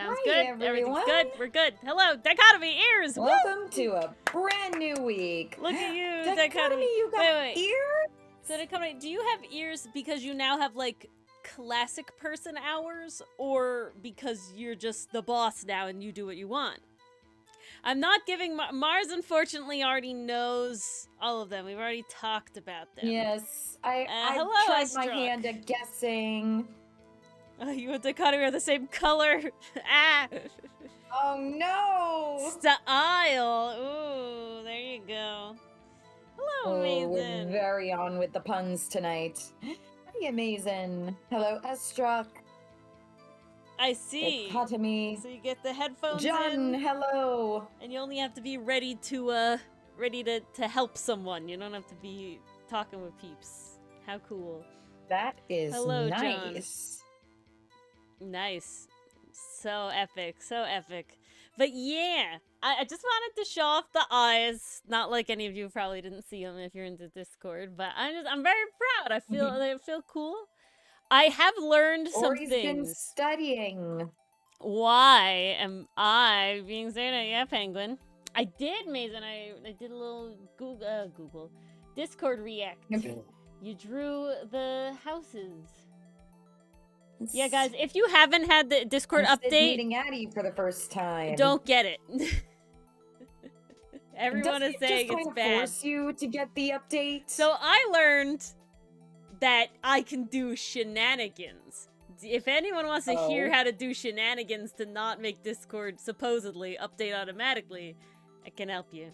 Sounds Hi, good. everyone. Everything's good. We're good. Hello, Dichotomy ears. Welcome to a brand new week. Look at you, Dichotomy, you got wait. ears? So Dichotomy, do you have ears because you now have like classic person hours, or because you're just the boss now and you do what you want? I'm not giving Mars. Unfortunately, already knows all of them. We've already talked about them. Yes, I hello, tried Astruck. my hand at guessing. You and Dichotomy are the same color. Ah. Oh no! Style. Ooh, there you go. Hello, Oh, Mason. we're very on with the puns tonight. Hi, Amazing. Hello, Estruck. I see. Dichotomy. So you get the headphones John, in, hello. and you only have to be ready to help someone. You don't have to be talking with peeps. How cool. That is Hello, nice. John. Nice. So epic. So epic. But yeah, I just wanted to show off the eyes. Not like any of you probably didn't see them if you're into Discord, but I'm very proud. They feel cool. I have learned some Ori's been things. studying. Why am I being Zeta? Yeah, Penguin. I did, Mason. I did a little Google Discord react. You drew the houses. Yeah, guys, if you haven't had the Discord update, meeting Addie for the first time. don't get it. Everyone is saying just it's kind of bad. Force you to get the update. So I learned that I can do shenanigans. If anyone wants to hear how to do shenanigans to not make Discord supposedly update automatically, I can help you.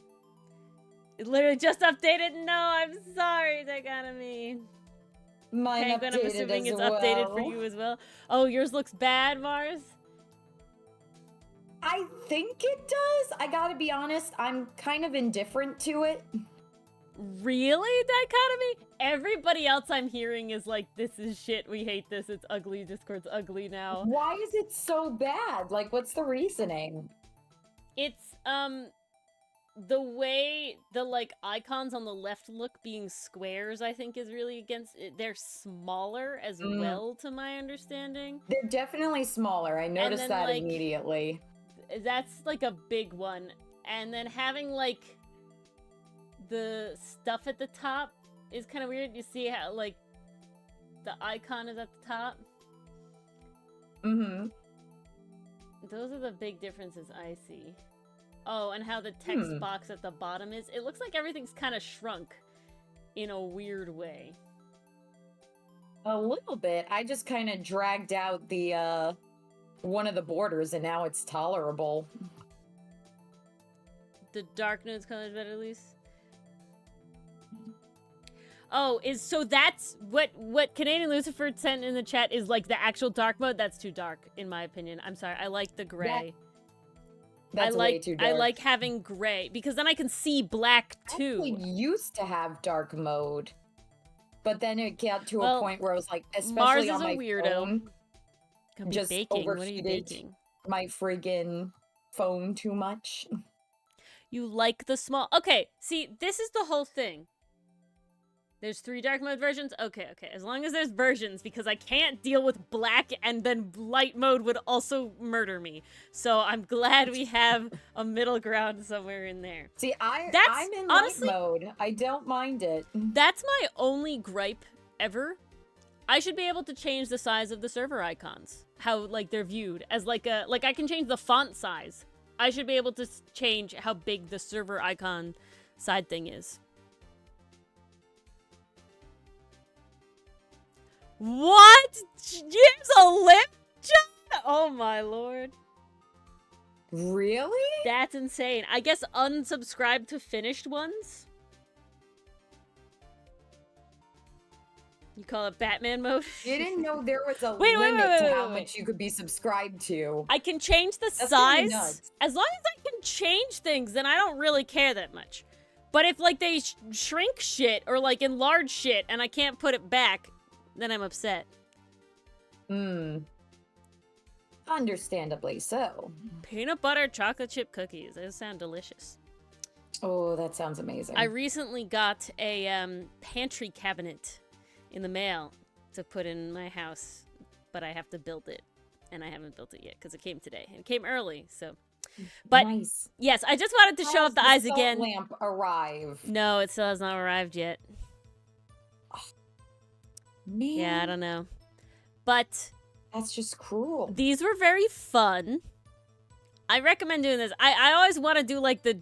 It literally just updated. No, I'm sorry, Dichotomy. Mine Penguin, I'm updated assuming as it's well. updated for you as well. Oh, yours looks bad, Mars? I think it does. I gotta be honest, I'm kind of indifferent to it. Really, Dichotomy? Everybody else I'm hearing is like, this is shit, we hate this, it's ugly, Discord's ugly now. Why is it so bad? Like, what's the reasoning? It's, the way the, like, icons on the left look being squares, I think, is really against it. They're smaller as well, to my understanding. They're definitely smaller. I noticed then, that like, immediately. That's, like, a big one. And then having, like, the stuff at the top is kind of weird. You see how, like, the icon is at the top? Mm-hmm. Those are the big differences I see. Oh, and how the text box at the bottom is. It looks like everything's kind of shrunk in a weird way. A little bit. I just kind of dragged out the, one of the borders, and now it's tolerable. The dark nodes color is better, at least. Oh, so that's what Canadian Lucifer sent in the chat is like the actual dark mode. That's too dark, in my opinion. I'm sorry. I like the gray. That's way too dark. I like having gray because then I can see black too. We used to have dark mode, but then it got to a point where I was like, especially on my phone, just overheated my friggin' phone too much. You like the small... Okay, see, this is the whole thing. There's 3 dark mode versions? Okay. As long as there's versions, because I can't deal with black and then light mode would also murder me. So I'm glad we have a middle ground somewhere in there. See, I'm in honestly, light mode. I don't mind it. That's my only gripe ever. I should be able to change the size of the server icons. How, like, they're viewed. As, like, I can change the font size. I should be able to change how big the server icon side thing is. What? Use a lip, John? Oh my lord. Really? That's insane. I guess unsubscribe to finished ones? You call it Batman mode? You didn't know there was a limit to how much you could be subscribed to. I can change the size. As long as I can change things, then I don't really care that much. But if, like, they shrink shit or, like, enlarge shit and I can't put it back, then I'm upset. Understandably so. Peanut butter chocolate chip cookies. Those sound delicious. Oh, that sounds amazing. I recently got a pantry cabinet in the mail to put in my house, but I have to build it. And I haven't built it yet because it came today. And it came early, so. But nice. Yes, I just wanted to show off the eyes again. Lamp arrive? No, it still has not arrived yet. Oh, man. Yeah, I don't know. But that's just cruel. These were very fun. I recommend doing this. I always want to do like the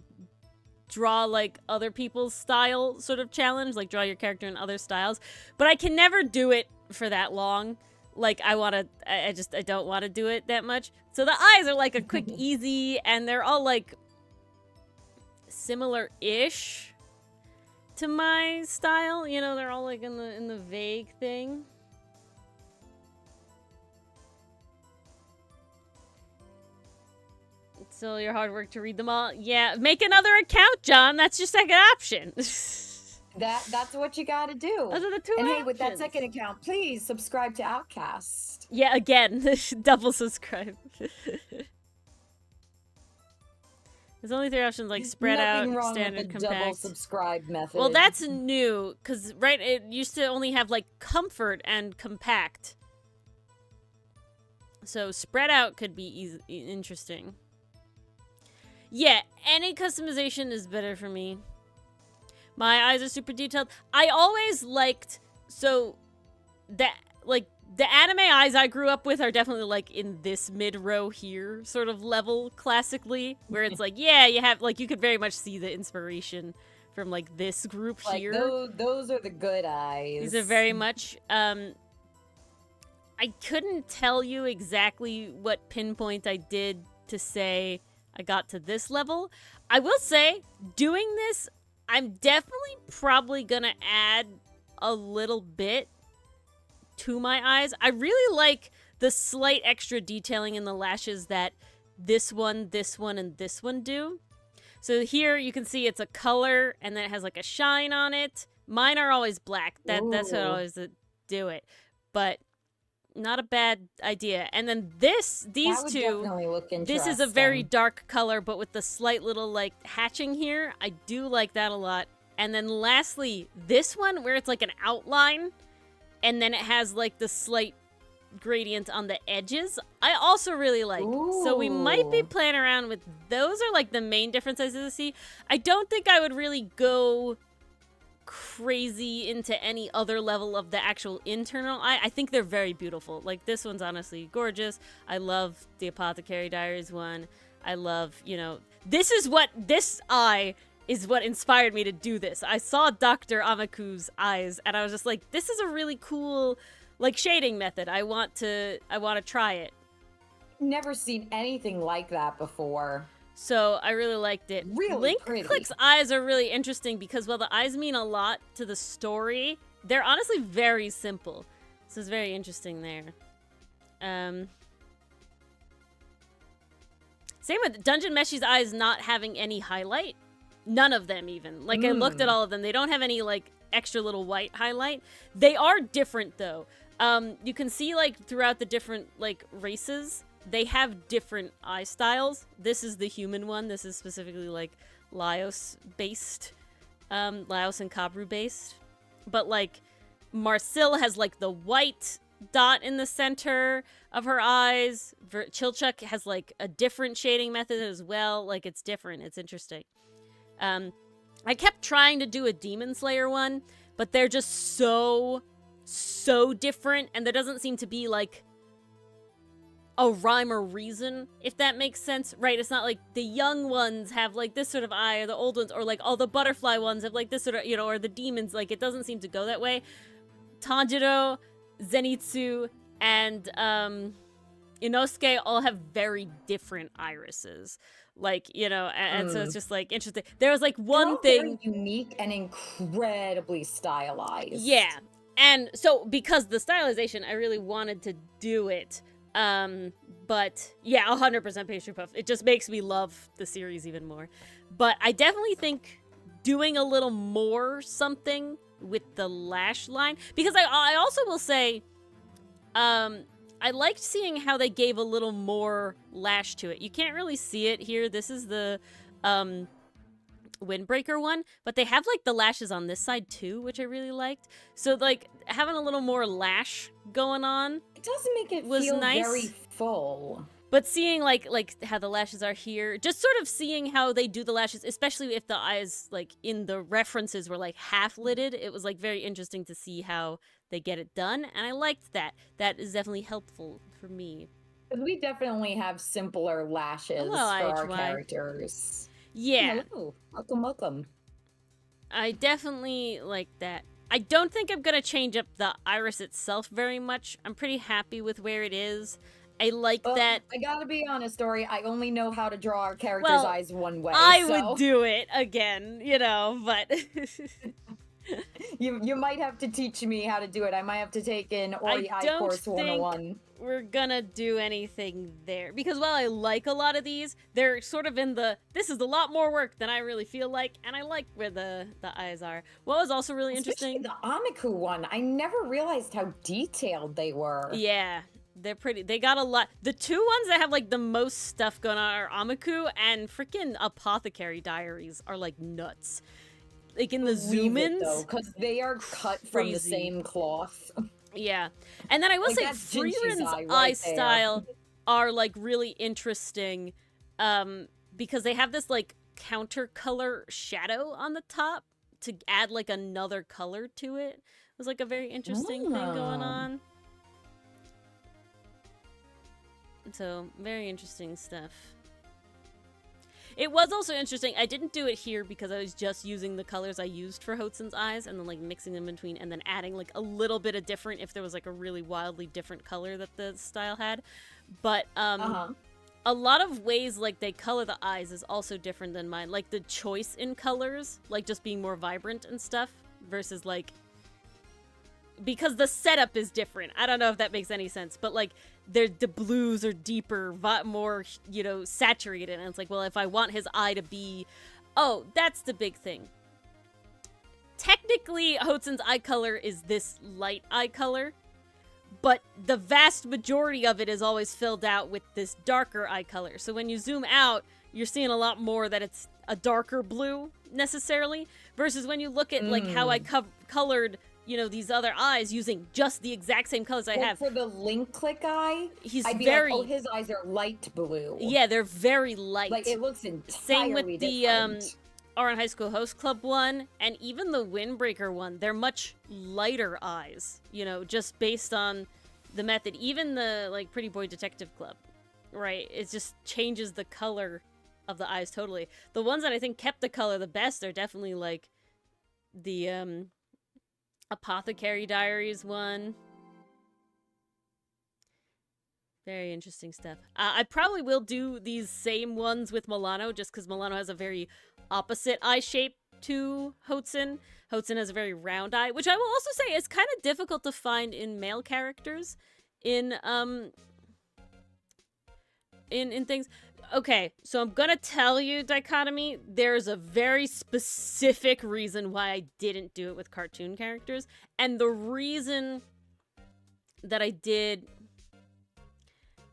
draw like other people's style sort of challenge, like draw your character in other styles, but I can never do it for that long. Like I don't want to do it that much. So the eyes are like a quick easy, and they're all like similar-ish to my style. You know, they're all like in the vague thing. It's still your hard work to read them all. Yeah, make another account, John. That's your second option. That's what you gotta do. Those are the two And options. hey, with that second account, please subscribe to Outcast. Yeah, again, double subscribe. There's only 3 options, like spread out, standard, compact. Double subscribe method. Well, that's new, because right, it used to only have like comfort and compact. So spread out could be interesting. Yeah, any customization is better for me. My eyes are super detailed. I always liked, so that, like, the anime eyes I grew up with are definitely, like, in this mid-row here sort of level, classically, where it's like, yeah, you have, like, you could very much see the inspiration from, like, this group like, here. Those are the good eyes. These are very much, I couldn't tell you exactly what pinpoint I did to say I got to this level. I will say, doing this, I'm definitely probably gonna add a little bit to my eyes. I really like the slight extra detailing in the lashes that this one, and this one do. So here you can see it's a color, and then it has like a shine on it. Mine are always black. That's what I always do it. But not a bad idea. And then these two, this is a very dark color, but with the slight little like hatching here. I do like that a lot. And then lastly, this one where it's like an outline, and then it has like the slight gradient on the edges, I also really like. Ooh. So we might be playing around with those. Are like the main differences I see. I don't think I would really go crazy into any other level of the actual internal eye. I think they're very beautiful. Like this one's honestly gorgeous. I love the Apothecary Diaries one. I love, you know, this eye is what inspired me to do this. I saw Dr. Amaku's eyes and I was just like, this is a really cool like shading method. I want to try it. Never seen anything like that before. So I really liked it. Really pretty. Click's eyes are really interesting because while the eyes mean a lot to the story, they're honestly very simple. So it's very interesting there. Same with Dungeon Meshi's eyes not having any highlight. None of them even. Like I looked at all of them. They don't have any like extra little white highlight. They are different though. You can see like throughout the different like races, they have different eye styles. This is the human one. This is specifically like Laos-based. Laos and Kabru-based. But like Marcille has like the white dot in the center of her eyes. Chilchuk has like a different shading method as well. Like it's different. It's interesting. I kept trying to do a Demon Slayer one, but they're just so different, and there doesn't seem to be like a rhyme or reason, if that makes sense, right? It's not like the young ones have like this sort of eye, or the old ones, or like all the butterfly ones have like this sort of, you know, or the demons, like it doesn't seem to go that way. Tanjiro, Zenitsu, and Inosuke all have very different irises. Like, you know, and so it's just like interesting. There was like one thing very unique and incredibly stylized. Yeah. And so because the stylization, I really wanted to do it. But yeah, 100% pastry puff. It just makes me love the series even more. But I definitely think doing a little more something with the lash line, because I also will say, I liked seeing how they gave a little more lash to it. You can't really see it here. This is the Windbreaker one, but they have like the lashes on this side too, which I really liked. So like having a little more lash going on, it doesn't make it was feel nice. very full. But seeing, like how the lashes are here, just sort of seeing how they do the lashes, especially if the eyes, like, in the references were, like, half-lidded, it was, like, very interesting to see how they get it done, and I liked that. That is definitely helpful for me. We definitely have simpler lashes for our characters. Yeah. Hello. Welcome, welcome. I definitely like that. I don't think I'm gonna change up the iris itself very much. I'm pretty happy with where it is. I like that. I gotta be honest, Ori, I only know how to draw our characters' eyes one way. I would do it again, you know, but... you might have to teach me how to do it. I might have to take an Ori Eye Course 101. We're gonna do anything there. Because while I like a lot of these, they're sort of in the, this is a lot more work than I really feel like, and I like where the eyes are. What was also really interesting... the Amiku one, I never realized how detailed they were. Yeah. They're pretty. They got a lot. The two ones that have, like, the most stuff going on are Amiku and freaking Apothecary Diaries are, like, nuts. Like, in the zoom-ins. Though, because they are cut from the same cloth. Yeah. And then I will say Freeren's eye style are, like, really interesting because they have this, like, counter color shadow on the top to add, like, another color to it. It was, like, a very interesting thing going on. So, very interesting stuff. It was also interesting. I didn't do it here because I was just using the colors I used for Hotsun's eyes and then, like, mixing them in between and then adding, like, a little bit of different if there was, like, a really wildly different color that the style had. But, a lot of ways, like, they color the eyes is also different than mine. Like, the choice in colors, like, just being more vibrant and stuff versus, like... Because the setup is different. I don't know if that makes any sense, but, like, the blues are deeper, more, you know, saturated, and it's like, well, if I want his eye to be... Oh, that's the big thing. Technically, Hotsun's eye color is this light eye color, but the vast majority of it is always filled out with this darker eye color. So when you zoom out, you're seeing a lot more that it's a darker blue, necessarily, versus when you look at, like, how I colored... you know, these other eyes using just the exact same colors I have. For the link click eye, I'd be very... like, oh, his eyes are light blue. Yeah, they're very light. Like, it looks entirely Same with different. the Ouran High School Host Club one, and even the Windbreaker one. They're much lighter eyes, you know, just based on the method. Even the, like, Pretty Boy Detective Club, right? It just changes the color of the eyes totally. The ones that I think kept the color the best are definitely, like, the, Apothecary Diaries one. Very interesting stuff. I probably will do these same ones with Milano, just because Milano has a very opposite eye shape to Hotsun. Hotsun has a very round eye, which I will also say is kind of difficult to find in male characters in things. Okay, so I'm gonna tell you, Dichotomy, there's a very specific reason why I didn't do it with cartoon characters, and the reason that I did...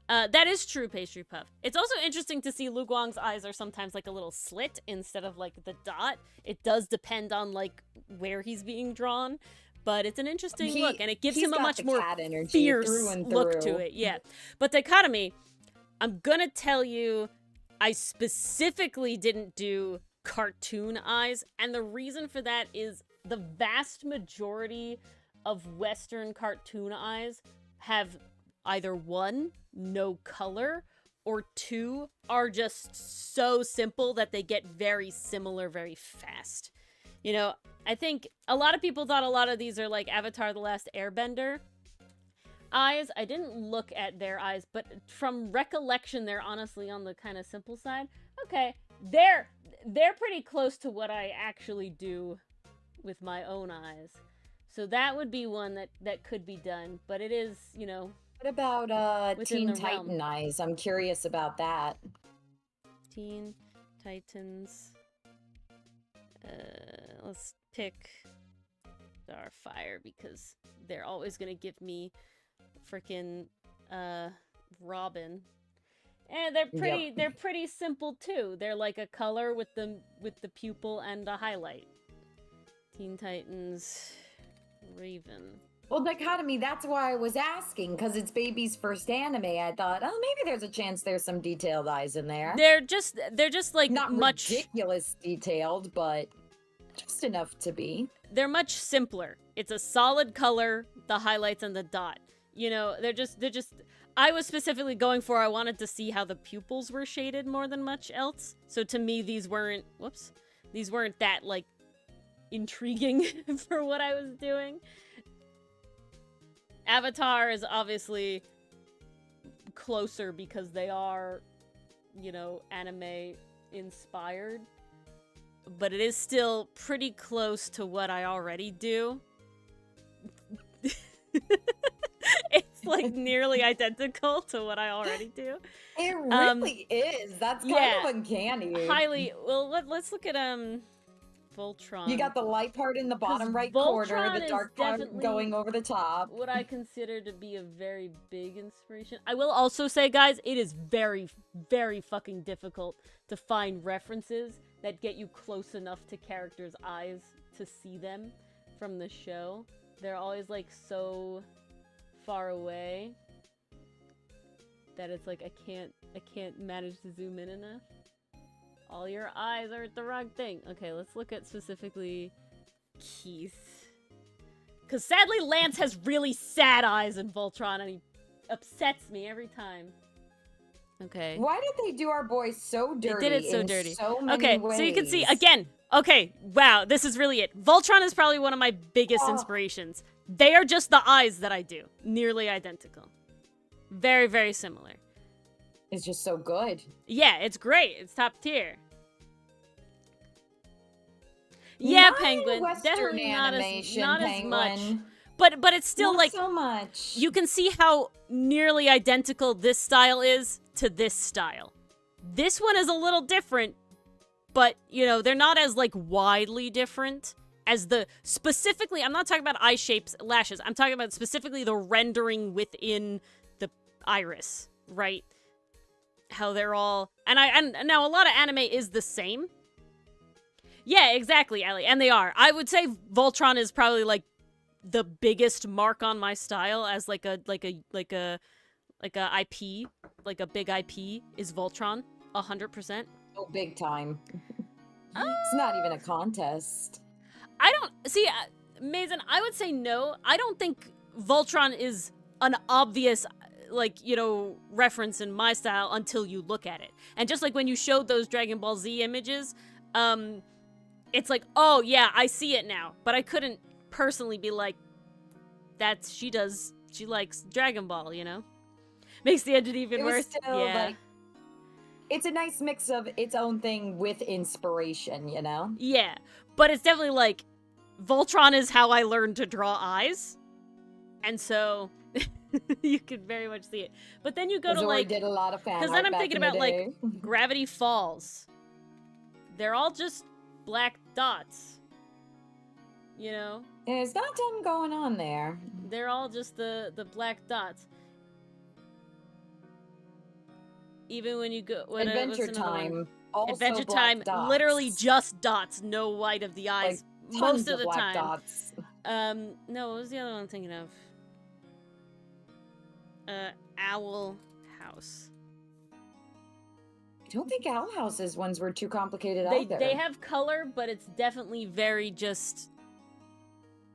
that is true, Pastry Puff. It's also interesting to see Lu Guang's eyes are sometimes like a little slit instead of like the dot. It does depend on like where he's being drawn, but it's an interesting look, and it gives him a much more fierce look to it. Yeah, but Dichotomy... I'm gonna tell you, I specifically didn't do cartoon eyes, and the reason for that is the vast majority of Western cartoon eyes have either one, no color, or two, are just so simple that they get very similar very fast. You know, I think a lot of people thought a lot of these are like Avatar: The Last Airbender eyes. I didn't look at their eyes, but from recollection, they're honestly on the kind of simple side. Okay, they're pretty close to what I actually do with my own eyes. So that would be one that could be done, but it is, you know... What about Teen Titan eyes? I'm curious about that. Teen Titans... let's pick Starfire, because they're always gonna give me freaking Robin, and they're pretty simple too. They're like a color with the pupil and a highlight. Teen Titans Raven. Well, dichotomy, that's why I was asking, because it's baby's first anime. I thought, oh, maybe there's a chance there's some detailed eyes in there. They're just like not much ridiculous detailed, but just enough to be. They're much simpler. It's a solid color, the highlights and the dot. You know, they're just I was specifically going for, I wanted to see how the pupils were shaded more than much else. So to me, these weren't that, like, intriguing for what I was doing. Avatar is obviously closer because they are, you know, anime inspired. But it is still pretty close to what I already do. It's like nearly identical to what I already do. It really is. That's kind of uncanny. Highly. Well, let's look at Voltron. You got the light part in the bottom right corner, the dark part going over the top. What I consider to be a very big inspiration. I will also say, guys, it is very, very fucking difficult to find references that get you close enough to characters' eyes to see them from the show. They're always, like, so far away that it's like I can't manage to zoom in enough. All your eyes are at the wrong thing. Okay, let's look at specifically Keith. Because sadly, Lance has really sad eyes in Voltron, and he upsets me every time. Okay. Why did they do our boys so dirty? They did it so dirty. So many ways? So you can see, again, okay, wow, this is really it. Voltron is probably one of my biggest inspirations. They are just the eyes that I do. Nearly identical. Very, very similar. It's just so good. Yeah, it's great. It's top tier. Yeah, Penguin. Definitely not as much. But it's still, like, so much. You can see how nearly identical this style is to this style. This one is a little different, but, you know, they're not as, like, widely different as the, specifically, I'm not talking about eye shapes, lashes. I'm talking about specifically the rendering within the iris, right? How they're all, and now a lot of anime is the same. Yeah, exactly, Ellie, and they are. I would say Voltron is probably, like, the biggest mark on my style as like a IP, like a big IP is Voltron, 100%. Oh, big time. It's not even a contest. I don't see, Mason. I would say no. I don't think Voltron is an obvious, like, you know, reference in my style until you look at it. And just like when you showed those Dragon Ball Z images, it's like, oh yeah, I see it now. But I couldn't personally be like, she likes Dragon Ball, you know? Makes the edit even worse. Still, yeah. Like, it's a nice mix of its own thing with inspiration, you know? Yeah, but it's definitely like, Voltron is how I learned to draw eyes. And so, you could very much see it. But then you go to, like, did a lot of fan because then I'm thinking about, like, Gravity Falls. They're all just black dots. You know? There's not a ton going on there. They're all just the black dots. Even when you go... Adventure Time. Adventure Time, literally just dots. No white of the eyes. Like, most of the black time. Dots. No, what was the other one I'm thinking of? Owl House. I don't think Owl House's ones were too complicated either. They have color, but it's definitely very just,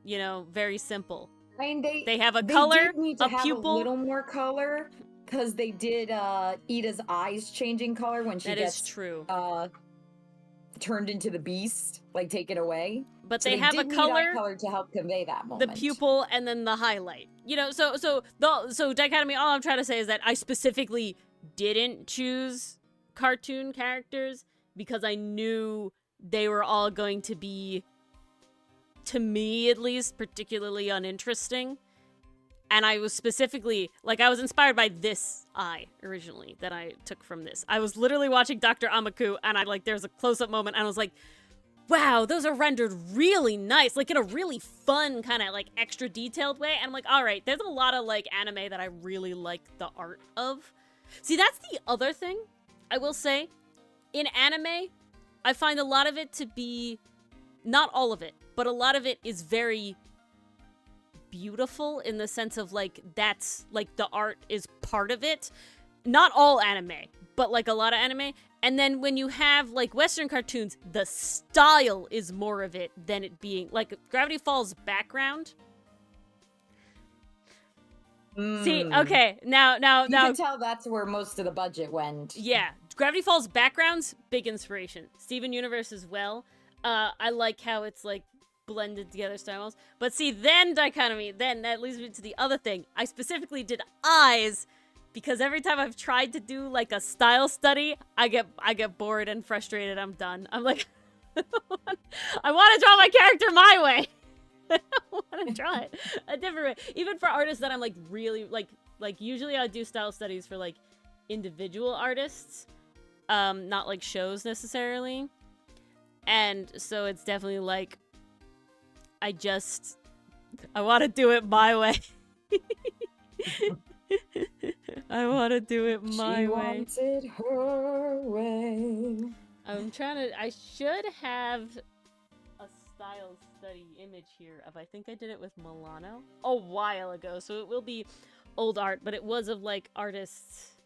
you know, very simple. I mean, they have a color, did need to a have pupil. A little more color, because they did Ida's eyes changing color when she gets true. Turned into the beast, like taken away. But so they have a color to help convey that moment. The pupil and then the highlight. You know, so dichotomy. All I'm trying to say is that I specifically didn't choose cartoon characters because I knew they were all going to be, to me at least, particularly uninteresting. And I was specifically, like, I was inspired by this eye originally that I took from this. I was literally watching Dr. Amaku, and there's a close-up moment, and I was like, wow, those are rendered really nice, like, in a really fun, kind of, like, extra detailed way. And I'm like, all right, there's a lot of, like, anime that I really like the art of. See, that's the other thing, I will say. In anime, I find a lot of it to be, not all of it, but a lot of it is very beautiful in the sense of like that's like the art is part of it. Not all anime, but like a lot of anime. And then when you have like Western cartoons, the style is more of it than it being like Gravity Falls background. See, okay, now you can tell that's where most of the budget went. Yeah, Gravity Falls backgrounds, big inspiration. Steven Universe as well. I like how it's like blended together styles. But see, then dichotomy, then that leads me to the other thing. I specifically did eyes because every time I've tried to do like a style study, I get bored and frustrated. I'm done. I'm like, I want to draw my character my way. I don't want to draw it a different way. Even for artists that I'm like really like usually I do style studies for like individual artists, not like shows necessarily. And so it's definitely like I want to do it my way. I want to do it my way. She wanted her way. I should have a style study image here of, I think I did it with Milano a while ago, so it will be old art, but it was of like artists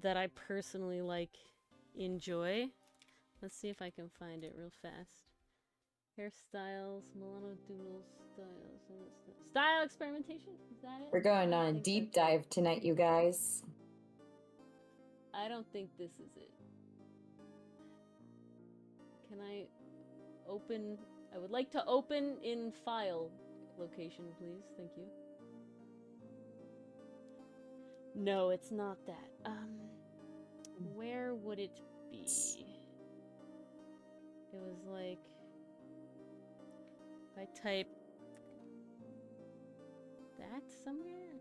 that I personally like enjoy. Let's see if I can find it real fast. Hairstyles, Milano Doodle styles. Style experimentation? Is that it? We're going on a deep dive tonight, you guys. I don't think this is it. Can I open? I would like to open in file location, please. Thank you. No, it's not that. Where would it be? It was like, if I type that somewhere?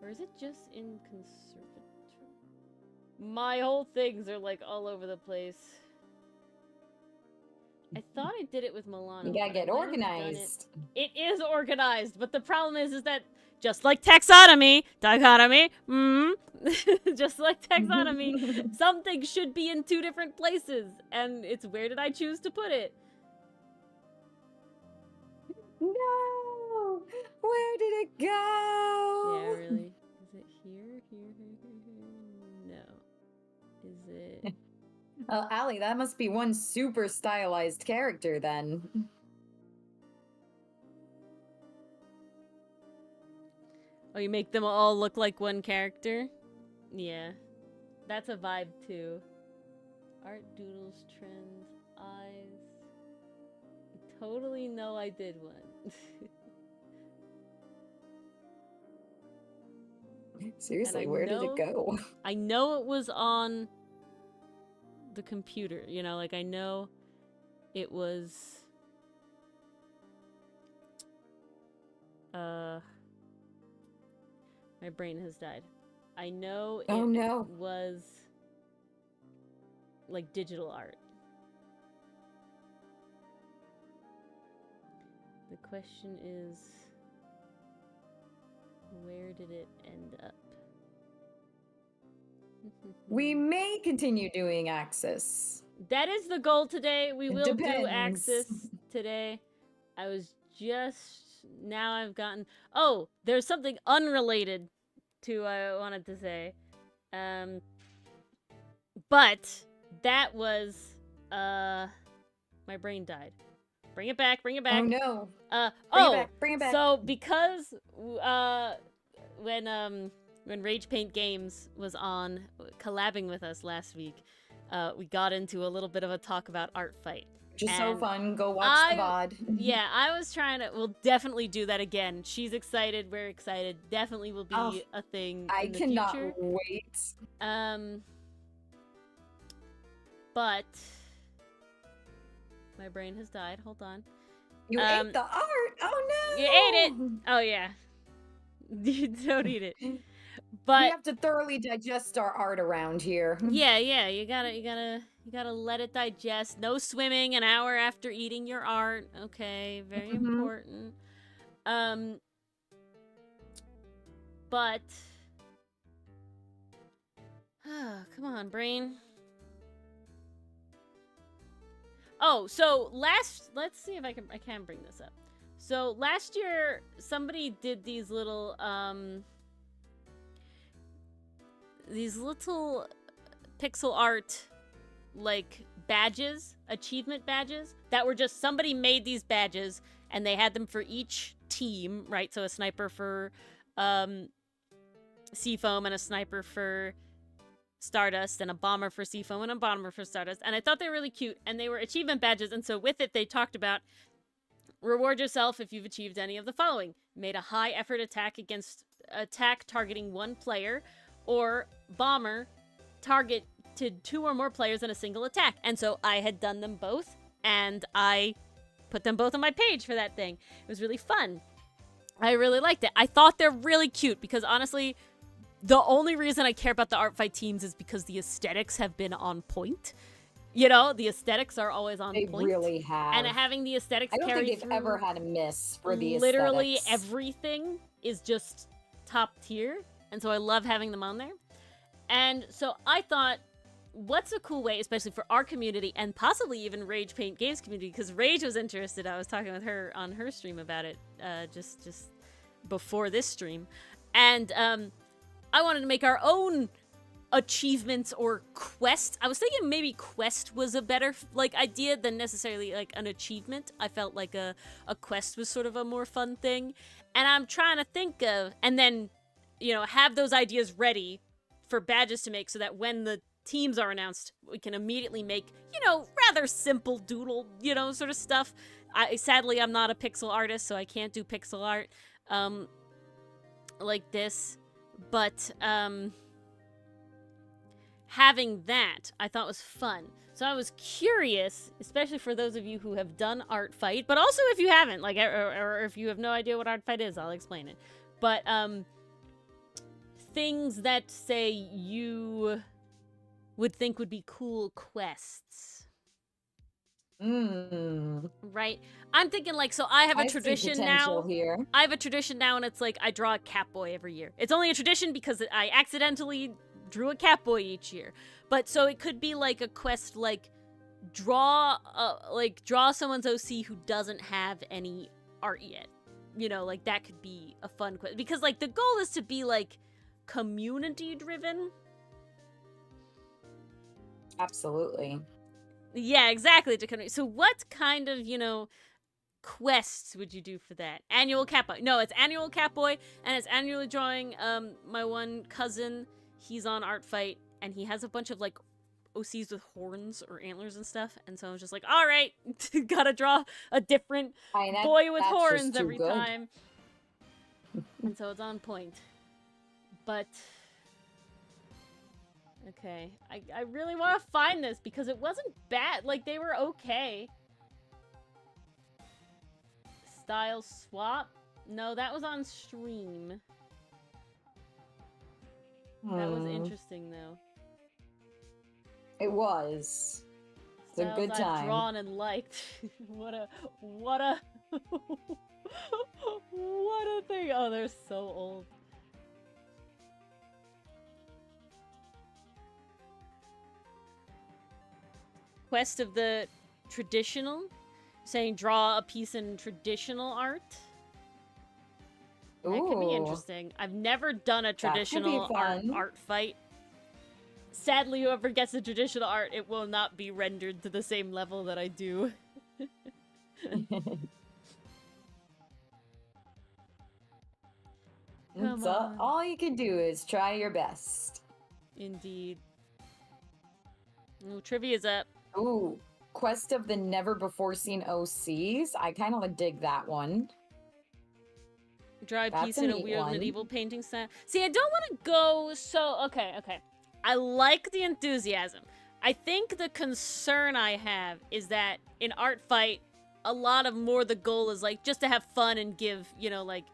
Or is it just in conservatory? My whole things are like all over the place. I thought I did it with Milano. You gotta get organized. It is organized, but the problem is that just like taxonomy, dichotomy, just like taxonomy, something should be in two different places, and it's where did I choose to put it? No! Where did it go? Yeah, really. Is it here? Here? No. Is it... Oh, Allie, that must be one super stylized character then. Oh, you make them all look like one character? Yeah. That's a vibe too. Art, doodles, trends, eyes. I totally know I did one. Seriously, where did it go? I know it was on the computer, you know, like I know it was my brain has died. I know it was like digital art. The question is, where did it end up? We may continue doing Axus. That is the goal today. We will do Axus today. I was just... Now I've gotten... Oh, there's something unrelated to I wanted to say. But that was... my brain died. Bring it back, bring it back. Oh, no. Bring it back. So because when Rage Paint Games was on collabing with us last week, we got into a little bit of a talk about Art Fight. Which is so fun. Go watch the VOD. Yeah, I was trying to... We'll definitely do that again. She's excited. We're excited. Definitely will be a thing in the future. I cannot wait. But... My brain has died. Hold on. You ate the art! Oh, no! You ate it! Oh, yeah. You don't eat it. But we have to thoroughly digest our art around here. Yeah. You gotta let it digest. No swimming an hour after eating your art. Okay, very important. But come on, brain. Oh, so let's see if I can bring this up. So last year, somebody did these little pixel art, like, badges, achievement badges, that were just, somebody made these badges, and they had them for each team, right? So a sniper for Seafoam, and a sniper for Stardust, and a bomber for Seafoam, and a bomber for Stardust. And I thought they were really cute, and they were achievement badges, and so with it, they talked about, reward yourself if you've achieved any of the following. Made a high effort attack targeting one player, or bomber targeted 2 or more players in a single attack. And so I had done them both, and I put them both on my page for that thing. It was really fun. I really liked it. I thought they're really cute because honestly, the only reason I care about the art fight teams is because the aesthetics have been on point. You know, the aesthetics are always on point. They really have. And having the aesthetics carry through. I don't think they've ever had a miss for the aesthetics. Literally everything is just top tier. And so I love having them on there. And so I thought, what's a cool way, especially for our community and possibly even Rage Paint Games community, because Rage was interested. I was talking with her on her stream about it just before this stream. And I wanted to make our own achievements or quest. I was thinking maybe quest was a better idea than necessarily like an achievement. I felt like a quest was sort of a more fun thing. And I'm trying to think of, and then, you know, have those ideas ready for badges to make so that when the teams are announced, we can immediately make, you know, rather simple doodle, you know, sort of stuff. Sadly, I'm not a pixel artist, so I can't do pixel art like this. But having that, I thought was fun. So I was curious, especially for those of you who have done Art Fight, but also if you haven't, like, or if you have no idea what Art Fight is, I'll explain it. But things that, say, you would think would be cool quests. Right? I'm thinking, like, so I have a tradition now. Here. I have a tradition now, and it's like I draw a Catboy every year. It's only a tradition because I accidentally drew a Catboy each year. But so it could be like a quest, like draw someone's OC who doesn't have any art yet. You know, like that could be a fun quest because like the goal is to be like community driven. Absolutely. Yeah, exactly. So what kind of, you know, quests would you do for that? Annual Catboy. No, it's annual Catboy, and it's annually drawing my one cousin. He's on Art Fight, and he has a bunch of, like, OCs with horns or antlers and stuff, and so I was just like, all right, gotta draw a different boy with horns every time. And so it's on point. But, okay, I really want to find this, because it wasn't bad. Like, they were okay. Style swap? No, that was on stream. That was interesting, though. It was. It's a good time. I've drawn and liked. what a thing. Oh, they're so old. Quest of the traditional, saying draw a piece in traditional art. That could be interesting. I've never done a traditional art fight. Sadly, whoever gets the traditional art, it will not be rendered to the same level that I do. So all you can do is try your best. Indeed. Ooh, trivia's up. Ooh, Quest of the Never Before Seen OCs. I kind of dig that one. Draw a piece in a weird medieval painting style. See, I don't want to go so... Okay. I like the enthusiasm. I think the concern I have is that in Art Fight, a lot of more the goal is, like, just to have fun and give, you know, like,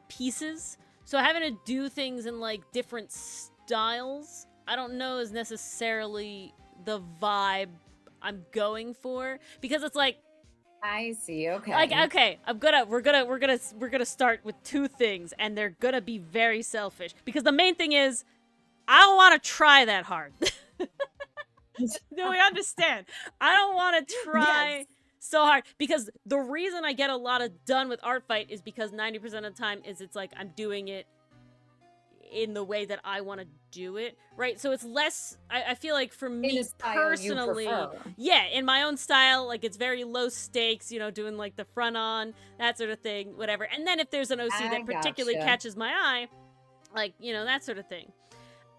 pieces. So having to do things in, like, different styles, I don't know is necessarily the vibe I'm going for. Because it's like... I see. Okay. Like, okay, we're gonna start with two things, and they're gonna be very selfish. Because the main thing is, I don't want to try that hard. Do we understand? I don't want to try so hard because the reason I get a lot of done with art fight is because 90% of the time it's like I'm doing it in the way that I want to do it, right? So it's less, I feel like for me personally, yeah, in my own style, like it's very low stakes, you know, doing like the front on, that sort of thing, whatever. And then if there's an OC that particularly catches my eye, like, you know, that sort of thing.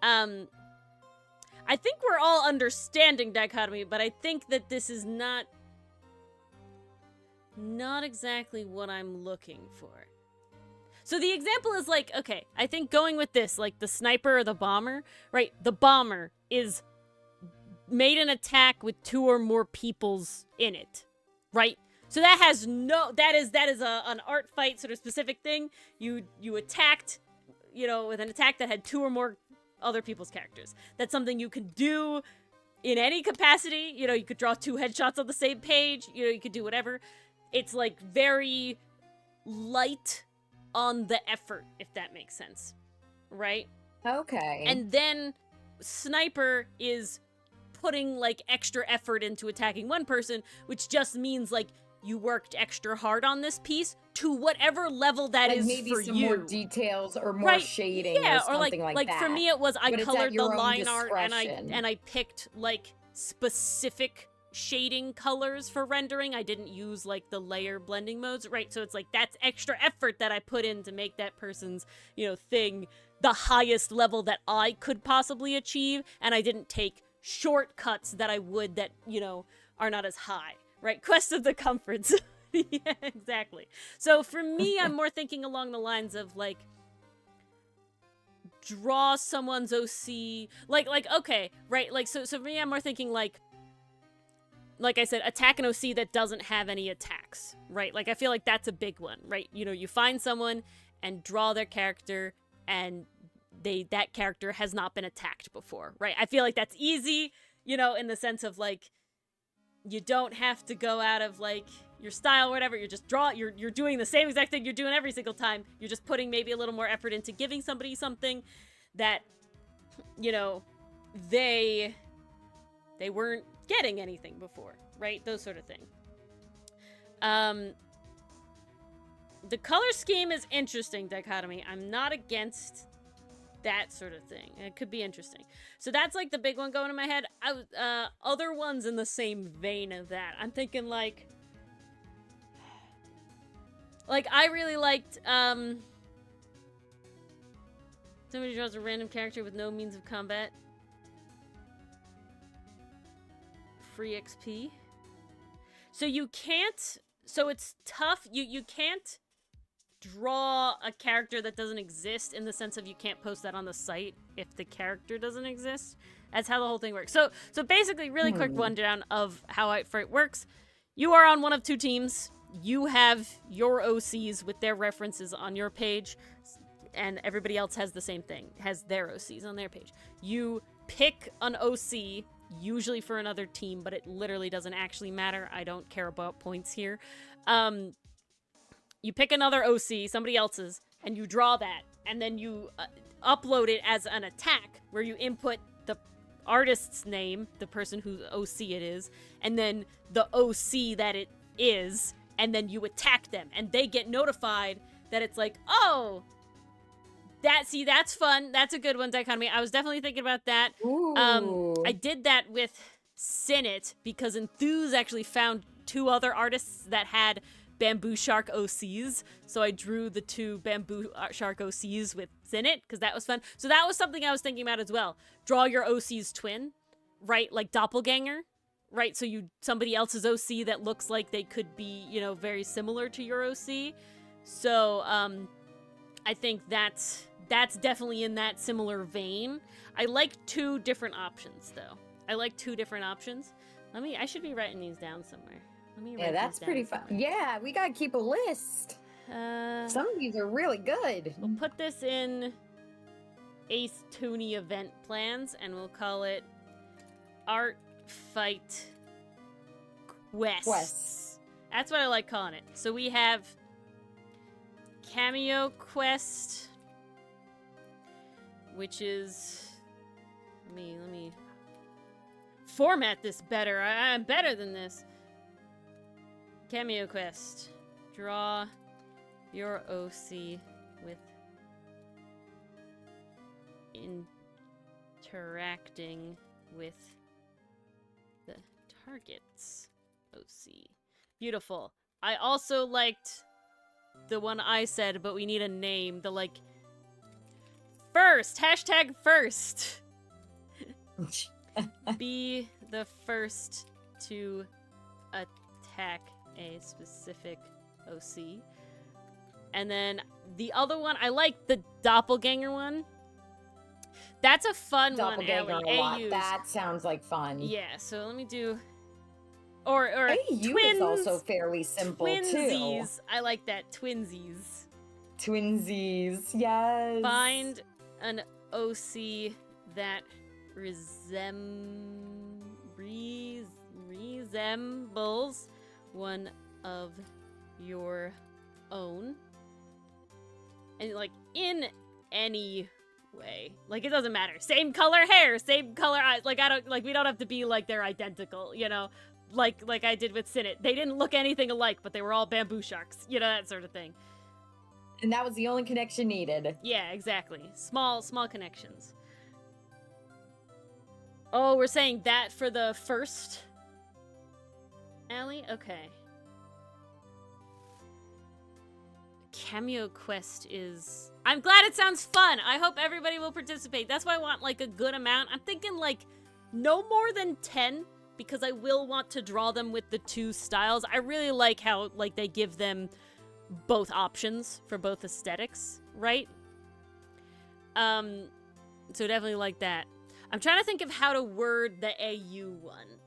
I think we're all understanding dichotomy, but I think that this is not exactly what I'm looking for. So the example is like, okay, I think going with this, like the sniper or the bomber, right? The bomber is made an attack with 2 or more peoples in it, right? So that has that is an art fight sort of specific thing. You attacked, you know, with an attack that had 2 or more other people's characters. That's something you can do in any capacity. You know, you could draw 2 headshots on the same page. You know, you could do whatever. It's like very light on the effort, if that makes sense, right? Okay. And then sniper is putting like extra effort into attacking one person, which just means like you worked extra hard on this piece to whatever level that like is maybe for some you. More details or more shading, or something like that. Like for me, it was I colored the line art and I picked like specific shading colors for rendering. I didn't use like the layer blending modes, right? So it's like that's extra effort that I put in to make that person's, you know, thing the highest level that I could possibly achieve, and I didn't take shortcuts that I would that, you know, are not as high, right? Quest of the Comforts. Yeah, exactly. So for me, I'm more thinking along the lines of like draw someone's OC, like okay, right? Like so for me, I'm more thinking like I said, attack an OC that doesn't have any attacks, right? Like, I feel like that's a big one, right? You know, you find someone and draw their character, and that character has not been attacked before, right? I feel like that's easy, you know, in the sense of, like, you don't have to go out of, like, your style or whatever. You're just you're doing the same exact thing you're doing every single time. You're just putting maybe a little more effort into giving somebody something that, you know, they weren't getting anything before, right? Those sort of thing. The color scheme is interesting, dichotomy. I'm not against that sort of thing. It could be interesting. So that's like the big one going in my head. Other ones in the same vein of that. I'm thinking like I really liked somebody draws a random character with no means of combat. Free XP. So you can't, so it's tough. You can't draw a character that doesn't exist in the sense of you can't post that on the site if the character doesn't exist. That's how the whole thing works. So basically, really quick rundown of how art fight works. You are on one of 2 teams. You have your OCs with their references on your page, and everybody else has the same thing, has their OCs on their page. You pick an OC, usually for another team, but it literally doesn't actually matter. I don't care about points here. You pick another OC, somebody else's, and you draw that, and then you upload it as an attack, where you input the artist's name, the person whose OC it is, and then the OC that it is, and then you attack them, and they get notified that it's like, oh, that's fun. That's a good one, dichotomy. I was definitely thinking about that. I did that with Sinit because Enthuse actually found 2 other artists that had Bamboo Shark OCs. So I drew the 2 Bamboo Shark OCs with Sinit because that was fun. So that was something I was thinking about as well. Draw your OC's twin, right? Like doppelganger, right? So somebody else's OC that looks like they could be, you know, very similar to your OC. So I think that's definitely in that similar vein. I like 2 different options, though. I should be writing these down somewhere. Yeah, that's pretty fun. Yeah, we gotta keep a list. Some of these are really good. We'll put this in Ace Toonie event plans, and we'll call it Art Fight Quests. That's what I like calling it. So we have Cameo Quest, which is, let me format this better. I'm better than this. Cameo quest. Draw your OC with interacting with the target's OC. Beautiful. I also liked the one I said, but we need a name. The, like, first! Hashtag first! Be the first to attack a specific OC. And then the other one, I like the doppelganger one. That's a fun doppelganger one, Ellie. That sounds like fun. Yeah, so let me do... Or AU twins, is also fairly simple, twinsies. too. I like that. Twinsies. Twinsies, yes. Find an OC that resembles one of your own. And, like, in any way. Like, it doesn't matter. Same color hair, same color eyes. Like, we don't have to be, like, they're identical, you know? Like I did with Sinnet. They didn't look anything alike, but they were all bamboo sharks. You know, that sort of thing. And that was the only connection needed. Yeah, exactly. Small connections. Oh, we're saying that for the first Allie? Okay. Cameo quest is... I'm glad it sounds fun! I hope everybody will participate. That's why I want, like, a good amount. I'm thinking, like, no more than 10, because I will want to draw them with the two styles. I really like how, like, they give them both options for both aesthetics, right? So definitely like that. I'm trying to think of how to word the AU one.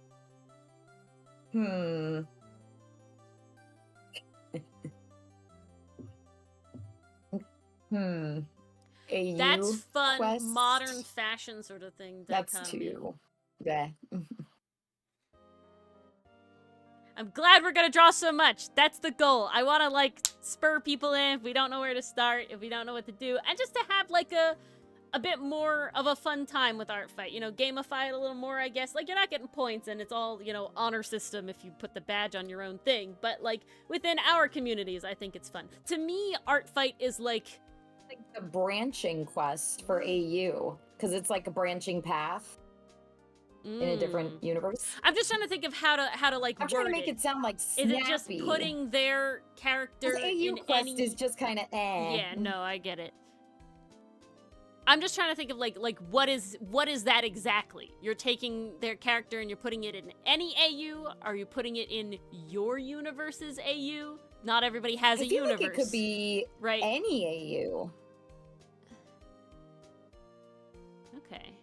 AU That's fun, quest? modern fashion sort of thing. That's two. Yeah. I'm glad we're gonna draw so much. That's the goal. I want to, like, spur people in if we don't know where to start, if we don't know what to do, and just to have, like, a bit more of a fun time with Art Fight. You know, gamify it a little more, I guess. Like, you're not getting points, and it's all, you know, honor system if you put the badge on your own thing. But, like, within our communities, I think it's fun. To me, Art Fight is, like the branching quest for AU, because it's, like, a branching path. In a different universe. I'm just trying to think of how to like. I'm trying to make it sound like snappy. Is it just putting their character AU in quest any... is just kind of Yeah, no, I get it. I'm just trying to think of like what is that exactly? You're taking their character and you're putting it in any AU? Are you putting it in your universe's AU? Not everybody has a universe. Like it could be right. Any AU. Okay.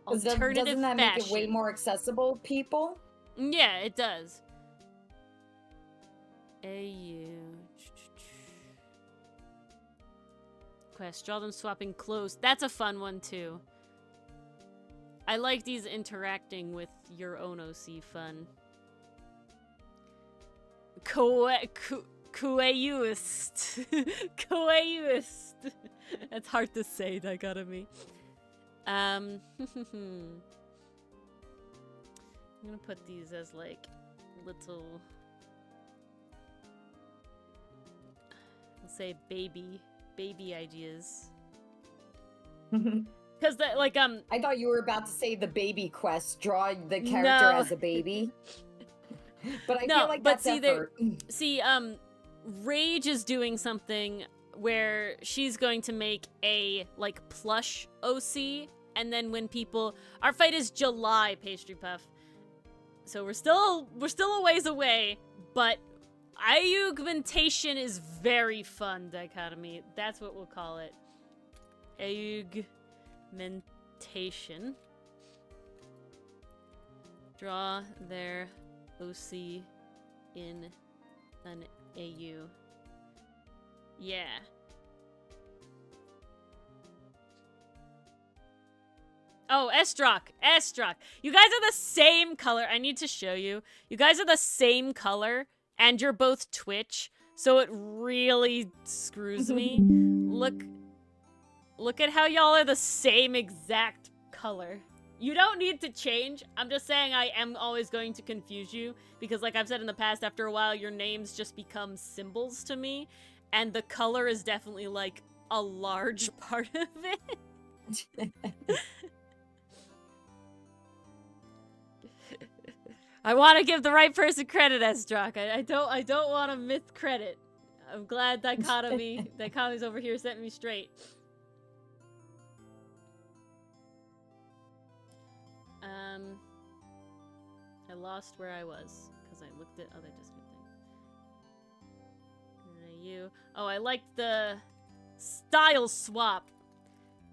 Doesn't that make it way more accessible, people? Yeah, it does. AU. Quest. Draw them swapping clothes. That's a fun one, too. I like these interacting with your own OC fun. Coeust. Coeust. That's hard to say, dichotomy. I'm gonna put these as like little, let's say baby ideas. Because like I thought you were about to say the baby quest, draw the character as a baby. But I feel like that's effort. Rage is doing something where she's going to make a like plush OC, and then when people, our fight is July, Pastry Puff, so we're still a ways away, but augmentation is very fun, dichotomy. That's what we'll call it. Augmentation. Draw their OC in an AU. Yeah. Oh, Estrock. You guys are the same color. I need to show you. You guys are the same color, and you're both Twitch, so it really screws me. Look at how y'all are the same exact color. You don't need to change. I'm just saying I am always going to confuse you because, like I've said in the past, after a while, your names just become symbols to me, and the color is definitely, like, a large part of it. I want to give the right person credit, Esdrock. I don't want to myth credit. I'm glad Dichotomy's over here setting me straight. I lost where I was because I looked at other Discord things. Oh, I liked the style swap.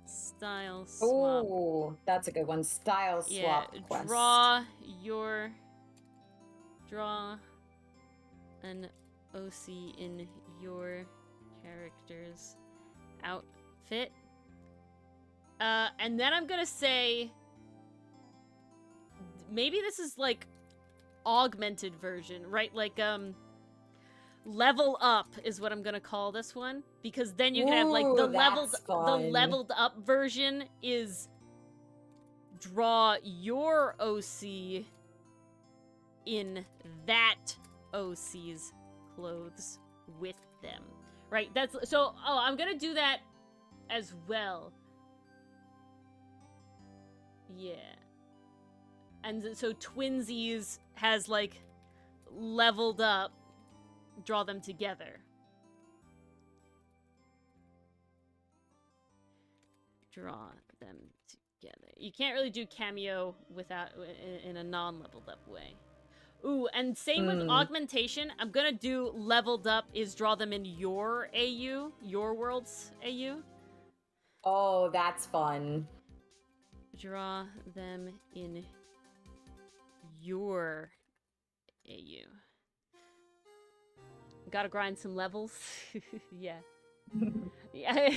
Style swap. Oh, that's a good one. Style swap. Yeah, draw an OC in your character's outfit. And then I'm gonna say maybe this is like augmented version, right? Like level up is what I'm gonna call this one, because then you can have like the leveled up version is draw your OC in that OC's clothes with them, right? That's so. Oh, I'm gonna do that as well. Yeah. And so Twinsies has, like, leveled up. Draw them together. Draw them together. You can't really do cameo without in a non-leveled up way. Ooh, and same with augmentation. I'm gonna do leveled up is draw them in your AU, your world's AU. Oh, that's fun. Draw them in your AU. Gotta grind some levels. Yeah. Yeah.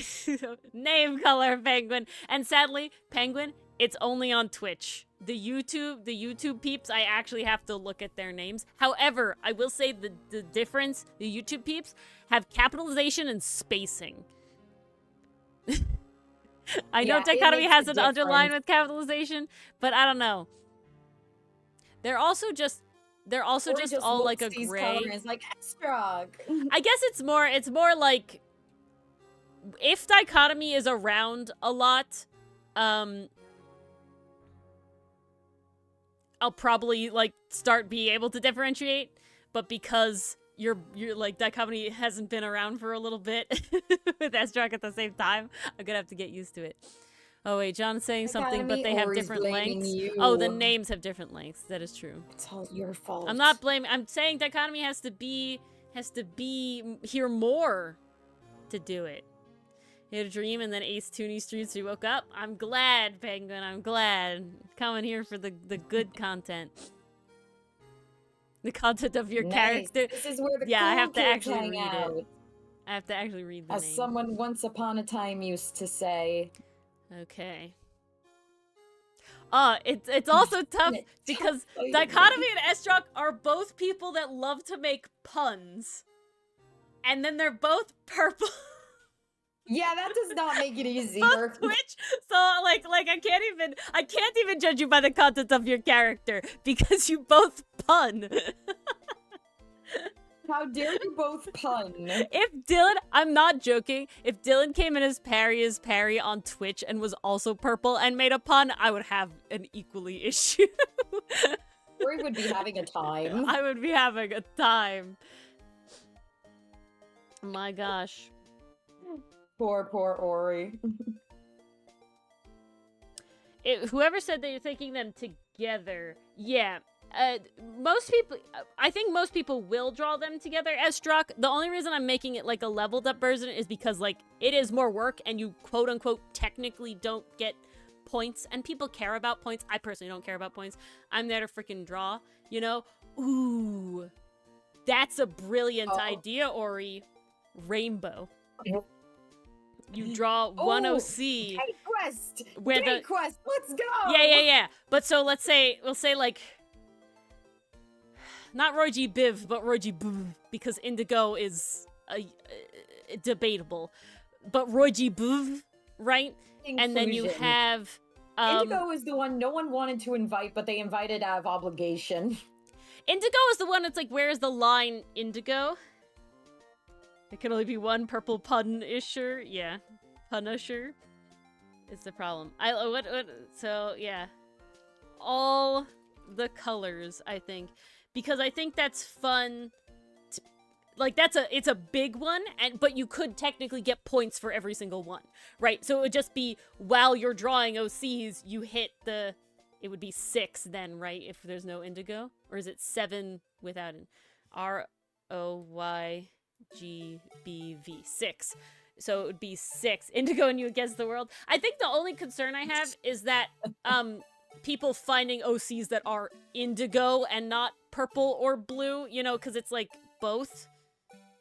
Name color Penguin. And sadly, Penguin, it's only on Twitch. The YouTube peeps, I actually have to look at their names. However, I will say the difference, the YouTube peeps have capitalization and spacing. I know Dichotomy has an underline with capitalization, but I don't know. They're also just all like a gray. Is like extra. I guess it's more like if Dichotomy is around a lot, I'll probably like start being able to differentiate, but because you're like Dichotomy hasn't been around for a little bit with Esdrock at the same time, I'm gonna have to get used to it. Oh wait, John's saying something, but they have different lengths. You. Oh, the names have different lengths. That is true. It's all your fault. I'm not blaming. I'm saying Dichotomy has to be here more to do it. He had a dream and then Ace Tooney Streets. We woke up. I'm glad, Penguin. I'm glad. Coming here for the good content. The content of your character. This is where the cool I have to kids actually hang read out. it. I have to actually read the name. As someone once upon a time used to say. Okay. It's also tough because Dichotomy and Esdrock are both people that love to make puns. And then they're both purple. Yeah, that does not make it easy. On Twitch, so like I can't even judge you by the content of your character because you both pun. How dare you both pun? If Dylan, I'm not joking, if Dylan came in as Parry on Twitch and was also purple and made a pun, I would have an equally issue. Ori would be having a time. I would be having a time. My gosh. Poor Ori. Whoever said that you're thinking them together, yeah. I think most people will draw them together as Esdrock. The only reason I'm making it like a leveled up version is because like it is more work and you quote unquote technically don't get points, and people care about points. I personally don't care about points. I'm there to freaking draw, you know? Ooh. That's a brilliant idea, Ori. Rainbow. You draw one OC. Gate Quest! Where Gate Quest! Let's go! Yeah. But so we'll say like not Roy G. Biv, but Roy G. Biv, because Indigo is debatable. But Roy G. Biv, right? And then you have Indigo is the one no one wanted to invite, but they invited out of obligation. Indigo is the one that's like, where's the line indigo? It can only be one purple punisher. Yeah. Punisher is the problem. So, yeah. All the colors, I think. Because I think that's fun. Like, it's a big one, but you could technically get points for every single one, right? So it would just be, while you're drawing OCs, you hit it would be 6 then, right? If there's no indigo? Or is it 7 without an ROYGBV? 6. So it would be 6. Indigo and You Against the World. I think the only concern I have is that, people finding OCs that are indigo and not purple or blue, you know, because it's like both.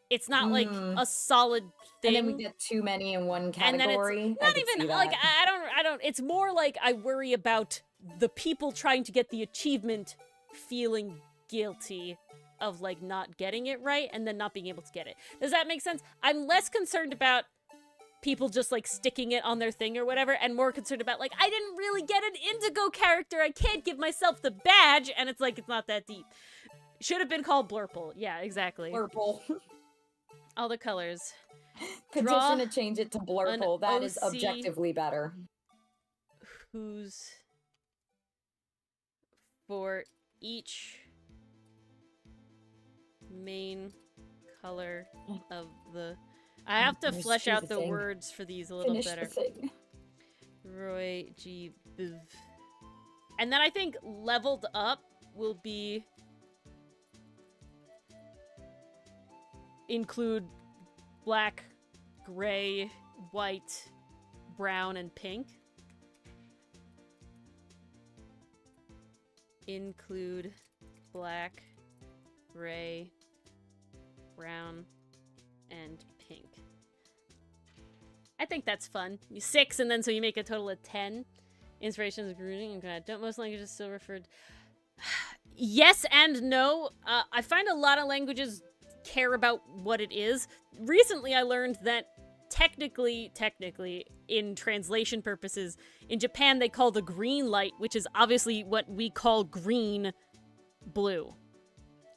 It's not like a solid thing. And then we get too many in one category. And then it's not even like I don't. It's more like I worry about the people trying to get the achievement feeling guilty of like not getting it right and then not being able to get it. Does that make sense? I'm less concerned about people just like sticking it on their thing or whatever, and more concerned about like, I didn't really get an indigo character. I can't give myself the badge, and it's like, it's not that deep. Should have been called Blurple. Yeah, exactly. Blurple. All the colors. Petition to change it to Blurple. That is objectively better. Who's for each main color of the... I have to flesh out the words for these a little better. Roy G. Biv. And then I think leveled up will be... include black, gray, white, brown, and pink. Include black, gray, brown, and pink. I think that's fun. 6, and then so you make a total of 10. Inspirations of reading. Okay. Don't most languages still referred? Yes and no. I find a lot of languages care about what it is. Recently, I learned that technically, in translation purposes, in Japan they call the green light, which is obviously what we call green, blue.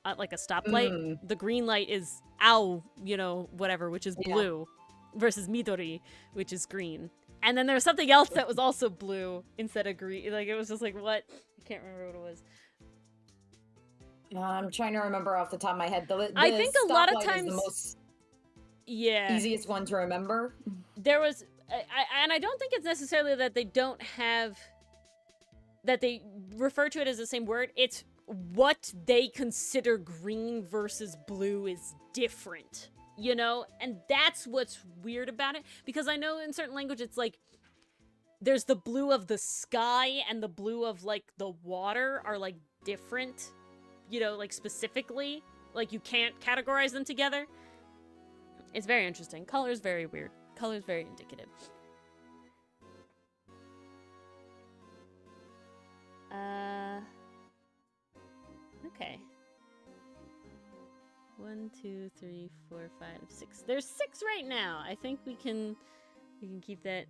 Like a stoplight. The green light is ao, you know, whatever, which is blue, versus midori, which is green. And then there was something else that was also blue instead of green. Like, it was just like, what? I can't remember what it was. I'm trying to remember off the top of my head. I think a lot of times... is the most yeah. easiest one to remember. There was... and I don't think it's necessarily that they don't have... that they refer to it as the same word. It's what they consider green versus blue is different, you know? And that's what's weird about it. Because I know in certain languages it's like... there's the blue of the sky and the blue of, like, the water are, like, different... you know, like, specifically. Like, you can't categorize them together. It's very interesting. Color's very weird. Color's very indicative. Okay. 1, 2, 3, 4, 5, 6. There's 6 right now. I think we can keep that...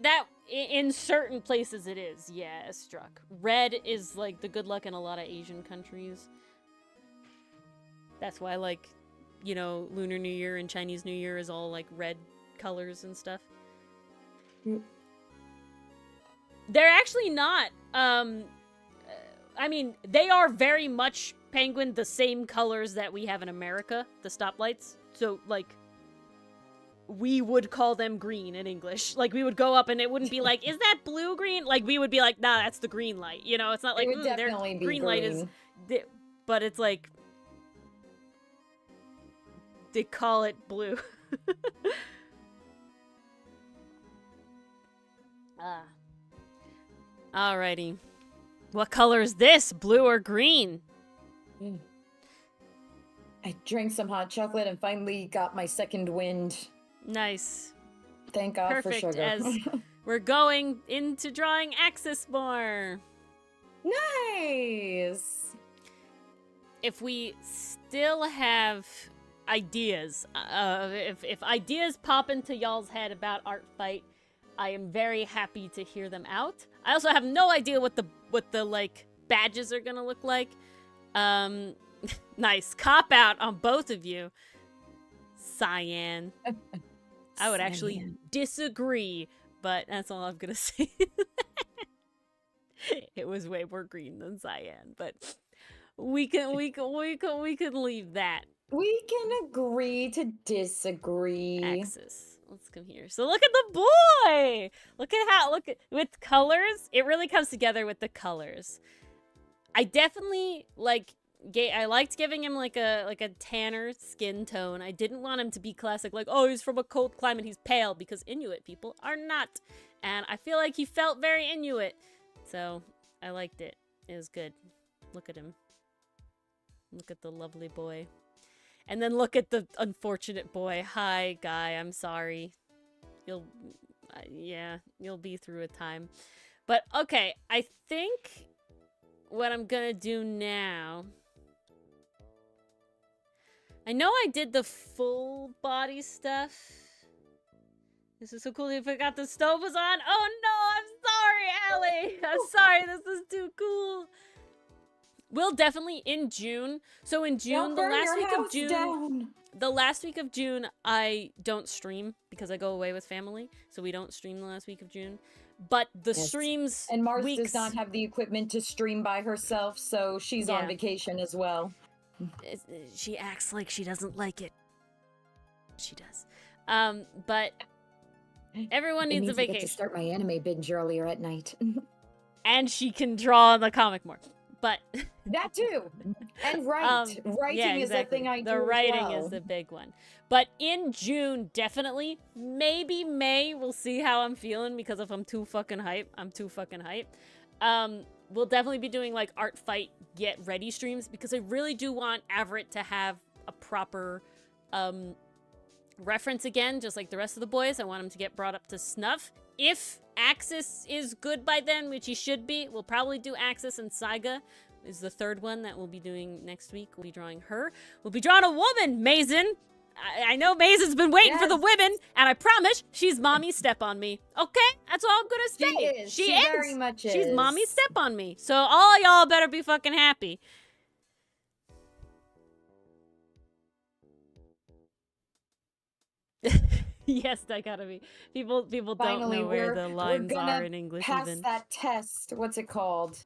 that in certain places it is, yeah, struck. Red is like the good luck in a lot of Asian countries. That's why, like, you know, Lunar New Year and Chinese New Year is all like red colors and stuff. They're actually not. I mean, they are very much, Penguin, the same colors that we have in America, the stoplights. So, like, we would call them green in English. Like, we would go up and it wouldn't be like, is that blue green? Like, we would be like, nah, that's the green light. You know, it's not like, their green light is... but it's like... they call it blue. Alrighty. What color is this? Blue or green? I drank some hot chocolate and finally got my second wind. Nice. Thank God for sugar. Perfect, as we're going into drawing Axus more. Nice! if we still have ideas, if ideas pop into y'all's head about Art Fight, I am very happy to hear them out. I also have no idea what the like badges are gonna look like. Nice cop out on both of you. Cyan. I would actually disagree, but that's all I'm gonna say. It was way more green than cyan, but we can leave that. We can agree to disagree. Axus. Let's come here. So look at the boy. Look at with colors. It really comes together with the colors. I definitely I liked giving him like a tanner skin tone. I didn't want him to be classic, like, oh, he's from a cold climate, he's pale, because Inuit people are not. And I feel like he felt very Inuit. So I liked it. It was good. Look at him. Look at the lovely boy. And then look at the unfortunate boy. Hi, guy. I'm sorry. You'll be through a time. But okay, I think what I'm gonna do now, I know I did the full body stuff. This is so cool. I forgot the stove was on. Oh no, I'm sorry, Allie. I'm sorry. This is too cool. We'll definitely in June. So in June, the last week of June, I don't stream because I go away with family. So we don't stream the last week of June. But the streams, and Mars does not have the equipment to stream by herself, so she's on vacation as well. She acts like she doesn't like it. She does. But everyone needs a vacation. I get to start my anime binge earlier at night. And she can draw the comic more. But that too. And writing is a thing I do. The writing is the big one. But in June, definitely, maybe May, we'll see how I'm feeling, because if I'm too fucking hype, I'm too fucking hype. We'll definitely be doing like Art Fight Get Ready streams, because I really do want Everett to have a proper reference again, just like the rest of the boys. I want him to get brought up to snuff. If Axus is good by then, which he should be, we'll probably do Axus, and Saiga is the third one that we'll be doing next week. We'll be drawing her. We'll be drawing a woman, Mason. I know Mason's been waiting for the women, and I promise she's mommy step on me. Okay? That's all I'm gonna say. She is. Very much is. She's mommy step on me. So all y'all better be fucking happy. Yes, dichotomy. People finally, don't know where the lines are in English. Pass that test. What's it called?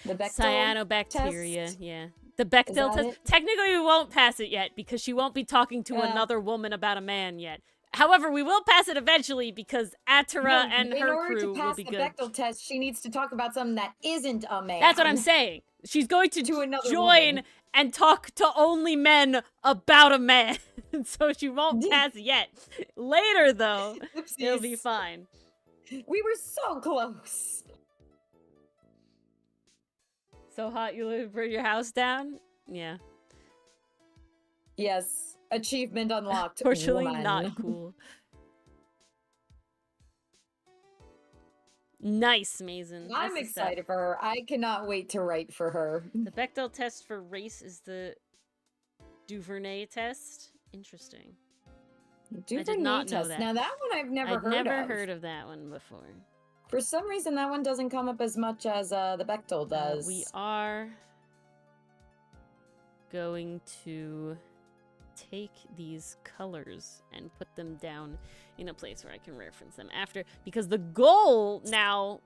The Bechdel cyanobacteria. test? Yeah, the Bechdel test. Technically, we won't pass it yet because she won't be talking to another woman about a man yet. However, we will pass it eventually because Atara and her crew will be good. In order to pass the Bechdel test, she needs to talk about something that isn't a man. That's what I'm saying. She's going to join woman and talk to only men about a man. So she won't pass yet. Later, though, it'll be fine. We were so close. So hot you live for your house down? Yeah. Yes. Achievement unlocked. Unfortunately, not cool. Nice, Mason. I'm excited for her. I cannot wait to write for her. The Bechdel test for race is the Duvernay test. Interesting. Duvernay I did not know that. Now that one I've never heard of. I've never heard of that one before. For some reason, that one doesn't come up as much as the Bechdel does. We are going to take these colors and put them down in a place where I can reference them after, because the goal now,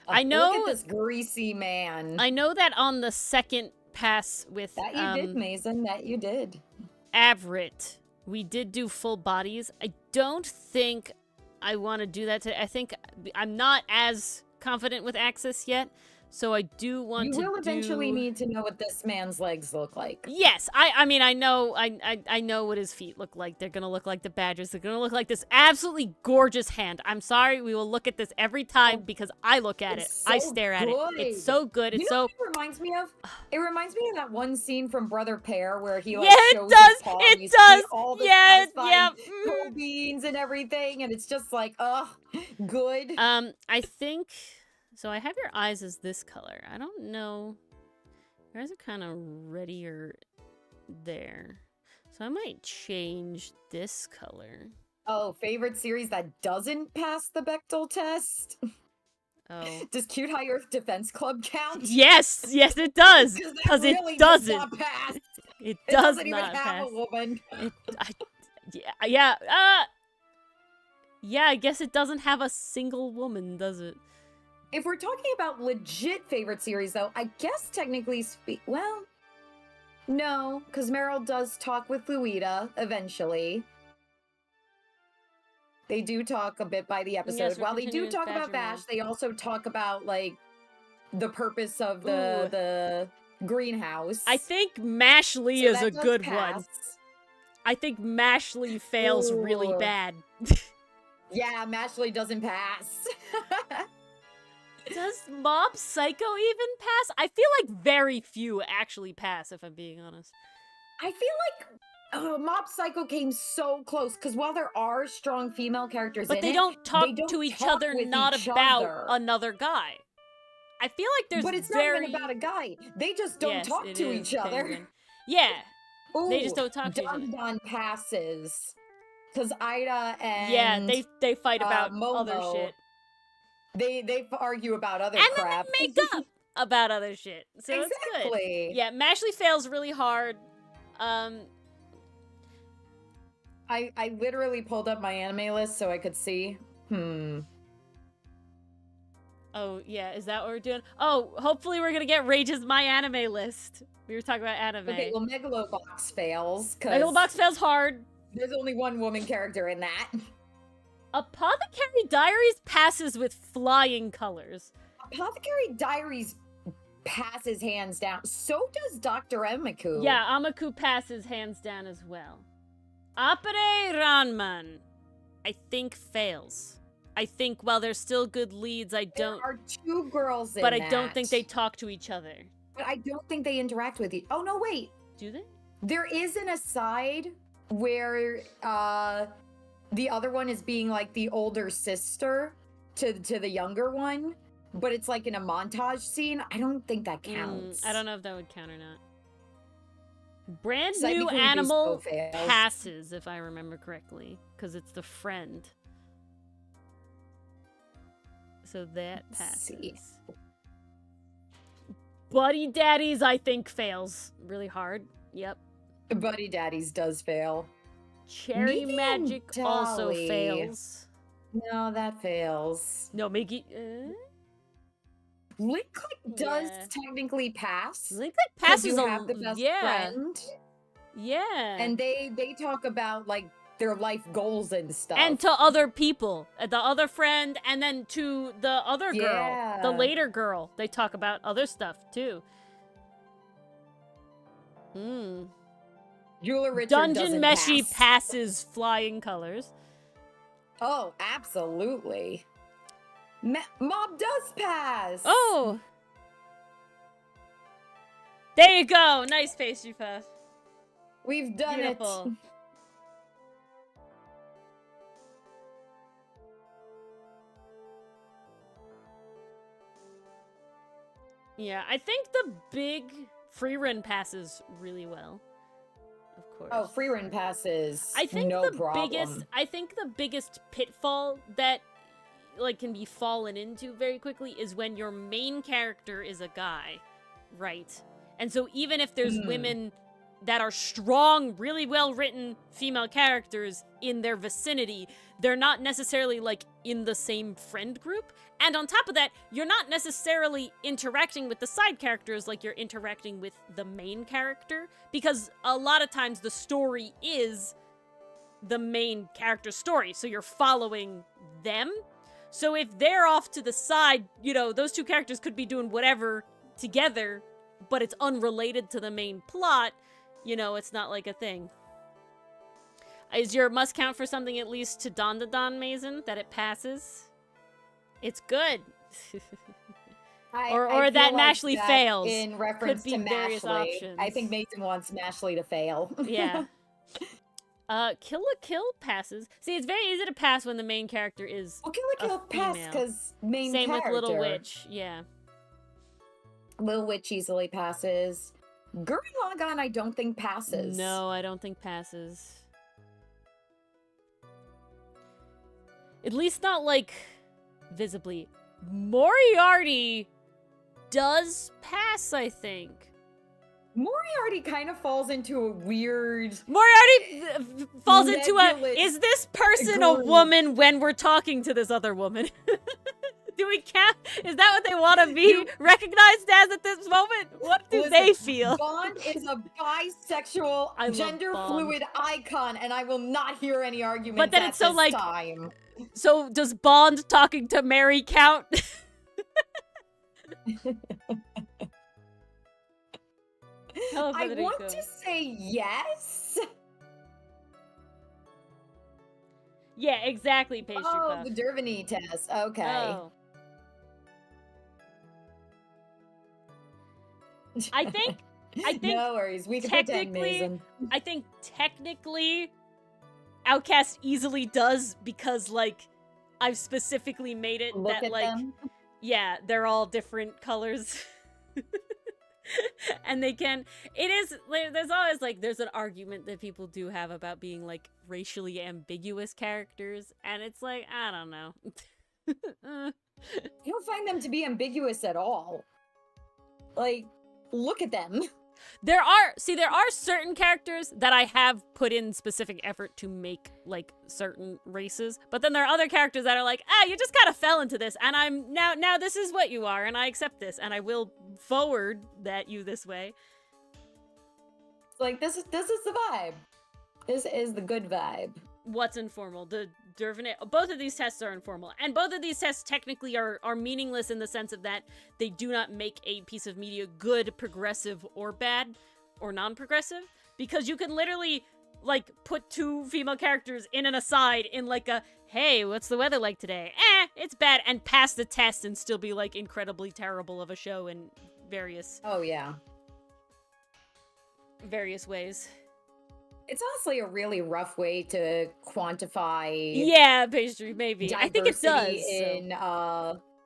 I know, look at this greasy man. I know that on the second pass with that you did, Mason, that you did. Everett, we did do full bodies. I don't think I want to do that today. I think I'm not as confident with Axus yet. So I do want to. You will eventually need to know what this man's legs look like. Yes, I mean I know what his feet look like. They're gonna look like the badgers. They're gonna look like this absolutely gorgeous hand. I'm sorry, we will look at this every time because I look at it. So I stare at it. It's so good. It's so. What it reminds me of? It reminds me of that one scene from Brother Pear where he like shows does. his paw It and does. All the coal beans and everything, and it's just like, good. I think. So I have your eyes as this color. I don't know You guys are kind of readier there. So I might change this color. Oh, favorite series that doesn't pass the Bechdel test? Oh. Does Cute High Earth Defense Club count? Yes, yes it does. Because really it doesn't. Does not pass. It does doesn't not even have pass. a woman. Yeah, I guess it doesn't have a single woman, does it? If we're talking about legit favorite series, though, I guess technically well, no, because Meryl does talk with Luita eventually. They do talk a bit by the episode. Yes, while they do talk about Vash, they also talk about, like, the purpose of the greenhouse. I think Mashley is a good one. I think Mashley fails really bad. Yeah, Mashley doesn't pass. Does Mob Psycho even pass? I feel like very few actually pass, if I'm being honest. I feel like Mob Psycho came so close, because while there are strong female characters but in they it, don't talk to each other, not about another guy. I feel like there's But it's not even about a guy. They just don't talk to each other. Yeah. Ooh, they just don't talk to each other. Don passes. Because Ida and yeah, they fight about Momo, other shit. They argue about other and crap. And then they make up about other shit. So exactly. It's good. Yeah, Mashley fails really hard. I literally pulled up my anime list so I could see. Oh, yeah, is that what we're doing? Oh, hopefully we're gonna get Rage's My Anime list. We were talking about anime. Okay, well, Megalobox fails. Megalobox fails hard. There's only one woman character in that. Apothecary Diaries passes with flying colors. Apothecary Diaries passes hands down. So does Dr. Emiku. Yeah, Amaku passes hands down as well. Apare Ranman, I think fails. I think while there's still good leads, I don't... There are two girls in But I don't think they talk to each other. But I don't think they interact with you. Oh, no, wait. Do they? There is an aside where the other one is being like the older sister to the younger one, but it's like in a montage scene. I don't think that counts. I don't know if that would count or not. Brand New Animal passes, if I remember correctly, because it's the friend. So that passes. Buddy Daddies, I think, fails really hard. Yep. Buddy Daddies does fail. Cherry Magic also fails. No, that fails. No, Mickey. Link Click does technically pass. Link Click passes. You have the best friend. Yeah. And they talk about like their life goals and stuff. And to other people, the other friend, and then to the other girl, the later girl. They talk about other stuff too. Jeweler Richard Dungeon Meshi passes flying colors. Oh, absolutely. Mob does pass. Oh. There you go. Nice pastry puff. We've done it. Yeah, I think the big free run passes really well. Of course. Oh, free run passes. I think no problem. I think the biggest pitfall that like can be fallen into very quickly is when your main character is a guy, right? And so even if there's women that are strong, really well-written female characters in their vicinity, they're not necessarily, like, in the same friend group. And on top of that, you're not necessarily interacting with the side characters like you're interacting with the main character, because a lot of times the story is the main character's story, so you're following them. So if they're off to the side, you know, those two characters could be doing whatever together, but it's unrelated to the main plot. You know, it's not like a thing. Is your must count for something at least to Don Mason that it passes? It's good. or that like Mashley fails. In reference to Mashley. I think Mason wants Mashley to fail. Yeah. Kill la Kill passes. See, it's very easy to pass when the main character is Kill la Kill pass because main Same character. with Little Witch, yeah. Lil Witch easily passes. Gurren Lagann, I don't think passes. No, I don't think passes. At least not, like, visibly. Moriarty does pass, I think. Moriarty kind of falls into a weird... Moriarty falls into a, is this person a woman when we're talking to this other woman? Do we count? Is that what they want to be recognized as at this moment? What do they feel? Bond is a bisexual, gender-fluid icon, and I will not hear any arguments but then at it's so, this like, time. So does Bond talking to Mary count? I want to say yes. Yeah, exactly, Pastry Puff. The Dervany test. Okay. Oh. I think no worries. We can pretend, Mason. I think technically Outcast easily does because, like, I've specifically made it Look that, at like, them. Yeah, they're all different colors. And they can, it is, there's always, like, there's an argument that people do have about being, like, racially ambiguous characters, and it's like, I don't know. You don't find them to be ambiguous at all. Like, look at them. There are certain characters that I have put in specific effort to make, like, certain races, but then there are other characters that are like, you just kind of fell into this, and I'm, now this is what you are, and I accept this, and I will forward that you this way. It's like, this is the vibe. This is the good vibe. What's informal? The Dervany, both of these tests are informal, and both of these tests technically are meaningless in the sense of that they do not make a piece of media good, progressive, or bad, or non-progressive, because you can literally, like, put two female characters in an aside in, like, a, hey, what's the weather like today? It's bad, and pass the test and still be, like, incredibly terrible of a show in various... Oh, yeah. Various ways. It's honestly a really rough way to quantify. Yeah, Pastry, maybe. I think it does.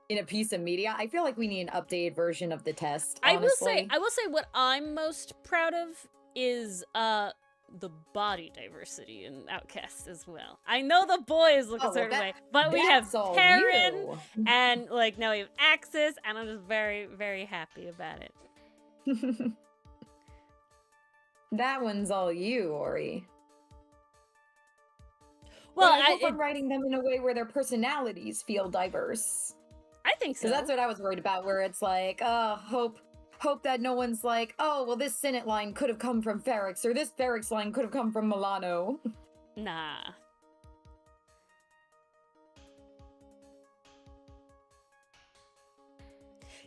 In a piece of media. I feel like we need an updated version of the test. Honestly. I will say what I'm most proud of is the body diversity in Outcast as well. I know the boys look a certain way, but we have Karen and, like, now we have Axus, and I'm just very, very happy about it. That one's all you, Ori. Well, I hope I'm writing them in a way where their personalities feel diverse. I think so. Because that's what I was worried about, where it's like, hope that no one's like, oh, well, this Sinnott line could have come from Ferrix, or this Ferrix line could have come from Milano. Nah.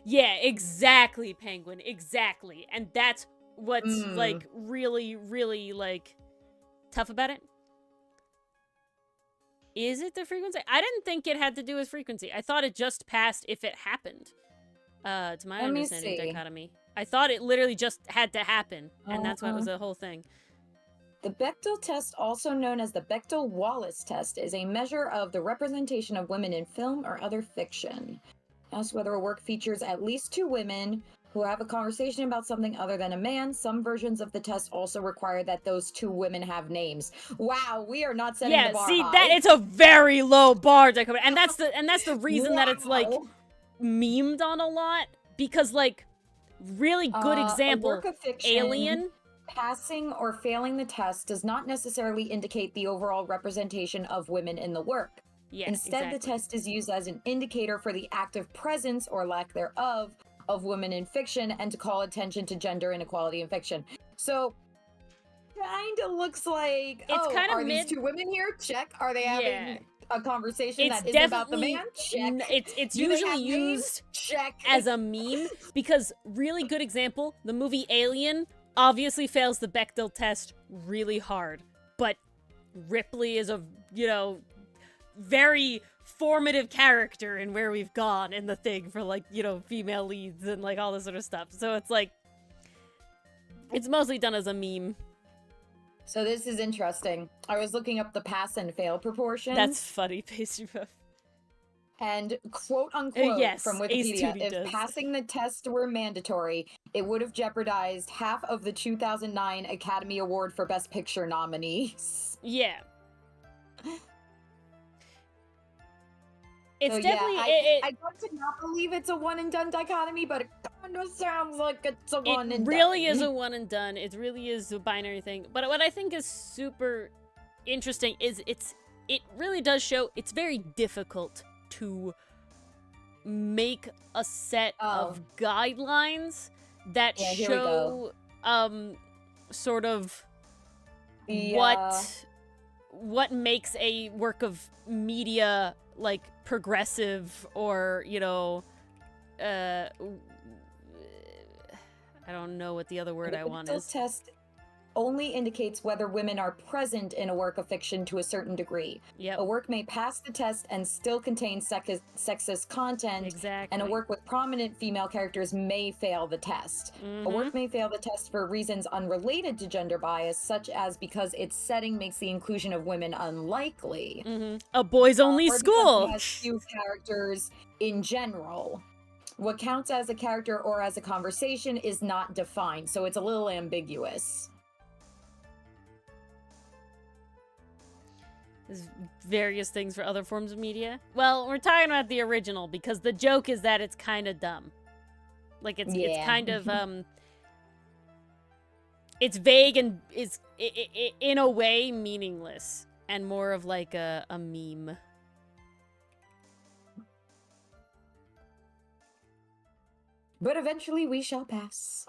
Yeah, exactly, Penguin. Exactly. And that's what's, like, really, really, like, tough about it. Is it the frequency? I didn't think it had to do with frequency. I thought it just passed if it happened. To my understanding, dichotomy. I thought it literally just had to happen, and that's what was the whole thing. The Bechdel test, also known as the Bechdel-Wallace test, is a measure of the representation of women in film or other fiction. Asks whether a work features at least two women who have a conversation about something other than a man. Some versions of the test also require that those two women have names. Wow, we are not setting the bar high. That it's a very low bar, and that's the reason that it's, like, memed on a lot, because, like, really good example, a work of fiction, Alien. Passing or failing the test does not necessarily indicate the overall representation of women in the work. Yes, Instead, the test is used as an indicator for the active presence or lack thereof of women in fiction, and to call attention to gender inequality in fiction. So, kind of looks like, it's kind of are these two women here? Check. Are they having a conversation that isn't about the man? Check. It's usually used as a meme, because really good example, the movie Alien obviously fails the Bechdel test really hard, but Ripley is a, very formative character in where we've gone in the thing for, like, female leads and, like, all this sort of stuff. So it's like, it's mostly done as a meme. So this is interesting. I was looking up the pass and fail proportions. That's funny, Pastry Puff. And quote unquote yes, from Wikipedia, if passing the test were mandatory, it would have jeopardized half of the 2009 Academy Award for Best Picture nominees. Yeah. It's so, definitely... I want to not believe it's a one-and-done dichotomy, but it kind of sounds like it's a one-and-done. It really is a one-and-done. It really is a binary thing. But what I think is super interesting is it really does show it's very difficult to make a set of guidelines that show sort of what makes a work of media like progressive or, you know, I don't know what the other word I want is. Test only indicates whether women are present in a work of fiction to a certain degree. Yep. A work may pass the test and still contain sexist content. Exactly. And a work with prominent female characters may fail the test. Mm-hmm. A work may fail the test for reasons unrelated to gender bias, such as because its setting makes the inclusion of women unlikely. Mm-hmm. A boys-only school. It has few characters in general. What counts as a character or as a conversation is not defined, so it's a little ambiguous. There's various things for other forms of media. Well, we're talking about the original because the joke is that it's kind of dumb. Like it's kind of it's vague and is in a way meaningless and more of like a meme. But eventually we shall pass.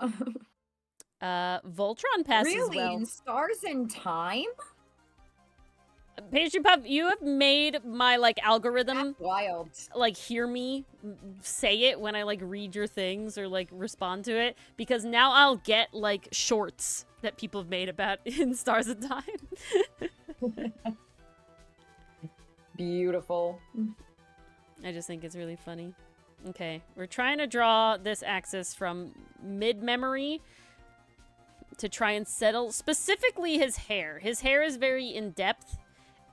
Voltron passes really? well. In Stars in Time? Pastry Puff, you have made my, like, algorithm... That's wild. Like, hear me say it when I, like, read your things or, like, respond to it. Because now I'll get, like, shorts that people have made about in Stars in Time. Beautiful. I just think it's really funny. Okay, we're trying to draw this Axus from mid-memory to try and settle specifically his hair. His hair is very in-depth.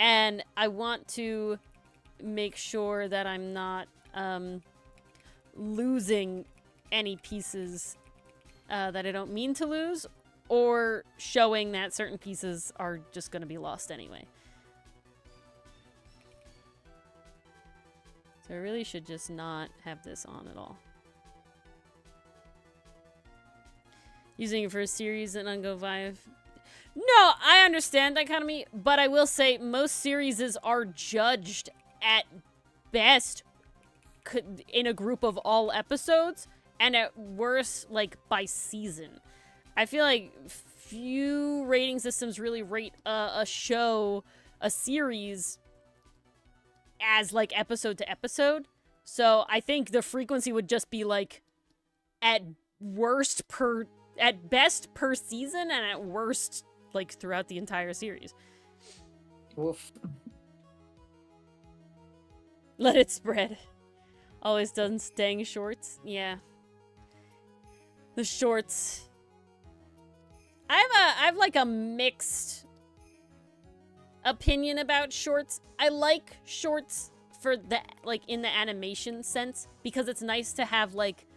And I want to make sure that I'm not losing any pieces that I don't mean to lose, or showing that certain pieces are just going to be lost anyway. So I really should just not have this on at all. Using it for a series and then go via... No, I understand dichotomy, but I will say most series are judged at best in a group of all episodes, and at worst, like, by season. I feel like few rating systems really rate a show, a series, as, like, episode to episode. So I think the frequency would just be, like, at best per season, and at worst, like, throughout the entire series. Woof. Let it spread. Always done staying shorts. Yeah. The shorts. I have like a mixed opinion about shorts. I like shorts for the, like, in the animation sense, because it's nice to have, like,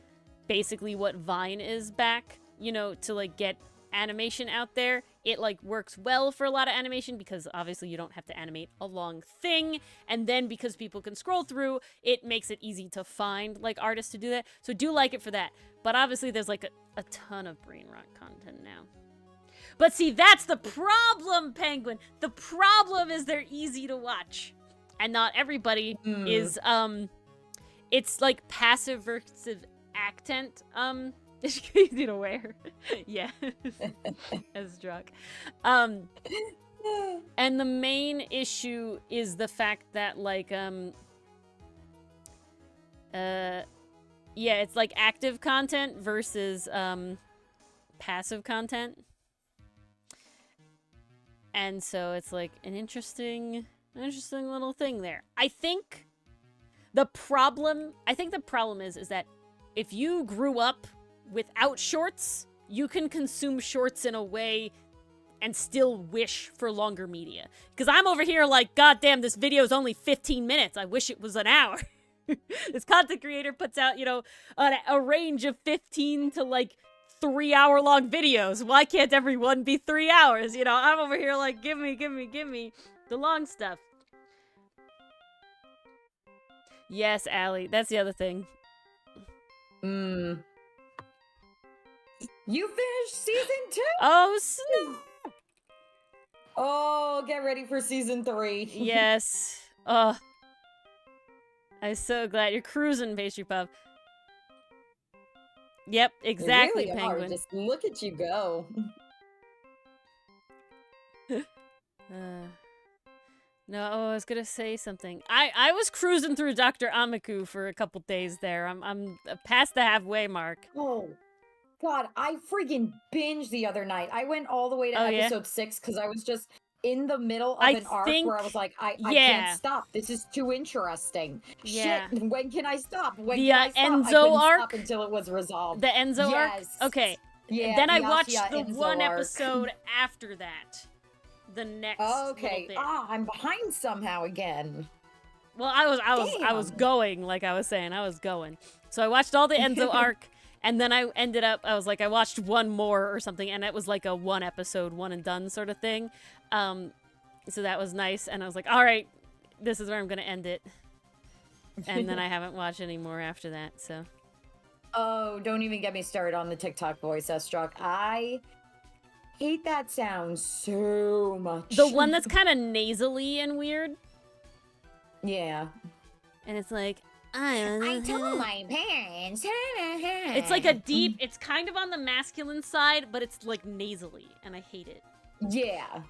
basically what Vine is back, you know, to, like, get animation out there. It, like, works well for a lot of animation because obviously you don't have to animate a long thing, and then because people can scroll through, it makes it easy to find, like, artists to do that. So do like it for that. But obviously there's, like, a ton of brain rot content now. But see, that's the problem, Penguin! The problem is they're easy to watch. And not everybody is, it's, like, passive versus actant, it's easy to wear. Yeah. As drunk. And the main issue is the fact that, like, yeah, it's like active content versus passive content. And so it's like an interesting little thing there. I think the problem is that if you grew up without shorts, you can consume shorts in a way and still wish for longer media. Because I'm over here like, God damn, this video is only 15 minutes. I wish it was an hour. This content creator puts out, you know, a range of 15 to like 3-hour-long videos. Why can't everyone be 3 hours? You know, I'm over here like, give me the long stuff. Yes, Allie, that's the other thing. You finished season 2? Oh, snap. Oh, get ready for season 3. Yes. Oh. I'm so glad you're cruising, Pastry Puff. Yep, exactly, you really Penguin. Are. Just look at you go. No, I was gonna say something. I was cruising through Dr. Amiku for a couple days there. I'm past the halfway mark. Oh, God, I freaking binged the other night. I went all the way to episode 6 because I was just in the middle of an arc where I was like, I can't stop. This is too interesting. Yeah. Shit, when can I stop? When the can I stop? Enzo I couldn't arc? stop until it was resolved. The Enzo arc? Okay. Yeah, then I watched the Enzo one arc. episode after that. The next little bit. I'm behind somehow again. Well, I was going, like I was saying. I was going. So I watched all the Enzo arc. And then I ended up, I was like, I watched one more or something, and it was like a 1 episode, one and done sort of thing. So that was nice, and I was like, all right, this is where I'm going to end it. And then I haven't watched any more after that, so. Oh, don't even get me started on the TikTok voice, S-Struck. I hate that sound so much. The one that's kind of nasally and weird? Yeah. And it's like, I told my parents. It's like a deep, it's kind of on the masculine side, but it's like nasally, and I hate it. Yeah.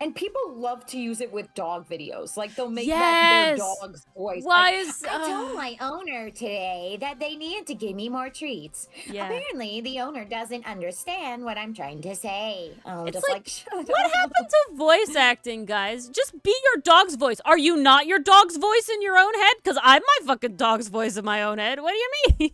And people love to use it with dog videos. Like, they'll make that their dog's voice. Why like, is... I told my owner today that they needed to give me more treats. Yeah. Apparently, the owner doesn't understand what I'm trying to say. It's just like, shut what up. happened to voice acting, guys? Just be your dog's voice. Are you not your dog's voice in your own head? Because I'm my fucking dog's voice in my own head. What do you mean?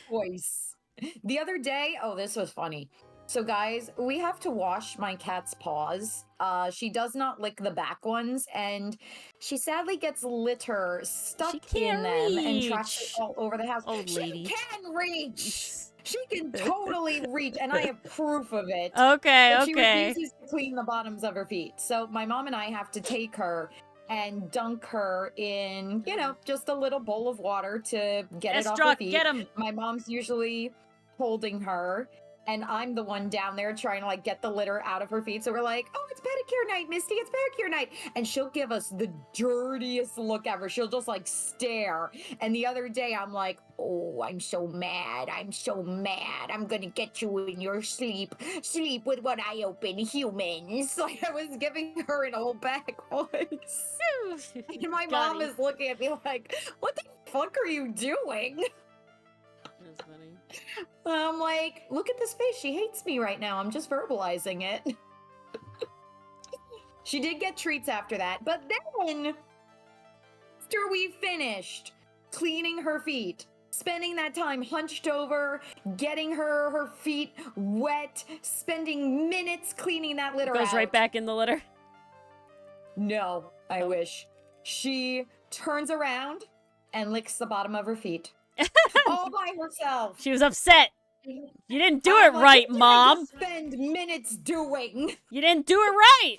Voice. The other day, this was funny. So guys, we have to wash my cat's paws. She does not lick the back ones, and she sadly gets litter stuck in them and tracks it all over the house. Old lady. She can reach. She can totally reach, and I have proof of it. Okay, But she refuses to clean the bottoms of her feet. So my mom and I have to take her and dunk her in, just a little bowl of water to get it off her feet. Get him. My mom's usually holding her. And I'm the one down there trying to like get the litter out of her feet. So we're like, oh, it's pedicure night, Misty. It's pedicure night. And she'll give us the dirtiest look ever. She'll just like stare. And the other day I'm like, oh, I'm so mad. I'm so mad. I'm going to get you in your sleep. Sleep with one eye open, humans. Like I was giving her an old back voice. And my mom is looking at me like, what the fuck are you doing? That's funny. I'm like, look at this face. She hates me right now. I'm just verbalizing it. She did get treats after that. But then, after we finished cleaning her feet, spending that time hunched over, getting her feet wet, spending minutes cleaning that litter out. Goes right back in the litter? No, I wish. She turns around and licks the bottom of her feet. All by herself. She was upset. You didn't do it right, Mom. Spend minutes doing. You didn't do it right.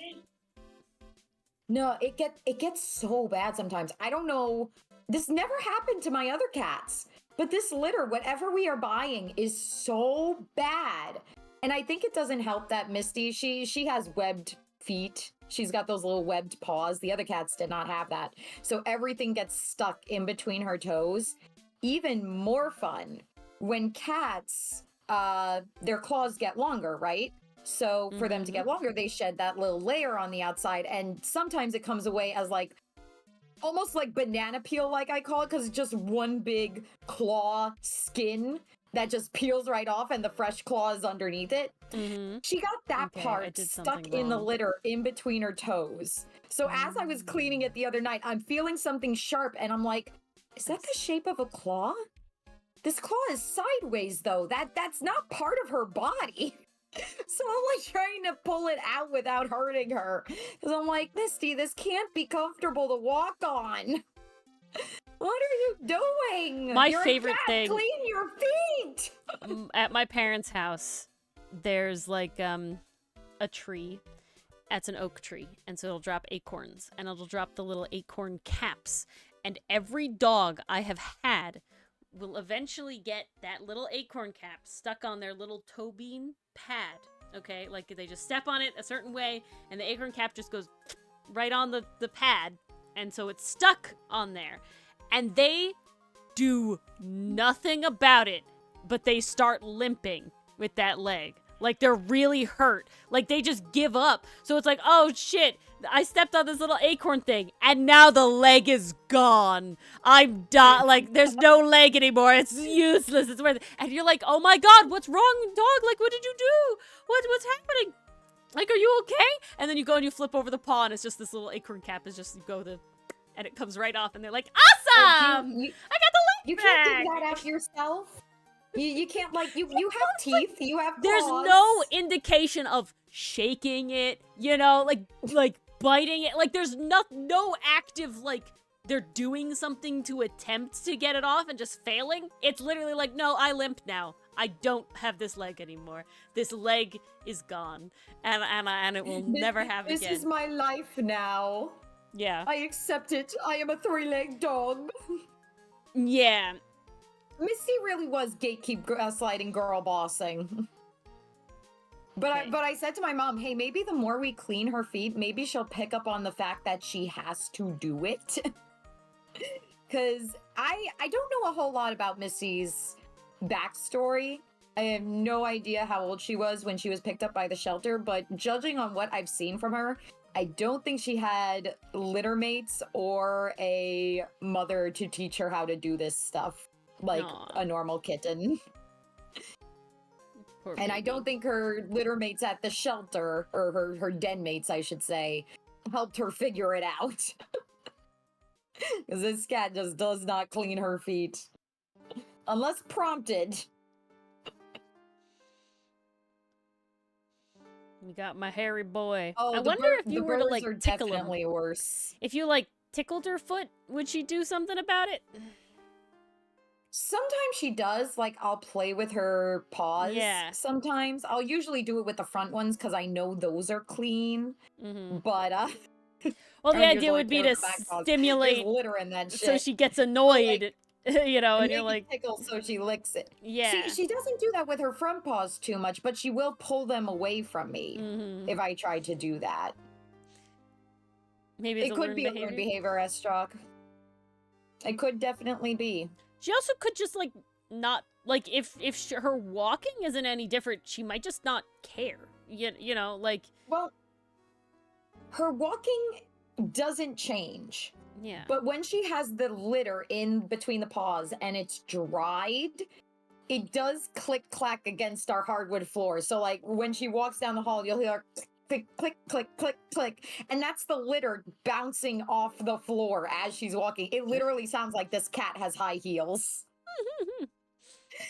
No, it gets so bad sometimes. I don't know. This never happened to my other cats, but this litter, whatever we are buying, is so bad. And I think it doesn't help that Misty, she has webbed feet. She's got those little webbed paws. The other cats did not have that. So everything gets stuck in between her toes. Even more fun when cats, their claws get longer, right? So for them to get longer, they shed that little layer on the outside. And sometimes it comes away as like, almost like banana peel, like I call it, because it's just one big claw skin that just peels right off and the fresh claw is underneath it. She got that part stuck in the litter in between her toes. So as I was cleaning it the other night, I'm feeling something sharp and I'm like, is that the shape of a claw? This claw is sideways though. That's not part of her body. So I'm like trying to pull it out without hurting her. Because I'm like, Misty, this can't be comfortable to walk on. What are you doing? My You're favorite a cat. thing. Clean your feet. At my parents' house, there's like a tree. That's an oak tree, and so it'll drop acorns, and it'll drop the little acorn caps. And every dog I have had will eventually get that little acorn cap stuck on their little toe bean pad. Okay, like they just step on it a certain way, and the acorn cap just goes right on the pad, and so it's stuck on there. And they do nothing about it, but they start limping with that leg. Like, they're really hurt. Like, they just give up. So it's like, oh, shit, I stepped on this little acorn thing, and now the leg is gone. I'm done. Like, there's no leg anymore. It's useless. It's worth it. And you're like, oh, my God, what's wrong, dog? Like, what did you do? What's happening? Like, are you okay? And then you go and you flip over the paw, and it's just this little acorn cap is just, you go the, and it comes right off, and they're like, awesome! I got the leg You back! can't do that out yourself. You can't, like, you have teeth, you have claws. There's no indication of shaking it, you know, like biting it. Like, there's no active, like, they're doing something to attempt to get it off and just failing. It's literally like, no, I limp now. I don't have this leg anymore. This leg is gone. And it will never have again. This is my life now. Yeah. I accept it. I am a 3-legged dog. Yeah. Missy really was gatekeep sliding girl bossing. But Okay. I said to my mom, hey, maybe the more we clean her feet, maybe she'll pick up on the fact that she has to do it. Because I don't know a whole lot about Missy's backstory. I have no idea how old she was when she was picked up by the shelter, but judging on what I've seen from her, I don't think she had litter mates or a mother to teach her how to do this stuff. Like a normal kitten. Poor and baby. I don't think her litter mates at the shelter, or her den mates, I should say, helped her figure it out. Because this cat just does not clean her feet. Unless prompted. You got my hairy boy. Oh, I wonder if you were to, like, are tickle definitely him. worse. If you, like, tickled her foot, would she do something about it? Sometimes she does, like, I'll play with her paws. Yeah. Sometimes. I'll usually do it with the front ones because I know those are clean. Mm-hmm. But, well, the idea would be to stimulate There's litter in that shit. so she gets annoyed, like, you know, and you're make like... it tickle so she licks it. Yeah. She doesn't do that with her front paws too much, but she will pull them away from me if I try to do that. Maybe it's it could be a learned behavior, S-Strock. It could definitely be. She also could just, like, not... Like, if her walking isn't any different, she might just not care. You know, like... Well, her walking doesn't change. Yeah. But when she has the litter in between the paws and it's dried, it does click-clack against our hardwood floor. So, like, when she walks down the hall, you'll hear click, click, click, click, click. And that's the litter bouncing off the floor as she's walking. It literally sounds like this cat has high heels.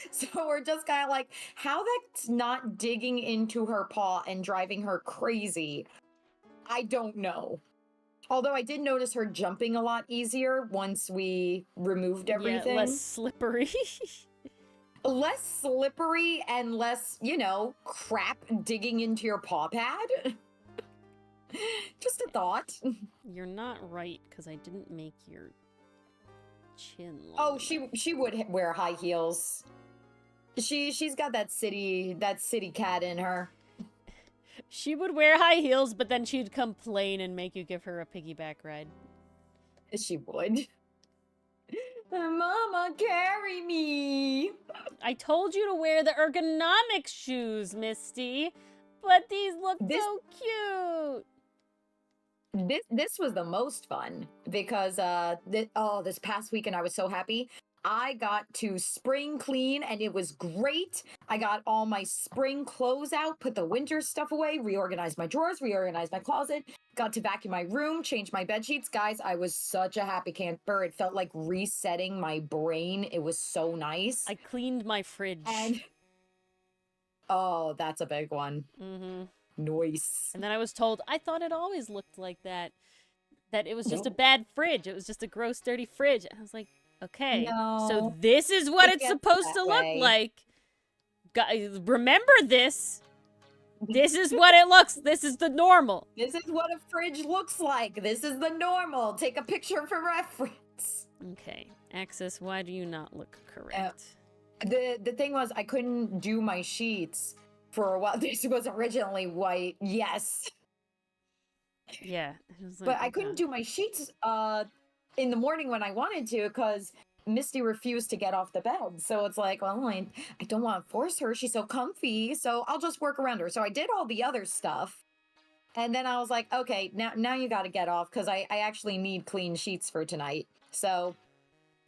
So we're just kind of like, how that's not digging into her paw and driving her crazy, I don't know. Although I did notice her jumping a lot easier once we removed everything. Yeah, less slippery. Less slippery and less, you know, crap digging into your paw pad. Just a thought. You're not right, because I didn't make your chin long. Oh, she would wear high heels. She's got that city cat in her. She would wear high heels, but then she'd complain and make you give her a piggyback ride. She would. Mama, carry me. I told you to wear the ergonomic shoes, Misty, but these look so cute. This was the most fun because this past weekend I was so happy. I got to spring clean and it was great. I got all my spring clothes out, put the winter stuff away, reorganized my drawers, reorganized my closet, got to vacuum my room, change my bed sheets. Guys, I was such a happy camper. It felt like resetting my brain. It was so nice. I cleaned my fridge. And oh, that's a big one. Mm-hmm. Nice. And then I was told, I thought it always looked like that. That it was just a bad fridge. It was just a gross, dirty fridge. And I was like, Okay, No, so this is what it's supposed to look like. Guys, remember this. This is what it looks. This is the normal. This is what a fridge looks like. This is the normal. Take a picture for reference. Okay, Axus, why do you not look correct? The thing was, I couldn't do my sheets for a while. This was originally white. Yes. Yeah. But I couldn't do my sheets in the morning when I wanted to because Misty refused to get off the bed. So it's like, well, I don't want to force her. She's so comfy. So I'll just work around her. So I did all the other stuff. And then I was like, okay, now you got to get off because I actually need clean sheets for tonight. So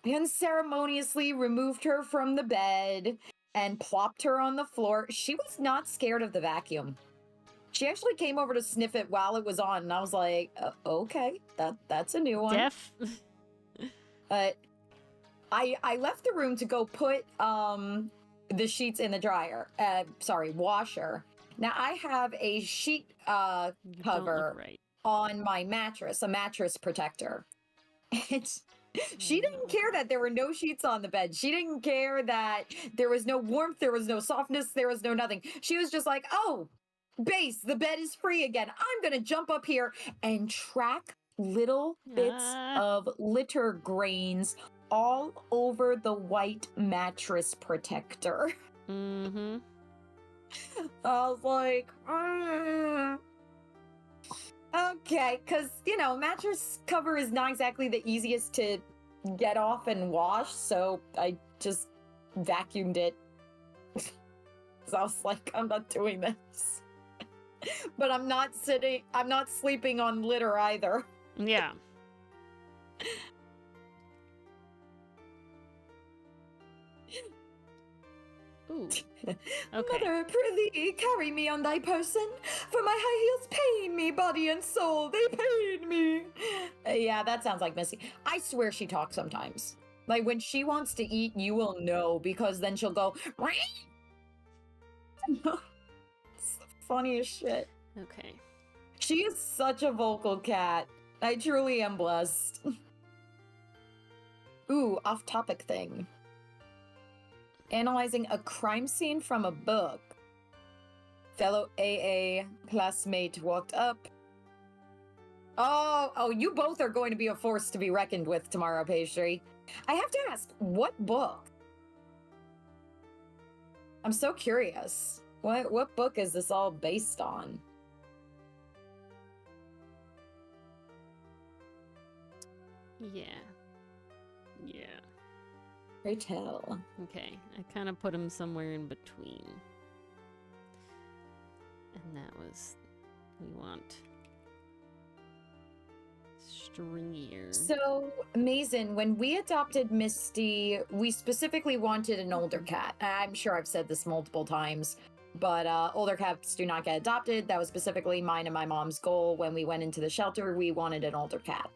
I unceremoniously removed her from the bed and plopped her on the floor. She was not scared of the vacuum. She actually came over to sniff it while it was on, and I was like, okay, that's a new one. But I left the room to go put the sheets in the dryer. Washer. Now I have a sheet cover on my mattress, a mattress protector. And she didn't care that there were no sheets on the bed. She didn't care that there was no warmth, there was no softness, there was no nothing. She was just like, oh, base, the bed is free again. I'm going to jump up here and track little bits of litter grains all over the white mattress protector. Mm-hmm. I was like, okay, because, mattress cover is not exactly the easiest to get off and wash, so I just vacuumed it. So I was like, I'm not doing this. But I'm not sleeping on litter either. Yeah. Ooh. Okay. Mother, prithee, carry me on thy person, for my high heels pain me, body and soul, they pain me. Yeah, that sounds like Missy. I swear she talks sometimes. Like, when she wants to eat, you will know, because then she'll go, it's the funniest shit. Okay. She is such a vocal cat. I truly am blessed. Ooh, off-topic thing. Analyzing a crime scene from a book. Fellow AA classmate walked up. Oh, you both are going to be a force to be reckoned with tomorrow, Pastry. I have to ask, what book? I'm so curious. What book is this all based on? Yeah. Pray tell. Okay, I kind of put him somewhere in between. And that was... we want... stringier. So, Mason, when we adopted Misty, we specifically wanted an older cat. I'm sure I've said this multiple times, but older cats do not get adopted. That was specifically mine and my mom's goal. When we went into the shelter, we wanted an older cat.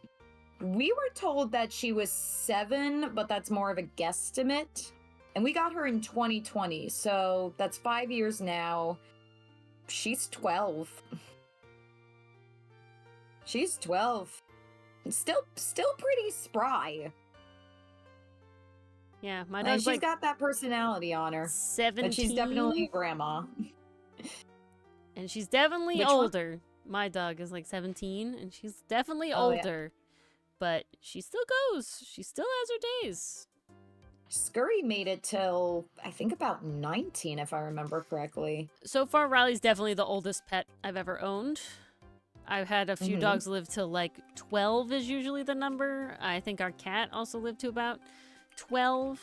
We were told that she was 7, but that's more of a guesstimate. And we got her in 2020, so that's 5 years now. She's 12. She's 12. Still pretty spry. Yeah, my dog's she's got that personality on her. 17. But she's definitely a grandma. And she's definitely older. One? My dog is like 17, and she's definitely older. Yeah. But she still goes. She still has her days. Scurry made it till, I think, about 19, if I remember correctly. So far, Riley's definitely the oldest pet I've ever owned. I've had a few dogs live till like 12 is usually the number. I think our cat also lived to about 12.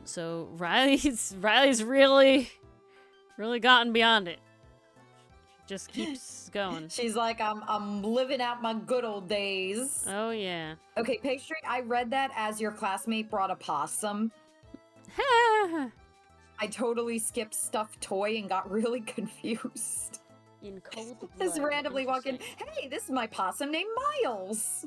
So Riley's really gotten beyond it. Just keeps going. She's like, I'm living out my good old days. Oh yeah. Okay, Pastry, I read that as your classmate brought a possum. I totally skipped stuffed toy and got really confused. In cold blood. Just randomly walking. Hey, this is my possum named Miles.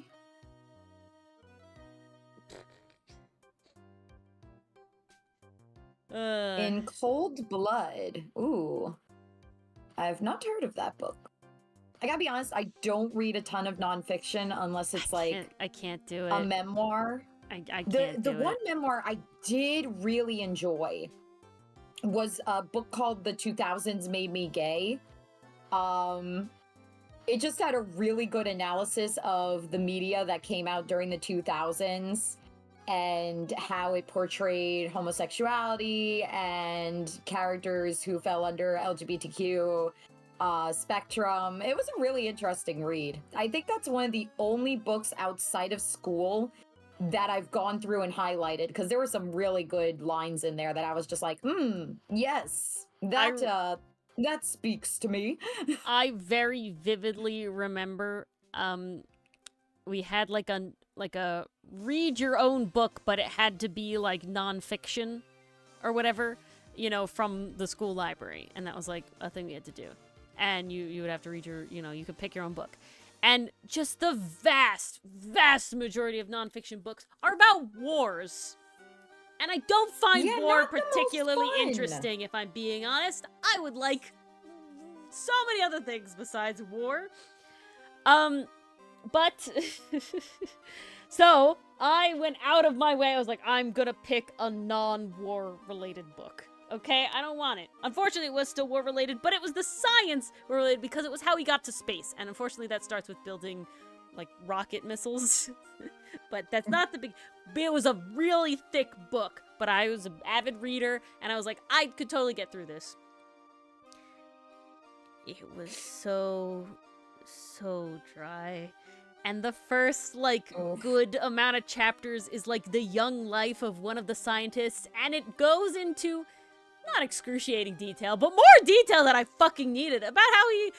In Cold Blood. Ooh. I've not heard of that book. I gotta be honest, I don't read a ton of nonfiction unless it's I can't do it. A memoir. I can't The one memoir I did really enjoy was a book called The 2000s Made Me Gay. It just had a really good analysis of the media that came out during the 2000s and how it portrayed homosexuality and characters who fell under LGBTQ spectrum. It was a really interesting read. I think that's one of the only books outside of school that I've gone through and highlighted, because there were some really good lines in there that I was just like, yes, that speaks to me. I very vividly remember we had like a read your own book, but it had to be like nonfiction or whatever, from the school library, and that was like a thing we had to do. And you would have to read you could pick your own book. And just the vast, vast majority of nonfiction books are about wars. And I don't find war particularly interesting, if I'm being honest. I would like so many other things besides war. But so I went out of my way. I was like, I'm gonna pick a non-war related book. Okay, I don't want it. Unfortunately, it was still war-related, but it was the science related because it was how he got to space. And unfortunately, that starts with building, like, rocket missiles. But that's not the big... It was a really thick book, but I was an avid reader, and I was like, I could totally get through this. It was so dry. And the first, good amount of chapters is, the young life of one of the scientists, and it goes into... not excruciating detail, but more detail that I fucking needed about how he,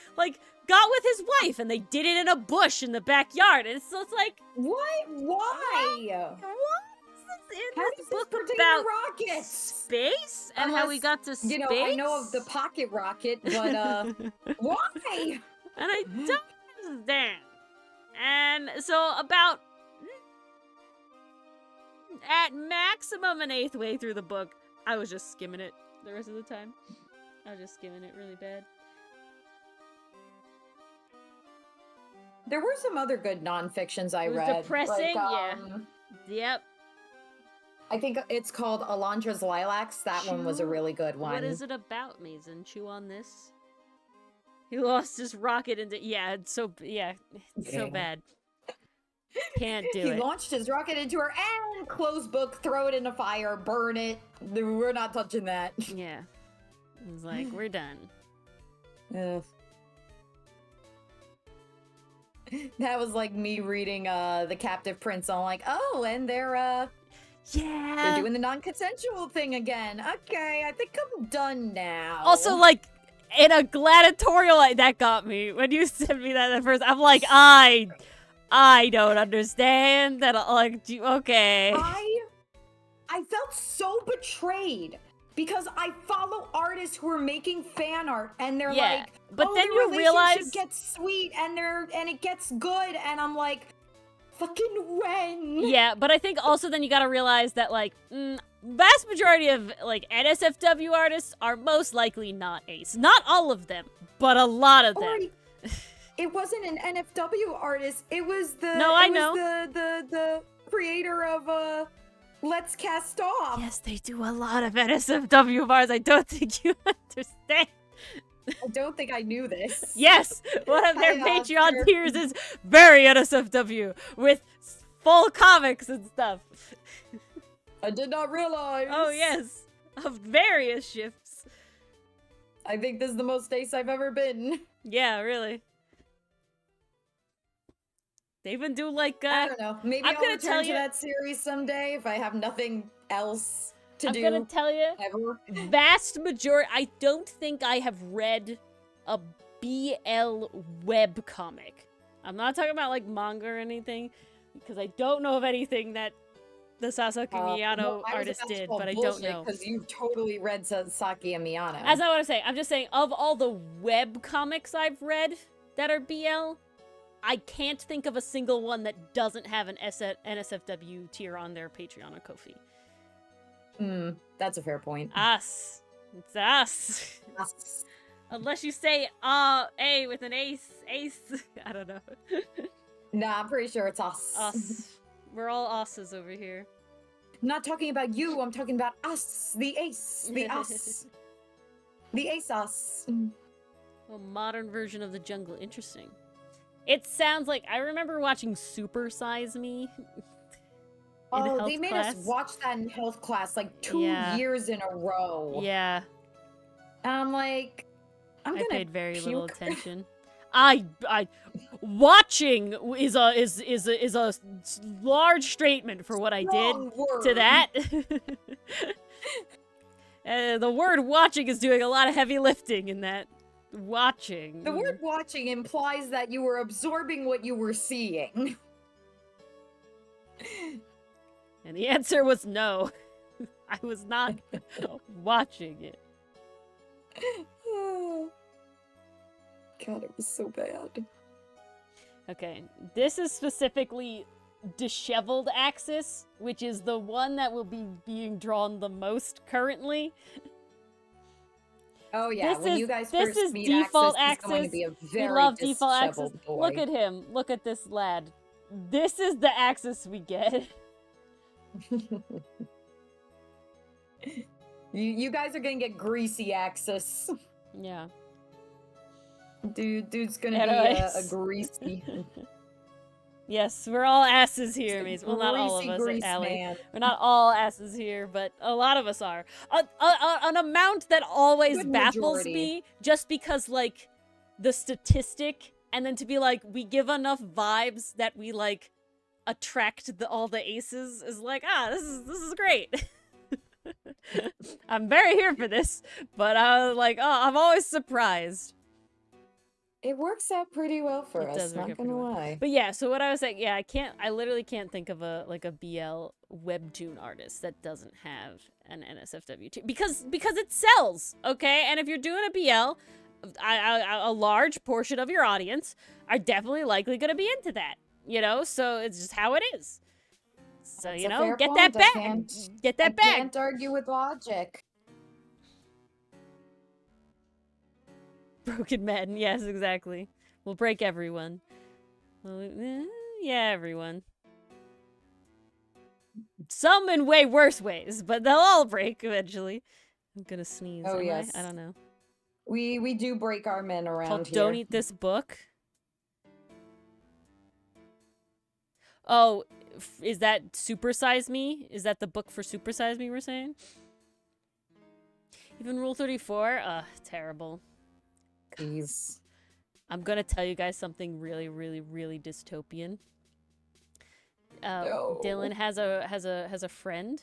got with his wife and they did it in a bush in the backyard. And it's like... What? Why? What is this book about rockets? Space? And how we got to space? I know of the pocket rocket, but, why? And I don't understand. And so about... at maximum an 8th way through the book, I was just skimming it the rest of the time. I was just skimming it really bad. There were some other good nonfictions I read. It was depressing, yeah. Yep. I think it's called Alondra's Lilacs. That one was a really good one. What is it about, Mason? Chew on this. He lost his rocket into... Yeah, it's so bad. Can't do it. He launched his rocket into her and close book, throw it in a fire, burn it. We're not touching that. Yeah. It's like, we're done. That was like me reading The Captive Prince. I'm like, oh, and they're doing the non-consensual thing again. Okay, I think I'm done now. Also, in a gladiatorial, that got me. When you sent me that at first, I'm like, I don't understand that, okay. I felt so betrayed because I follow artists who are making fan art and they're but then the you realize it gets sweet and it gets good, and I'm like, fucking when? Yeah, but I think also then you gotta realize that vast majority of NSFW artists are most likely not ace. Not all of them, but a lot of them. It wasn't an NFW artist. It was the the creator of Let's Cast Off. Yes, they do a lot of NSFW bars. I don't think you understand. I don't think I knew this. Yes, one of their Patreon tiers is very NSFW with full comics and stuff. I did not realize. Oh yes, of various shifts. I think this is the most ace I've ever been. Yeah, really. They even do I don't know. Maybe I'll return to that series someday if I have nothing else to do. I'm gonna tell you, ever. Vast majority. I don't think I have read a BL webcomic. I'm not talking about manga or anything, because I don't know of anything that the Sasaki Miyano artist did, but I don't know. Because you totally read Sasaki Miyano. That's not what I'm saying. I'm just saying, of all the web comics I've read that are BL, I can't think of a single one that doesn't have an NSFW tier on their Patreon or Ko-fi. That's a fair point. Us. It's us. Us. Unless you say A with an ace. I don't know. Nah, I'm pretty sure it's us. Us. We're all asses over here. I'm not talking about you. I'm talking about us. The ace. The us. The ace-us. A modern version of the jungle. Interesting. It sounds like... I remember watching Super Size Me. Oh, they made us watch that in health class like 2 years in a row. Yeah. And I'm like... I paid very little attention. Watching is a large statement for what I did to that. The word watching is doing a lot of heavy lifting in that. Watching. The word watching implies that you were absorbing what you were seeing. And the answer was no. I was not watching it. God, it was so bad. Okay, this is specifically disheveled Axus, which is the one that will be being drawn the most currently. Oh yeah, when you guys first meet default Axus, he's going to be a very we love default disheveled boy. Look at him. Look at this lad. This is the Axus we get. You guys are gonna get greasy Axus. Yeah. Dude's gonna be a greasy. Yes, we're all asses here, Mason. Well, not all of us, Allie. We're not all asses here, but a lot of us are. An amount that always baffles me, just because, like, the statistic, and then to be like, we give enough vibes that we, like, attract all the aces, is like, this is great. I'm very here for this, but I was like, I'm always surprised. It works out pretty well for us, not gonna lie. But yeah, so what I was saying, yeah, I literally can't think of a BL webtoon artist that doesn't have an NSFW because it sells, okay? And if you're doing a BL, a large portion of your audience are definitely likely gonna be into that, you know? So it's just how it is. So, that's you know, get that back. Get that back. I can't argue with logic. Broken men, yes, exactly. We'll break everyone. Well, yeah, everyone. Some in way worse ways, but they'll all break eventually. I'm gonna sneeze. Oh, yes. I don't know. We do break our men around here. Don't eat this book. Oh, is that Super Size Me? Is that the book for Super Size Me we're saying? Even Rule 34? Terrible. Please. I'm gonna tell you guys something really, really, really dystopian. No. Dylan has a friend,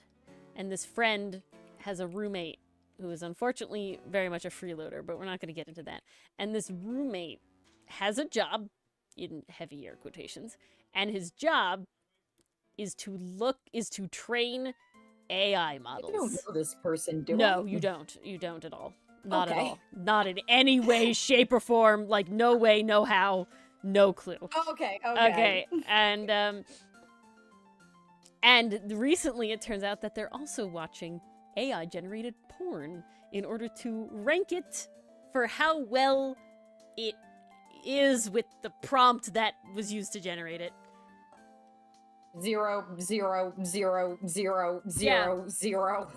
and this friend has a roommate who is unfortunately very much a freeloader, but we're not gonna get into that. And this roommate has a job, in heavy air quotations, and his job is to train AI models. You don't know this person, do No, you don't. You don't at all. Not at all. Not in any way, shape, or form. Like, no way, no how, no clue. Oh, okay. Okay, and recently it turns out that they're also watching AI-generated porn in order to rank it for how well it is with the prompt that was used to generate it. 0, 0, 0, 0, 0, 0.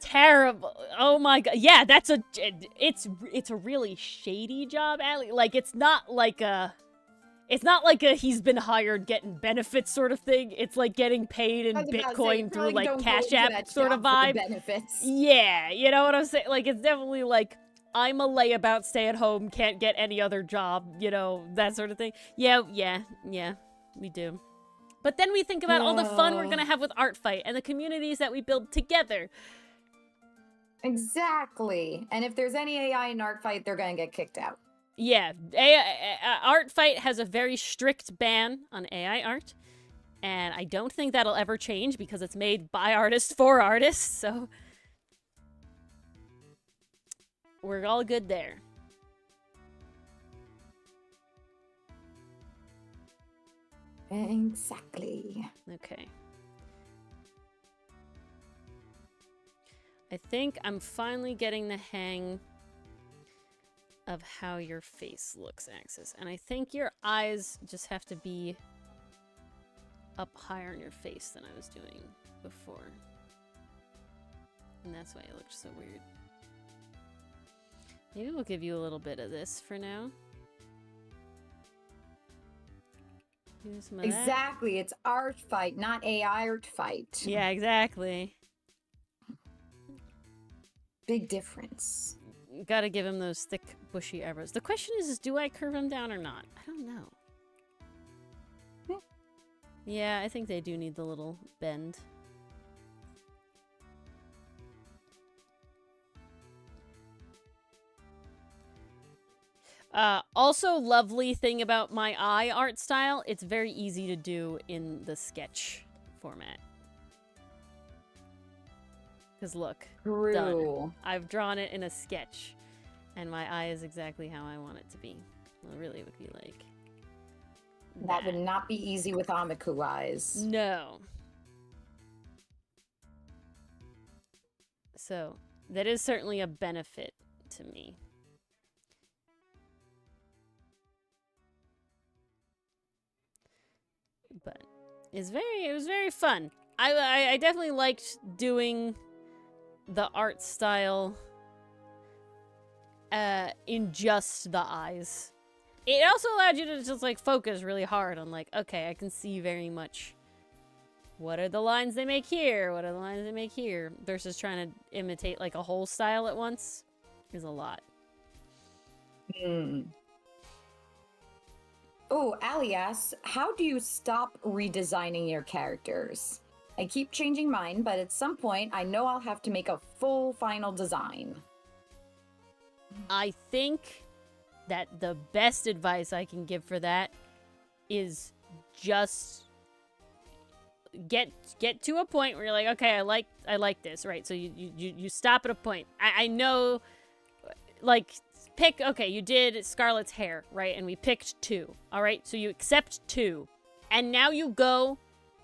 Terrible. Oh my god. Yeah, it's a really shady job, Allie. Like, it's not like a he's been hired getting benefits sort of thing. It's like getting paid in Bitcoin through like Cash App sort of vibe. Yeah, you know what I'm saying? Like, it's definitely like, I'm a layabout, stay at home, can't get any other job, you know, that sort of thing. Yeah, we do. But then we think about all the fun we're gonna have with Art Fight and the communities that we build together. Exactly. And if there's any AI in Art Fight, they're gonna get kicked out. Yeah, Art Fight has a very strict ban on AI art, and I don't think that'll ever change because it's made by artists for artists, so we're all good there. Exactly. Okay. I think I'm finally getting the hang of how your face looks, Axus. And I think your eyes just have to be up higher in your face than I was doing before. And that's why it looked so weird. Maybe we'll give you a little bit of this for now. Exactly, it's art fight, not AI art fight. Yeah, exactly. Big difference. Gotta give him those thick, bushy eyebrows. The question is do I curve him down or not? I don't know. Yeah, I think they do need the little bend. Also, lovely thing about my eye art style, it's very easy to do in the sketch format. Because look, done. I've drawn it in a sketch, and my eye is exactly how I want it to be. Well, it really would be like that would not be easy with Amiku eyes. No. So, that is certainly a benefit to me. But it was very fun. I definitely liked doing the art style in just the eyes. It also allowed you to just like focus really hard on like, okay, I can see very much what are the lines they make here, what are the lines they make here, versus trying to imitate like a whole style at once is a lot. Oh, Ali asks, how do you stop redesigning your characters? I keep changing mine, but at some point I know I'll have to make a full final design. I think that the best advice I can give for that is just get to a point where you're like, okay, I like this, right? So you stop at a point. I know, like, pick, okay, you did Scarlett's hair, right? And we picked 2, all right? So you accept 2. And now you go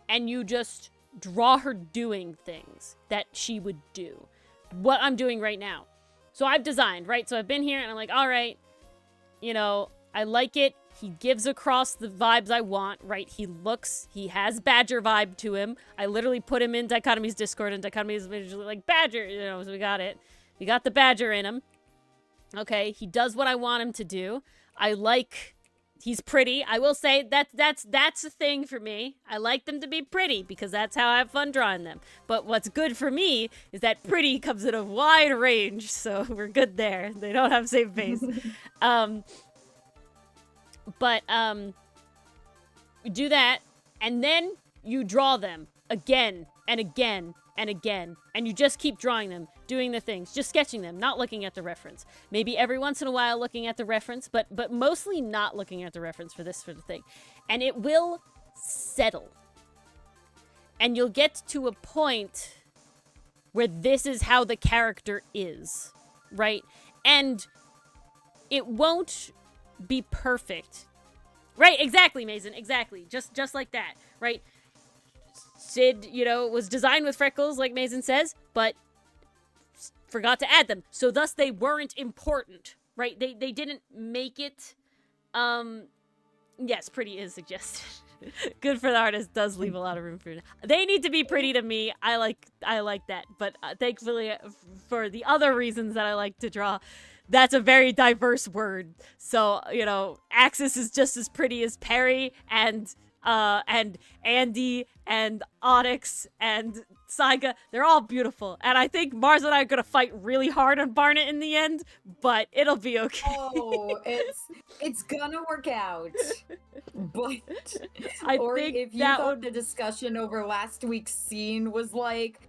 and you just draw her doing things that she would do. What I'm doing right now. So I've designed, right? So I've been here and I'm like, all right, you know, I like it. He gives across the vibes I want, right? He has Badger vibe to him. I literally put him in Dichotomy's Discord, and Dichotomy is literally like, Badger, you know, so we got it. We got the Badger in him. Okay, he does what I want him to do. He's pretty. I will say that's a thing for me. I like them to be pretty because that's how I have fun drawing them. But what's good for me is that pretty comes in a wide range, so we're good there. They don't have same face. You do that, and then you draw them again and again and again, and you just keep drawing them, doing the things, just sketching them, not looking at the reference. Maybe every once in a while looking at the reference, but mostly not looking at the reference for this sort of thing. And it will settle. And you'll get to a point where this is how the character is, right? And it won't be perfect. Right, exactly, Mason, exactly. Just like that, right? Sid, you know, was designed with freckles, like Mason says, but forgot to add them. So thus they weren't important, right? They didn't make it, yes, pretty is suggested. Good for the artist, does leave a lot of room for it. They need to be pretty to me. I like that, but thankfully for the other reasons that I like to draw, that's a very diverse word. So, you know, Axus is just as pretty as Perry and Andy and Onyx and Saiga. They're all beautiful. And I think Mars and I are going to fight really hard on Barnet in the end, but it'll be okay. Oh, it's gonna work out. But I or think if you thought the discussion over last week's scene was like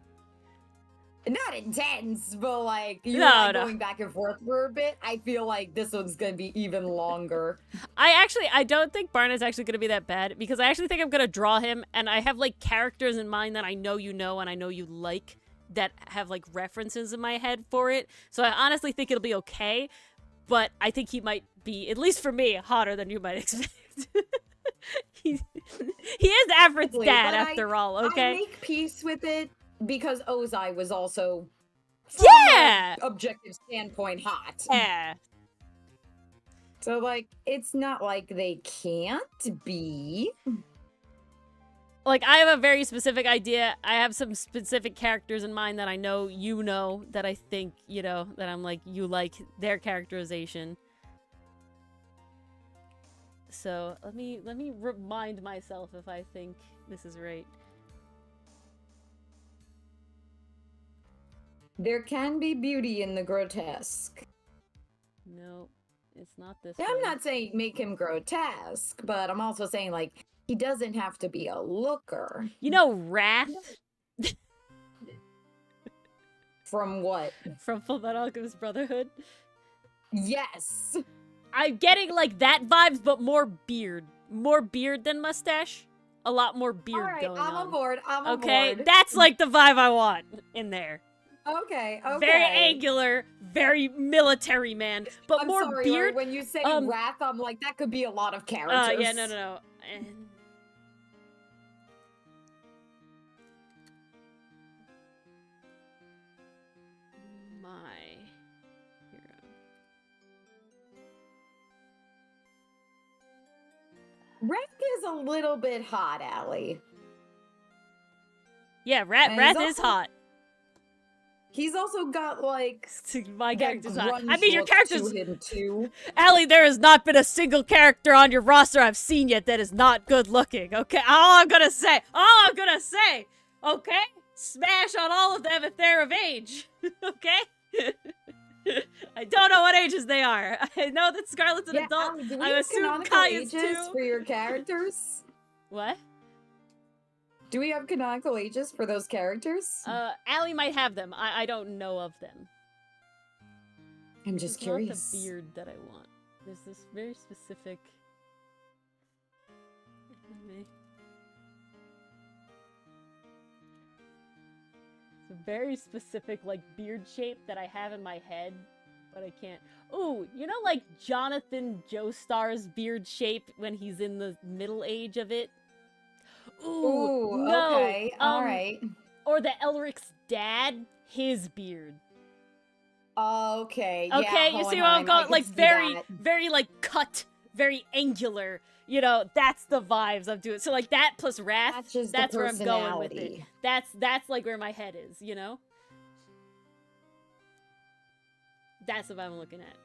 not intense, but like you're going back and forth for a bit, I feel like this one's gonna be even longer. I don't think Barnet's actually gonna be that bad, because I actually think I'm gonna draw him, and I have like characters in mind that I know you know and I know you like that have like references in my head for it. So I honestly think it'll be okay, but I think he might be, at least for me, hotter than you might expect. he is Afrit's dad, after all, okay? I make peace with it. Because Ozai was also, from an objective standpoint, hot. Yeah. So, like, it's not like they can't be. Like, I have a very specific idea. I have some specific characters in mind that I know you know, that I think, you know, that I'm like, you like their characterization. So, let me remind myself if I think this is right. There can be beauty in the grotesque. No, it's not this I'm not saying make him grotesque, but I'm also saying, like, he doesn't have to be a looker. You know Wrath? From what? From Fullmetal Alchemist Brotherhood? Yes! I'm getting, like, that vibes, but more beard. More beard than mustache. A lot more beard going on. I'm aboard. I'm aboard. Okay, that's, like, the vibe I want in there. Okay. Very angular, very military man, but I'm more sorry, beard. When you say Wrath, I'm like, that could be a lot of characters. Yeah, no. And... my hero. Wrath is a little bit hot, Allie. Yeah, Wrath is hot. He's also got, like, my character's hot. I mean, your character's... to him, too. Allie, there has not been a single character on your roster I've seen yet that is not good looking, okay? All I'm gonna say, okay? Smash on all of them if they're of age, okay? I don't know what ages they are. I know that Scarlett's an adult. I assume Kaya's too. For your characters? What? Do we have canonical ages for those characters? Allie might have them. I don't know of them. I'm just curious. Not the beard that I want. There's this very specific... It's a very specific, like, beard shape that I have in my head, but I can't... Ooh, you know, like, Jonathan Joestar's beard shape when he's in the middle age of it? Ooh, no. Okay, alright. Or the Elric's dad, his beard. Okay, yeah. Okay, you see what I'm going? Like, very, like, cut, very angular. You know, that's the vibes I'm doing. So, like, that plus Wrath, that's where I'm going with it. That's, like, where my head is, you know? That's what I'm looking at.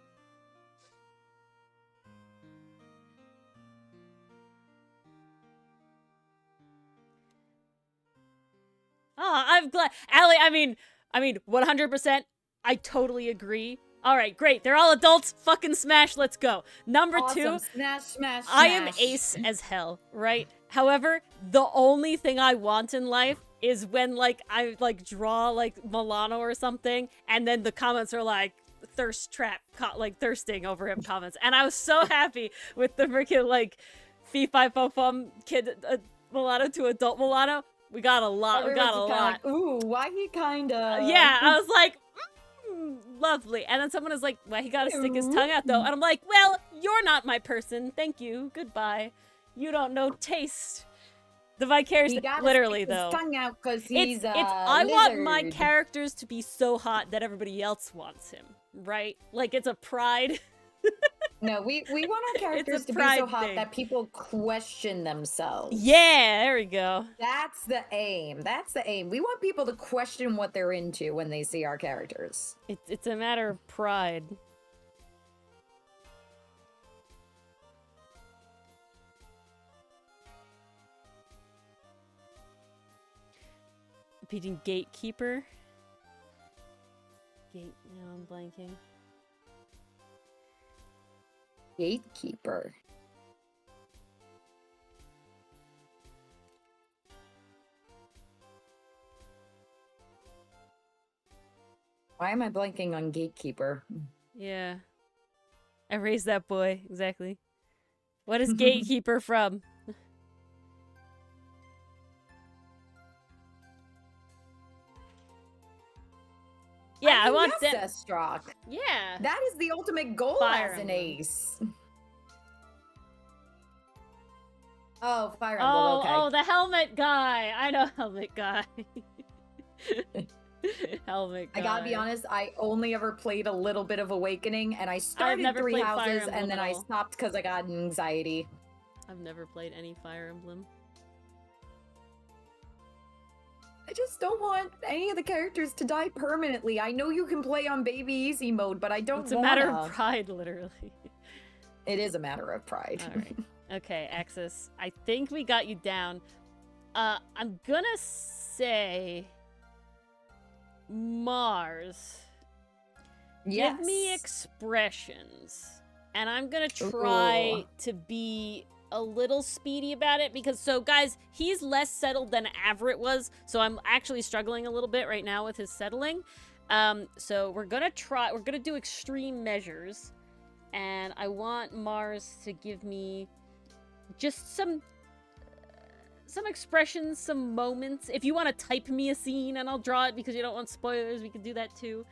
Oh, I'm glad. Allie, I mean, 100%, I totally agree. Alright, great. They're all adults. Fucking smash, let's go. Number two, smash. I am ace as hell, right? However, the only thing I want in life is when, like, I, like, draw, like, Milano or something, and then the comments are like, thirst trap, like, thirsting over him comments. And I was so happy with the freaking, like, fee-fi-fo-fum kid Milano to adult Milano. We got a lot. Like, ooh, why he kinda... yeah, I was like, lovely. And then someone was like, why he gotta stick his tongue out, though? And I'm like, well, you're not my person. Thank you. Goodbye. You don't know taste. The vicarious... Literally, though. His tongue out because he's I want my characters to be so hot that everybody else wants him, right? Like, it's a pride... No, we want our characters to be so hot that people question themselves. Yeah, there we go. That's the aim. That's the aim. We want people to question what they're into when they see our characters. It's a matter of pride. Beating Gatekeeper. No, I'm blanking. Gatekeeper. Why am I blanking on Gatekeeper? Yeah. I raised that boy, exactly. What is Gatekeeper from? Yeah, I want that. Deathstroke. Yeah. That is the ultimate goal as an ace. Oh, Fire Emblem, okay. Oh, the helmet guy. I know helmet guy. Helmet guy. I gotta be honest, I only ever played a little bit of Awakening, and I started 3 houses, and then I stopped because I got anxiety. I've never played any Fire Emblem. I just don't want any of the characters to die permanently. I know you can play on baby easy mode, but I don't It's a matter of pride, literally. It is a matter of pride. All right. Okay, Axus. I think we got you down. I'm gonna say Mars. Yes. Give me expressions. And I'm gonna try to be a little speedy about it because, so guys, he's less settled than Avrit was, so I'm actually struggling a little bit right now with his settling. So we're gonna do extreme measures, and I want Mars to give me just some expressions, some moments. If you want to type me a scene and I'll draw it because you don't want spoilers, we can do that too.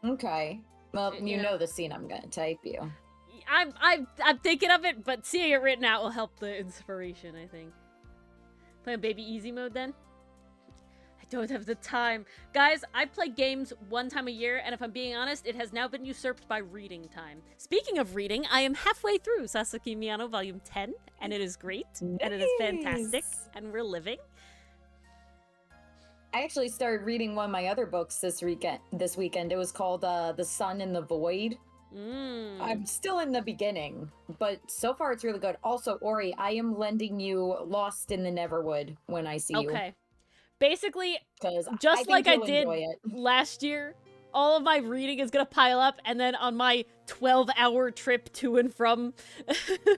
Okay. Well, you know the scene I'm gonna type you. I'm thinking of it, but seeing it written out will help the inspiration, I think. Play on baby easy mode then? I don't have the time. Guys, I play games 1 time a year, and if I'm being honest, it has now been usurped by reading time. Speaking of reading, I am halfway through Sasaki Miyano Volume 10, and it is great, and it is fantastic, and we're living. I actually started reading one of my other books this weekend. It was called The Sun in the Void. I'm still in the beginning, but so far it's really good. Also, Ori, I am lending you Lost in the Neverwood when I see you. Okay. Basically, just like I did last year, all of my reading is going to pile up, and then on my 12-hour trip to and from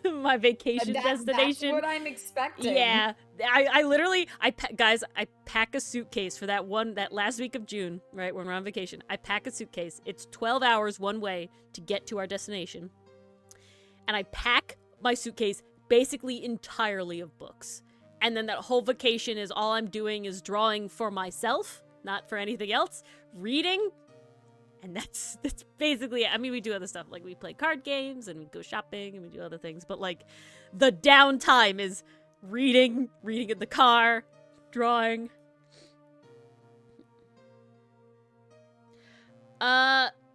my vacation destination. That's what I'm expecting. Yeah. I literally, guys, I pack a suitcase for that last week of June, right, when we're on vacation. I pack a suitcase. It's 12 hours one way to get to our destination. And I pack my suitcase basically entirely of books. And then that whole vacation is all I'm doing is drawing for myself, not for anything else, reading. And that's basically it. I mean, we do other stuff, like we play card games and we go shopping and we do other things. But like the downtime is reading in the car, drawing.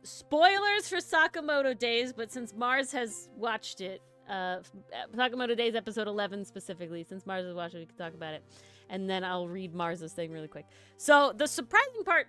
Spoilers for Sakamoto Days, but since Mars has watched it, Sakamoto Days episode 11 specifically, since Mars has watched it, we can talk about it. And then I'll read Mars's thing really quick. So the surprising part,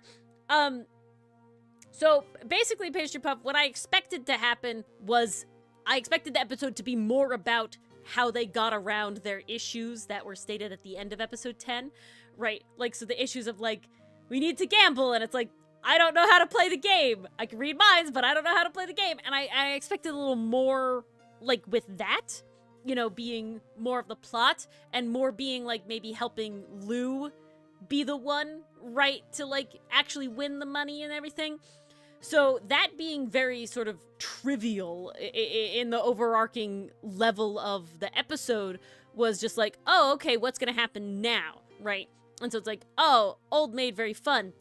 so basically, Pastry Puff, what I expected to happen was I expected the episode to be more about how they got around their issues that were stated at the end of episode 10, right? Like, so the issues of, like, we need to gamble, and it's like, I don't know how to play the game. I can read minds, but I don't know how to play the game. And I expected a little more, like, with that, you know, being more of the plot, and more being, like, maybe helping Lou be the one, right, to, like, actually win the money and everything. So that being very sort of trivial in the overarching level of the episode was just like, oh, okay, what's gonna happen now, right? And so it's like, oh, old maid, very fun.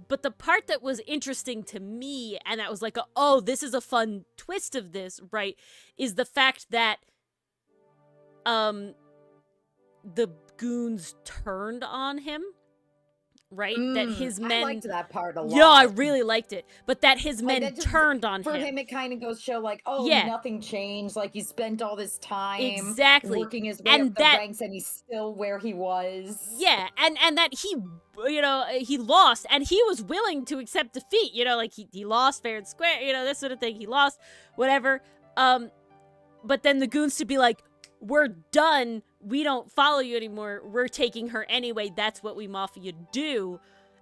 But the part that was interesting to me, and that was like, oh, this is a fun twist of this, right, is the fact that the goons turned on him. Right? That his men... I liked that part a lot. Yeah, I really liked it. But that his men turned on him. For him, it kind of goes to show, like, oh, nothing changed. Like, he spent all this time working his way up the ranks, and he's still where he was. Yeah, and that he, you know, he lost, and he was willing to accept defeat. You know, like, he lost fair and square, you know, this sort of thing. He lost, whatever. But then the goons to be like, we're done. We don't follow you anymore. We're taking her anyway. That's what we Mafia do.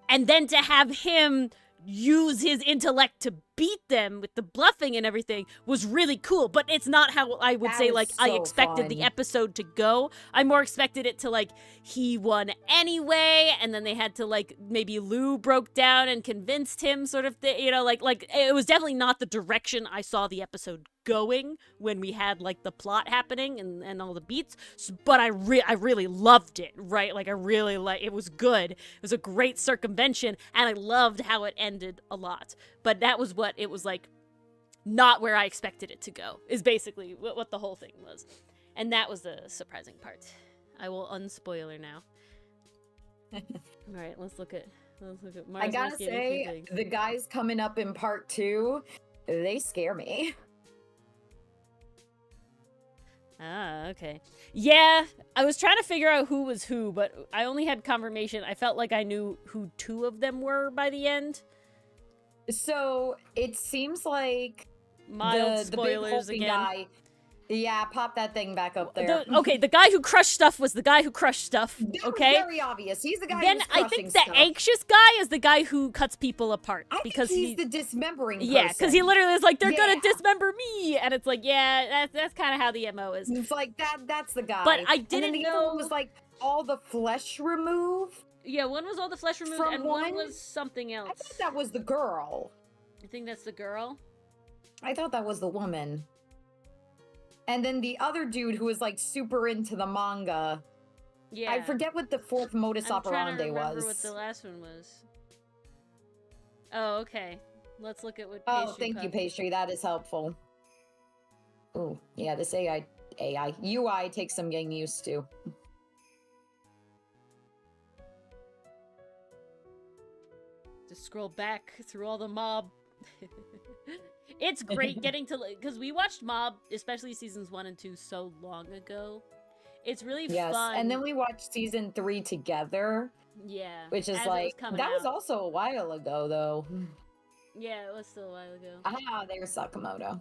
And then to have him use his intellect to beat them with the bluffing and everything was really cool. But it's not how I would say, like, I expected the episode to go. I more expected it to, like, he won anyway, and then they had to, like, maybe Lou broke down and convinced him sort of thing. You know, like it was definitely not the direction I saw the episode going when we had, like, the plot happening and all the beats. But I really loved it, right? Like, I really it was good. It was a great circumvention, and I loved how it ended a lot. But that was what it was, like, not where I expected it to go, is basically what the whole thing was. And that was the surprising part. I will unspoiler now. All right, let's look at Mars. I gotta say, the guys coming up in part 2, they scare me. Ah, okay. Yeah, I was trying to figure out who was who, but I only had confirmation. I felt like I knew who 2 of them were by the end. So it seems like mild spoilers the big again. Guy. Yeah, pop that thing back up there. Okay, the guy who crushed stuff was the guy who crushed stuff. That okay, was very obvious. He's the guy. Then who's I think the stuff. anxious guy is the guy who cuts people apart because he's the dismembering. Yeah, because he literally is like, they're gonna dismember me, and it's like, yeah, that's kind of how the MO is. It's like that's the guy. But I didn't the know. Other one was like all the flesh removed. Yeah, one was all the flesh removed, and one was something else. I thought that was the girl. You think that's the girl? I thought that was the woman. And then the other dude who was like super into the manga. Yeah. I forget what the fourth modus operandi was. I'm trying to remember what the last one was. Oh, okay. Let's look at what Pastry thank you, Pastry. That is helpful. Oh, yeah, this UI takes some getting used to. Just scroll back through all the mob. It's great getting to, because we watched Mob, especially seasons 1 and 2, so long ago. It's really fun. And then we watched season 3 together. Yeah. Which is like, that was also a while ago, though. Yeah, it was still a while ago. Ah, there's Sakamoto.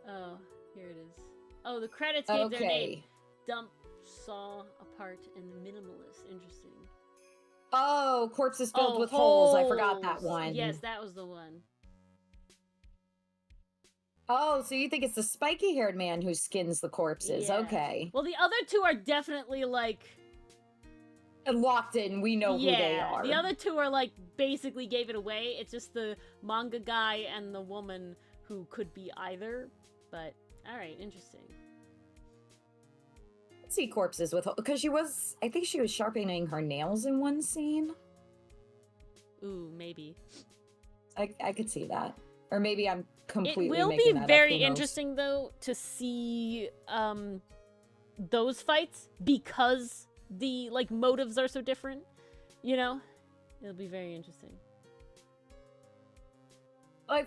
Oh, here it is. Oh, the credits gave their name. Dump, saw, apart, and minimalist. Interesting. Oh, corpses filled with holes. I forgot that one. Yes, that was the one. Oh, so you think it's the spiky-haired man who skins the corpses. Yeah. Okay. Well, the other 2 are definitely, like... locked in. We know who they are. The other 2 are, like, basically gave it away. It's just the manga guy and the woman who could be either. But, alright, interesting. Let's see corpses with... Because I think she was sharpening her nails in one scene. Ooh, maybe. I could see that. Or maybe I'm completely It will be very interesting, though, to see those fights, because the, like, motives are so different, you know? It'll be very interesting. I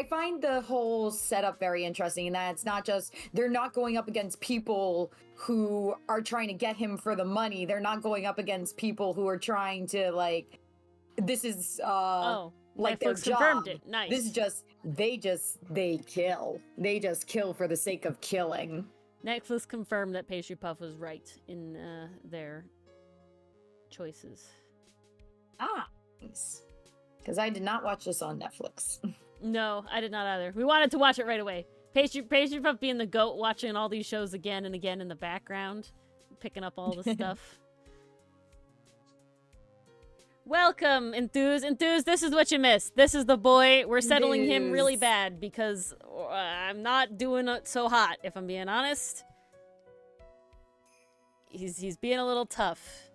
find the whole setup very interesting, in that it's not just, they're not going up against people who are trying to get him for the money. They're not going up against people who are trying to, like, this is, like, their job. Confirmed it. Nice. This is just, they kill. They just kill for the sake of killing. Netflix confirmed that Pastry Puff was right in their choices. Ah, nice. Because I did not watch this on Netflix. No, I did not either. We wanted to watch it right away. Pastry Puff being the goat, watching all these shows again and again in the background, picking up all the stuff. Welcome, Enthuse. Enthuse, this is what you missed. This is the boy. We're settling him really bad because I'm not doing it so hot, if I'm being honest. He's being a little tough.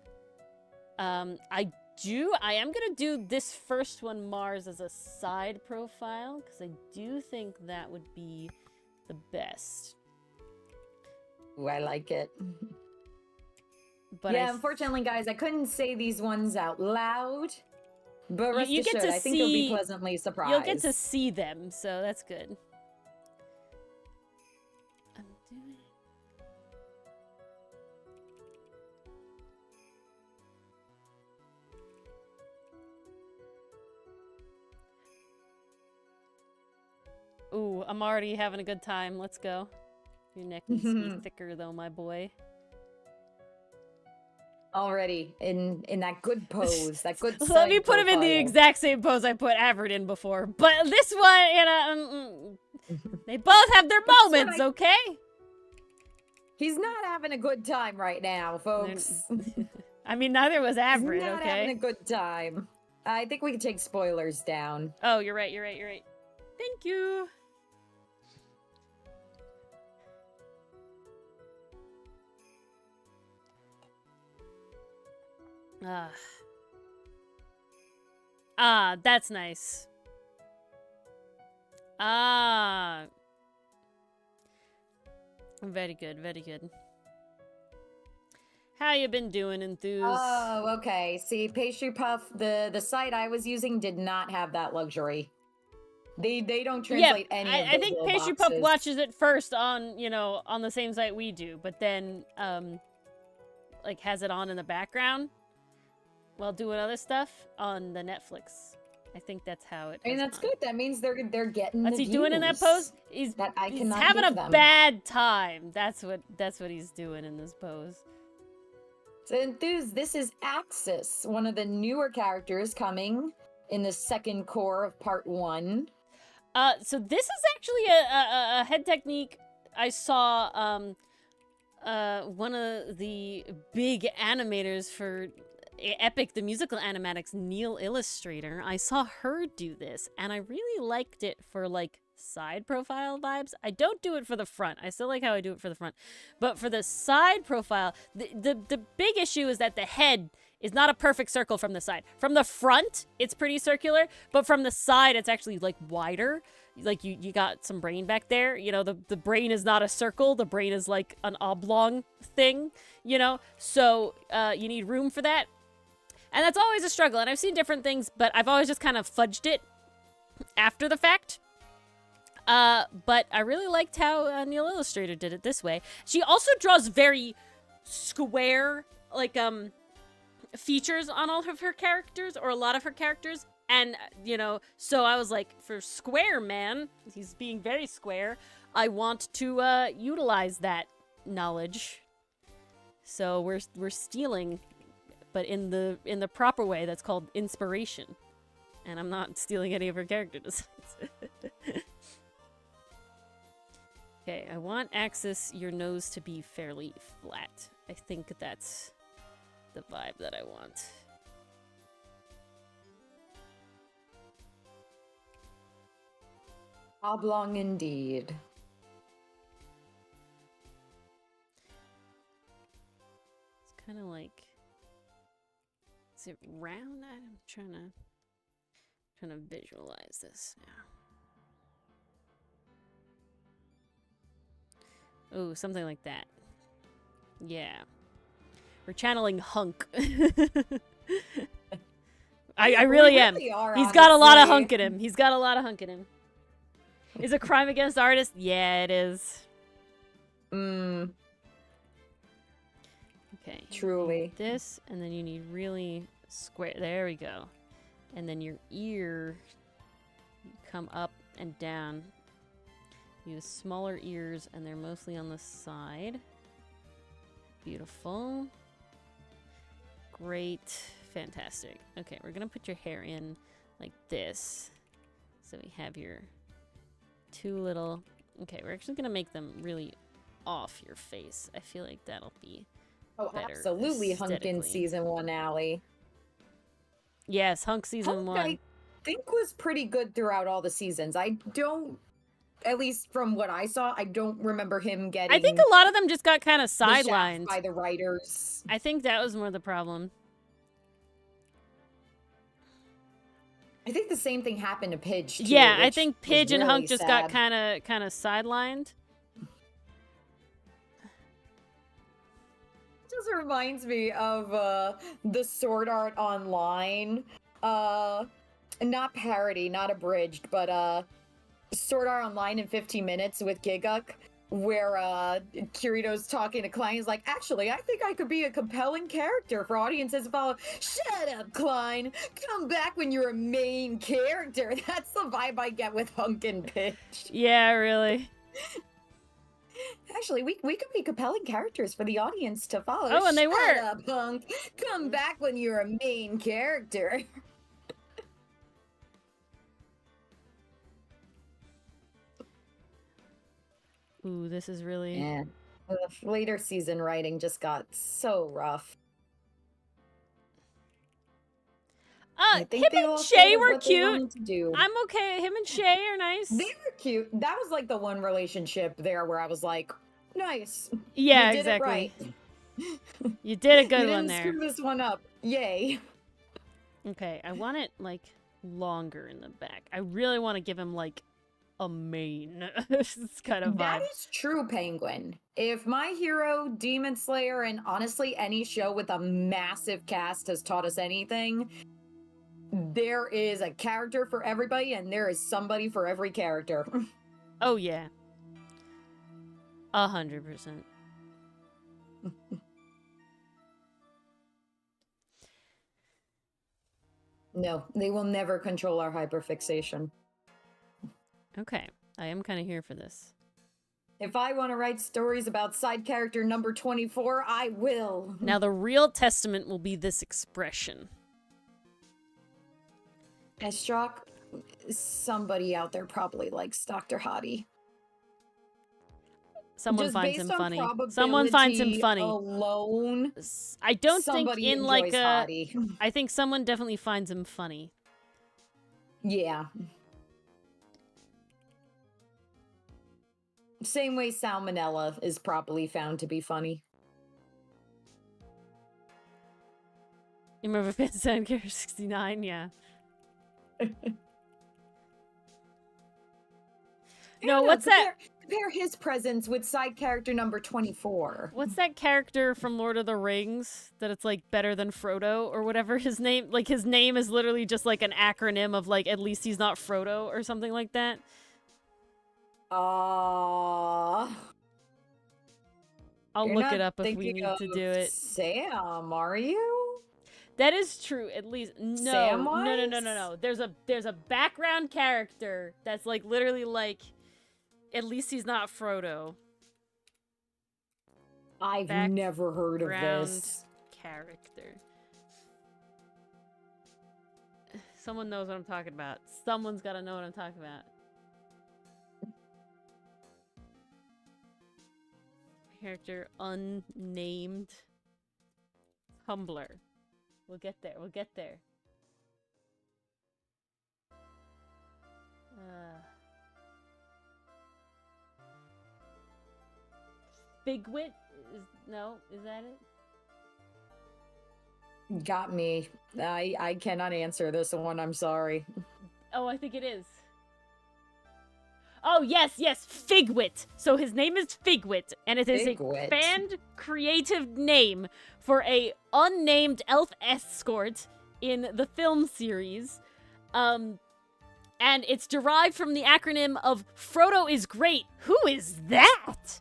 I am gonna do this first one, Mars, as a side profile, because I do think that would be the best. Ooh, I like it. But yeah, unfortunately, guys, I couldn't say these ones out loud. But rest assured, I think you'll be pleasantly surprised. You'll get to see them, so that's good. I'm doing... Ooh, I'm already having a good time. Let's go. Your neck needs to be thicker, though, my boy. Already in that good pose, that good. Let me put him in the exact same pose I put Averett in before, but this one, you know, they both have their moments, okay? He's not having a good time right now, folks. I mean, neither was Averett, He's not having a good time. I think we can take spoilers down. Oh, you're right. You're right. You're right. Thank you. Ah, that's nice. Ah. Very good, very good. How you been doing, Enthuse? Oh, okay. See, Pastry Puff, the site I was using did not have that luxury. They don't translate any of those. I think Pastry Pup watches it first on, you know, on the same site we do, but then like has it on in the background while doing other stuff on the Netflix. I think that's how it. I mean, that's good. That means they're getting. What's he doing in that pose? He's having a bad time. That's what he's doing in this pose. So enthused. This is Axus, one of the newer characters coming in the second core of part 1. So this is actually a head technique I saw. One of the big animators for Epic, the musical animatics, Neil Illustrator, I saw her do this, and I really liked it for, like, side profile vibes. I don't do it for the front. I still like how I do it for the front. But for the side profile, the big issue is that the head is not a perfect circle from the side. From the front, it's pretty circular, but from the side, it's actually, like, wider. Like, you got some brain back there. You know, the brain is not a circle. The brain is, like, an oblong thing, you know? So, you need room for that. And that's always a struggle, and I've seen different things, but I've always just kind of fudged it after the fact. But I really liked how Neil Illustrator did it this way. She also draws very square, like, features on all of her characters, or a lot of her characters. And, you know, so I was like, for Square Man, he's being very square, I want to utilize that knowledge. So we're stealing, but in the proper way. That's called inspiration. And I'm not stealing any of her character designs. Okay, I want Axus, your nose to be fairly flat. I think that's the vibe that I want. Oblong indeed. It's kind of like, is it round? I'm trying to visualize this now. Oh, something like that. Yeah. We're channeling Hunk. I really am. He's got a lot of hunk in him. He's got a lot of hunk in him. Is it crime against artists? Yeah, it is. Okay. Truly. This, and then you need really square. There we go. And then your ear, come up and down. You have smaller ears, and they're mostly on the side. Beautiful. Great. Fantastic. Okay, we're gonna put your hair in like this. So we have your two little... Okay, we're actually gonna make them really off your face. I feel like that'll be better absolutely Hunk in season 1, Allie. Yes, Hunk season 1. I think was pretty good throughout all the seasons. I don't... At least from what I saw, I don't remember him getting... I think a lot of them just got kind of sidelined by the writers. I think that was more the problem. I think the same thing happened to Pidge, too. Yeah, I think Pidge and Hunk just got kind of sidelined. It just reminds me of the Sword Art Online. Not parody, not abridged, but Sword Art Online in 15 minutes with Giguk, where Kirito's talking to Klein. He's like, actually, I think I could be a compelling character for audiences to follow. Shut up, Klein. Come back when you're a main character. That's the vibe I get with Hunk and Pitch. Yeah, really. Actually, we could be compelling characters for the audience to follow. Oh, and they were. Shut up, Hunk. Come back when you're a main character. Ooh, this is really... Yeah. The later season writing just got so rough. Him and Shay were cute. I'm okay. Him and Shay are nice. They were cute. That was like the one relationship there where I was like, nice. Yeah, you did exactly. It right. You did a good you one didn't there. Screw this one up. Yay. Okay, I want it like longer in the back. I really want to give him like a mane. It's kind of that is true, Penguin. If My Hero, Demon Slayer, and honestly any show with a massive cast has taught us anything, there is a character for everybody, and there is somebody for every character. Oh, yeah. 100%. No, they will never control our hyperfixation. Okay, I am kind of here for this. If I want to write stories about side character number 24, I will. Now, the real testament will be this expression. Estrock, somebody out there probably likes Dr. Hottie. Someone finds him funny. Someone finds him funny. Alone, I don't think in like a. Hottie. I think someone definitely finds him funny. Yeah. Same way Salmonella is probably found to be funny. You remember Fan Character 69? Yeah. No, what's that? Compare his presence with side character number 24. What's that character from Lord of the Rings that it's like better than Frodo or whatever his name? Like his name is literally just like an acronym of like at least he's not Frodo or something like that. I'll look it up if we need to do it. Sam, are you? That is true. At least no. There's a background character that's like literally like at least he's not Frodo. I've never heard of this character. Someone knows what I'm talking about. Someone's got to know what I'm talking about. Character unnamed. Tumblr. We'll get there. We'll get there. Figwit? Is that it? Got me. I cannot answer this one, I'm sorry. Oh, I think it is. Oh, yes, Figwit. So his name is Figwit, and it is a fanned creative name for a unnamed elf escort in the film series. And it's derived from the acronym of Frodo is great. Who is that?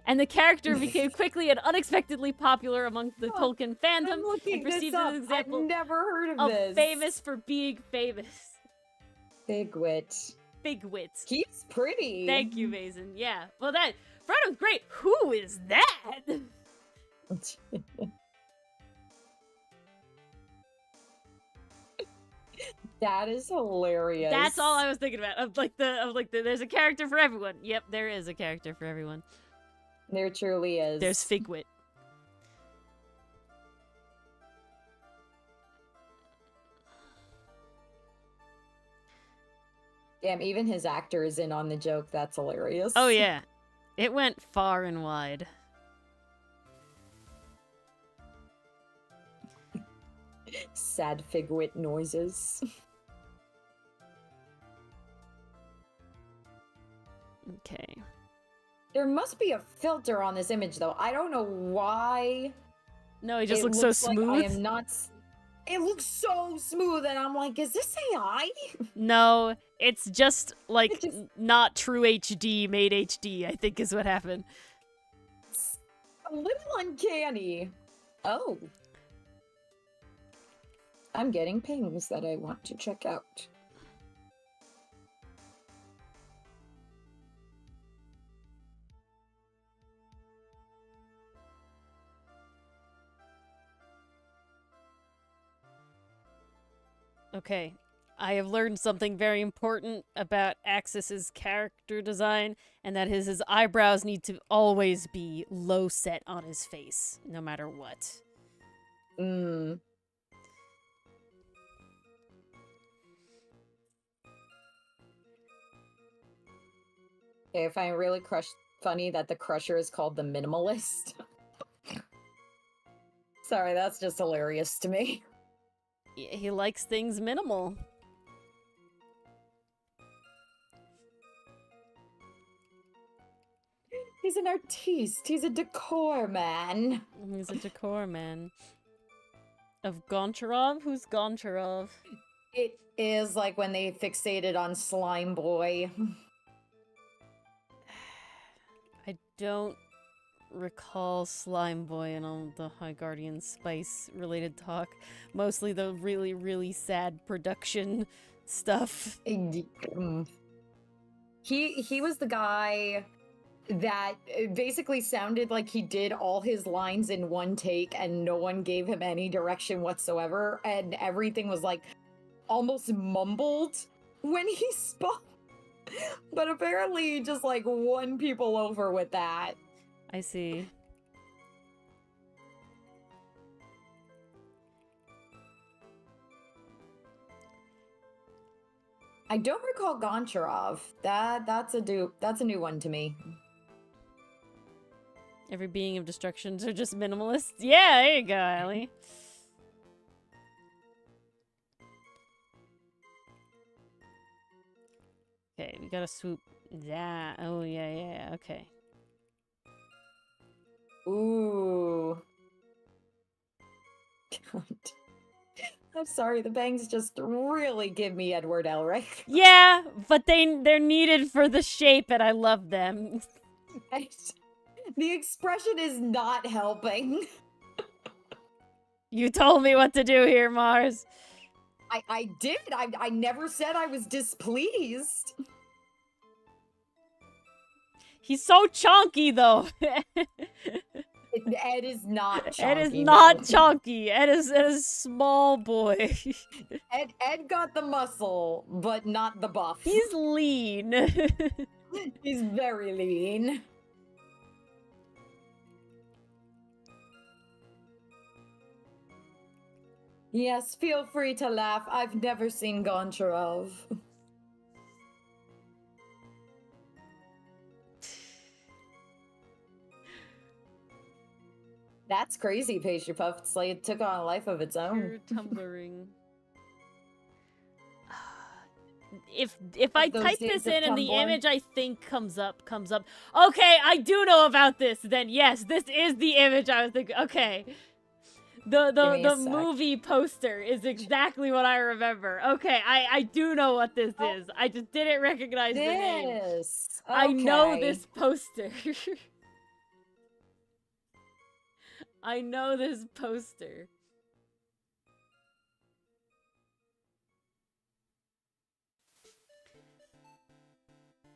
And the character became quickly and unexpectedly popular among the Tolkien fandom and perceived as an example I've never heard of this. Famous for being famous. Figwit. He's pretty. Thank you, Mason. Yeah. Well, that Frodo's great. Who is that? That is hilarious. That's all I was thinking about. There's a character for everyone. Yep, there is a character for everyone. There truly is. There's Figwit. Damn, even his actor is in on the joke. That's hilarious. Oh, yeah. It went far and wide. Sad Figwit noises. Okay. There must be a filter on this image, though. I don't know why. No, he just looks so smooth. Like I am not... It looks so smooth, and I'm like, is this AI? No, it's just, like, not true HD made HD, I think is what happened. It's a little uncanny. Oh. I'm getting pings that I want to check out. Okay, I have learned something very important about Axus's character design, and that is his eyebrows need to always be low set on his face, no matter what. Okay, I find it really funny that the Crusher is called the Minimalist. Sorry, that's just hilarious to me. He likes things minimal. He's an artiste. He's a decor man. He's a decor man. Of Goncharov? Who's Goncharov? It is like when they fixated on Slime Boy. I don't recall Slime Boy and all the High Guardian Spice related talk. Mostly the really, really sad production stuff. He was the guy that basically sounded like he did all his lines in one take and no one gave him any direction whatsoever, and everything was like almost mumbled when he spoke. But apparently he just like won people over with that. I see. I don't recall Goncharov. That's a new one to me. Every being of destructions are just minimalists. Yeah, there you go, Allie. Okay, we gotta swoop. Yeah. Oh, yeah, okay. Ooh. God. I'm sorry, the bangs just really give me Edward Elric. Yeah, but they're needed for the shape, and I love them. The expression is not helping. You told me what to do here, Mars. I did. I never said I was displeased. He's so chonky, though. Ed is not chonky. Ed is not chonky. Ed is small boy. Ed got the muscle, but not the buff. He's lean. He's very lean. Yes, feel free to laugh. I've never seen Goncharov. That's crazy, Pastry Puff. It's like it took on a life of its own. You're tumbling. If I type this in and the image I think comes up. Okay, I do know about this. Then yes, this is the image I was thinking. Okay. The movie poster is exactly what I remember. Okay, I do know what this is. I just didn't recognize the name. Okay. I know this poster. I know this poster.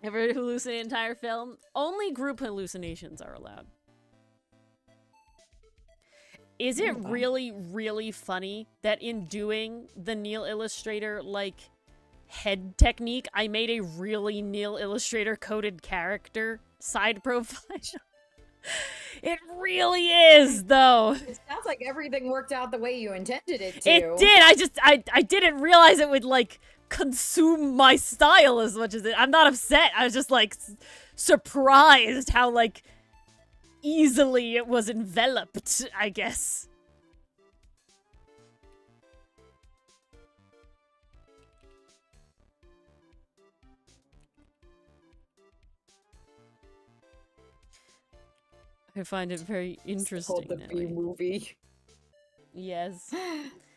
Ever hallucinate an entire film? Only group hallucinations are allowed. Is it really, really funny that in doing the Neil Illustrator, like, head technique, I made a really Neil Illustrator coded character side profile? It really is, though. It sounds like everything worked out the way you intended it to. It did. I didn't realize it would, like, consume my style as much as it. I'm not upset. I was just, like, surprised how, like, easily it was enveloped, I guess. I find it very interesting. It's called the B movie. Yes.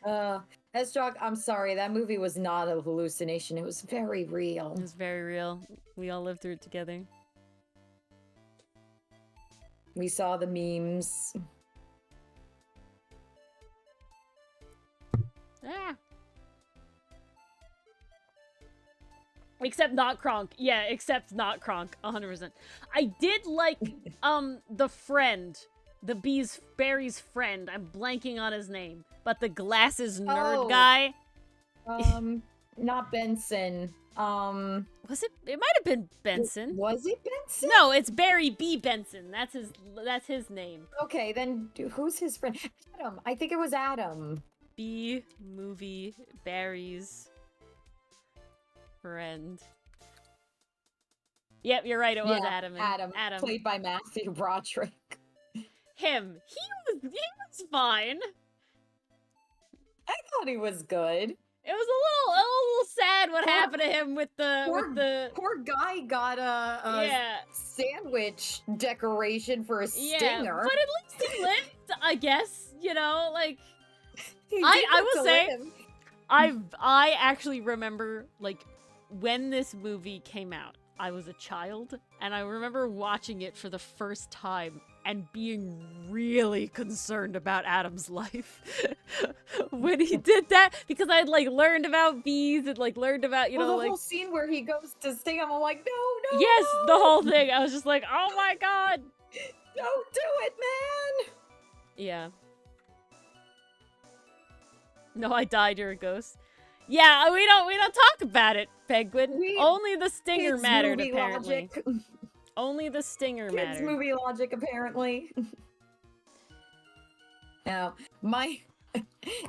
Esjog, I'm sorry, that movie was not a hallucination. It was very real. It was very real. We all lived through it together. We saw the memes. Ah. Except not Kronk. Yeah, except not Kronk. 100%. I did like, the friend. The Barry's friend. I'm blanking on his name. But the glasses nerd guy. Not Benson. Was it? It might have been Benson. Was it Benson? No, it's Barry B. Benson. That's his name. Okay, then who's his friend? Adam. I think it was Adam. B movie Barry's friend. Yep, you're right. It was Adam. Adam. Played by Matthew Broderick. Him. He was fine. I thought he was good. It was a little sad what happened to him with the poor guy got a sandwich decoration for a stinger. But at least he lived, I guess. You know, like I will say, I actually remember, like, when this movie came out, I was a child, and I remember watching it for the first time and being really concerned about Adam's life when he did that, because I had, like, learned about bees and, like, learned about, you know, the whole scene where he goes to sting him, I'm like, no, yes, the whole thing. I was just like, oh my god, don't do it, man. Yeah. No, I died. You're a ghost. Yeah, we don't talk about it, Penguin. Only the stinger mattered, apparently. Only the stinger mattered. Kids movie logic, apparently. Now,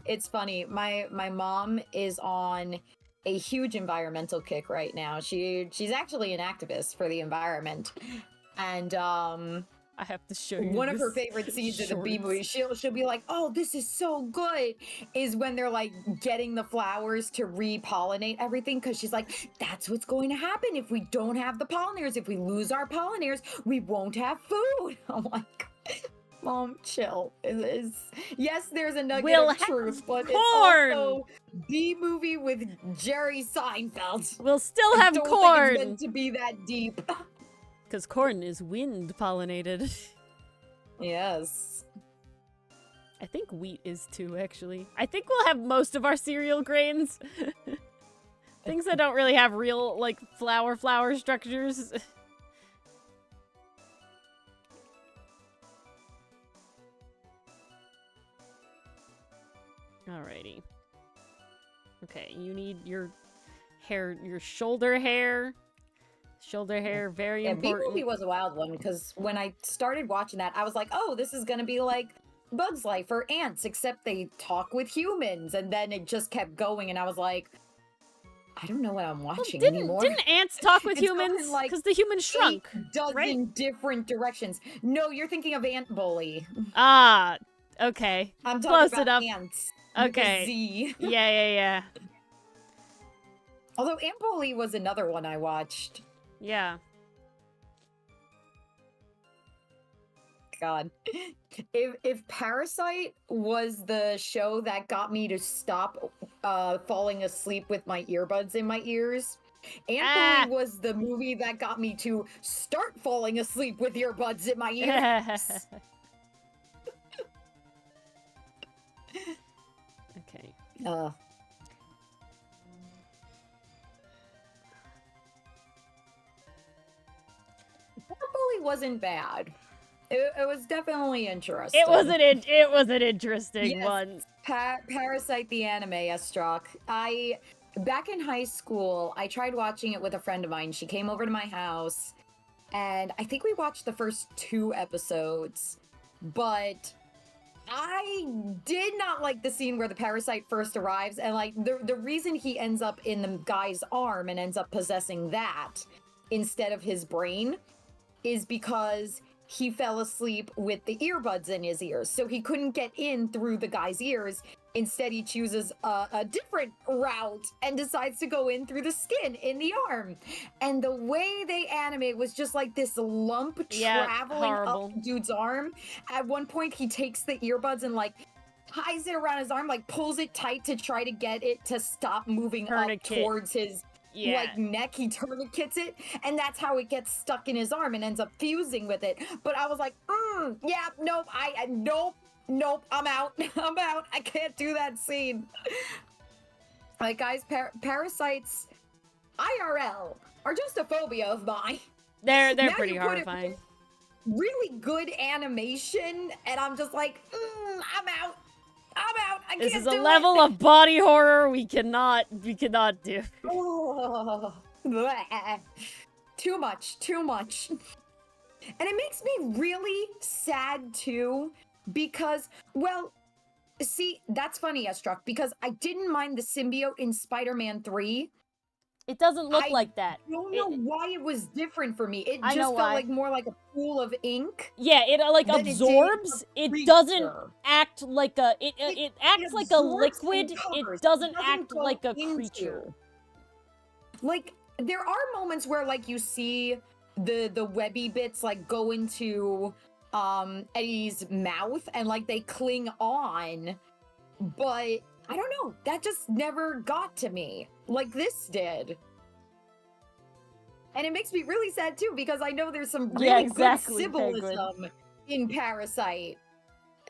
it's funny. My mom is on a huge environmental kick right now. She's actually an activist for the environment, and I have to show you one of her favorite scenes of the Bee movie. She'll be like, "Oh, this is so good," is when they're like getting the flowers to repollinate everything, because she's like, "That's what's going to happen if we don't have the pollinators. If we lose our pollinators, we won't have food." I'm like, Mom, chill. Yes, there's a nugget of truth, but it's also Bee movie with Jerry Seinfeld. We'll still have corn. Think it's meant to be that deep. Because corn is wind pollinated. Yes. I think wheat is too, actually. I think we'll have most of our cereal grains. Things that don't really have real, like, flour structures. Alrighty. Okay, you need your hair, your shoulder hair. Shoulder hair, very important. Bee movie was a wild one, because when I started watching that, I was like, oh, this is gonna be like Bug's Life or Ants, except they talk with humans, and then it just kept going, and I was like, I don't know what I'm watching anymore. Didn't ants talk with humans? Because the humans shrunk, 8 right? different directions. No, you're thinking of Ant Bully. Ah, okay. I'm talking Close about enough. ants. Okay. Z. Yeah. Although Ant Bully was another one I watched. Yeah. God. If Parasite was the show that got me to stop falling asleep with my earbuds in my ears, Ant Bully was the movie that got me to start falling asleep with earbuds in my ears. Okay. Wasn't bad. It was definitely interesting. It was an interesting one. Parasite the anime, Estrock. Back in high school, I tried watching it with a friend of mine. She came over to my house, and I think we watched the first 2 episodes, but I did not like the scene where the parasite first arrives, and like the reason he ends up in the guy's arm and ends up possessing that instead of his brain is because he fell asleep with the earbuds in his ears, so he couldn't get in through the guy's ears. Instead, he chooses a different route and decides to go in through the skin in the arm. And the way they animate was just like this lump traveling up dude's arm. At one point, he takes the earbuds and like ties it around his arm, like pulls it tight to try to get it to stop moving up towards his like neck. He tourniquets it, and that's how it gets stuck in his arm and ends up fusing with it. But I was like, nope, I'm out. I'm out. I can't do that scene. Like, guys, parasites IRL are just a phobia of mine. They're pretty horrifying. Really good animation, and I'm just like, I'm out. I this can't is a do level it. of body horror we cannot do. Oh, too much. And it makes me really sad too, because, well, see, that's funny, Estruck, because I didn't mind the symbiote in Spider-Man 3. It doesn't look like that. I don't know why it was different for me. It just felt like more like a pool of ink. Yeah, it like absorbs. It doesn't act like a. It acts like a liquid. It doesn't act like a creature. Like, there are moments where like you see the webby bits like go into Eddie's mouth and like they cling on, but I don't know. That just never got to me like this did. And it makes me really sad too, because I know there's some really good symbolism in Parasite.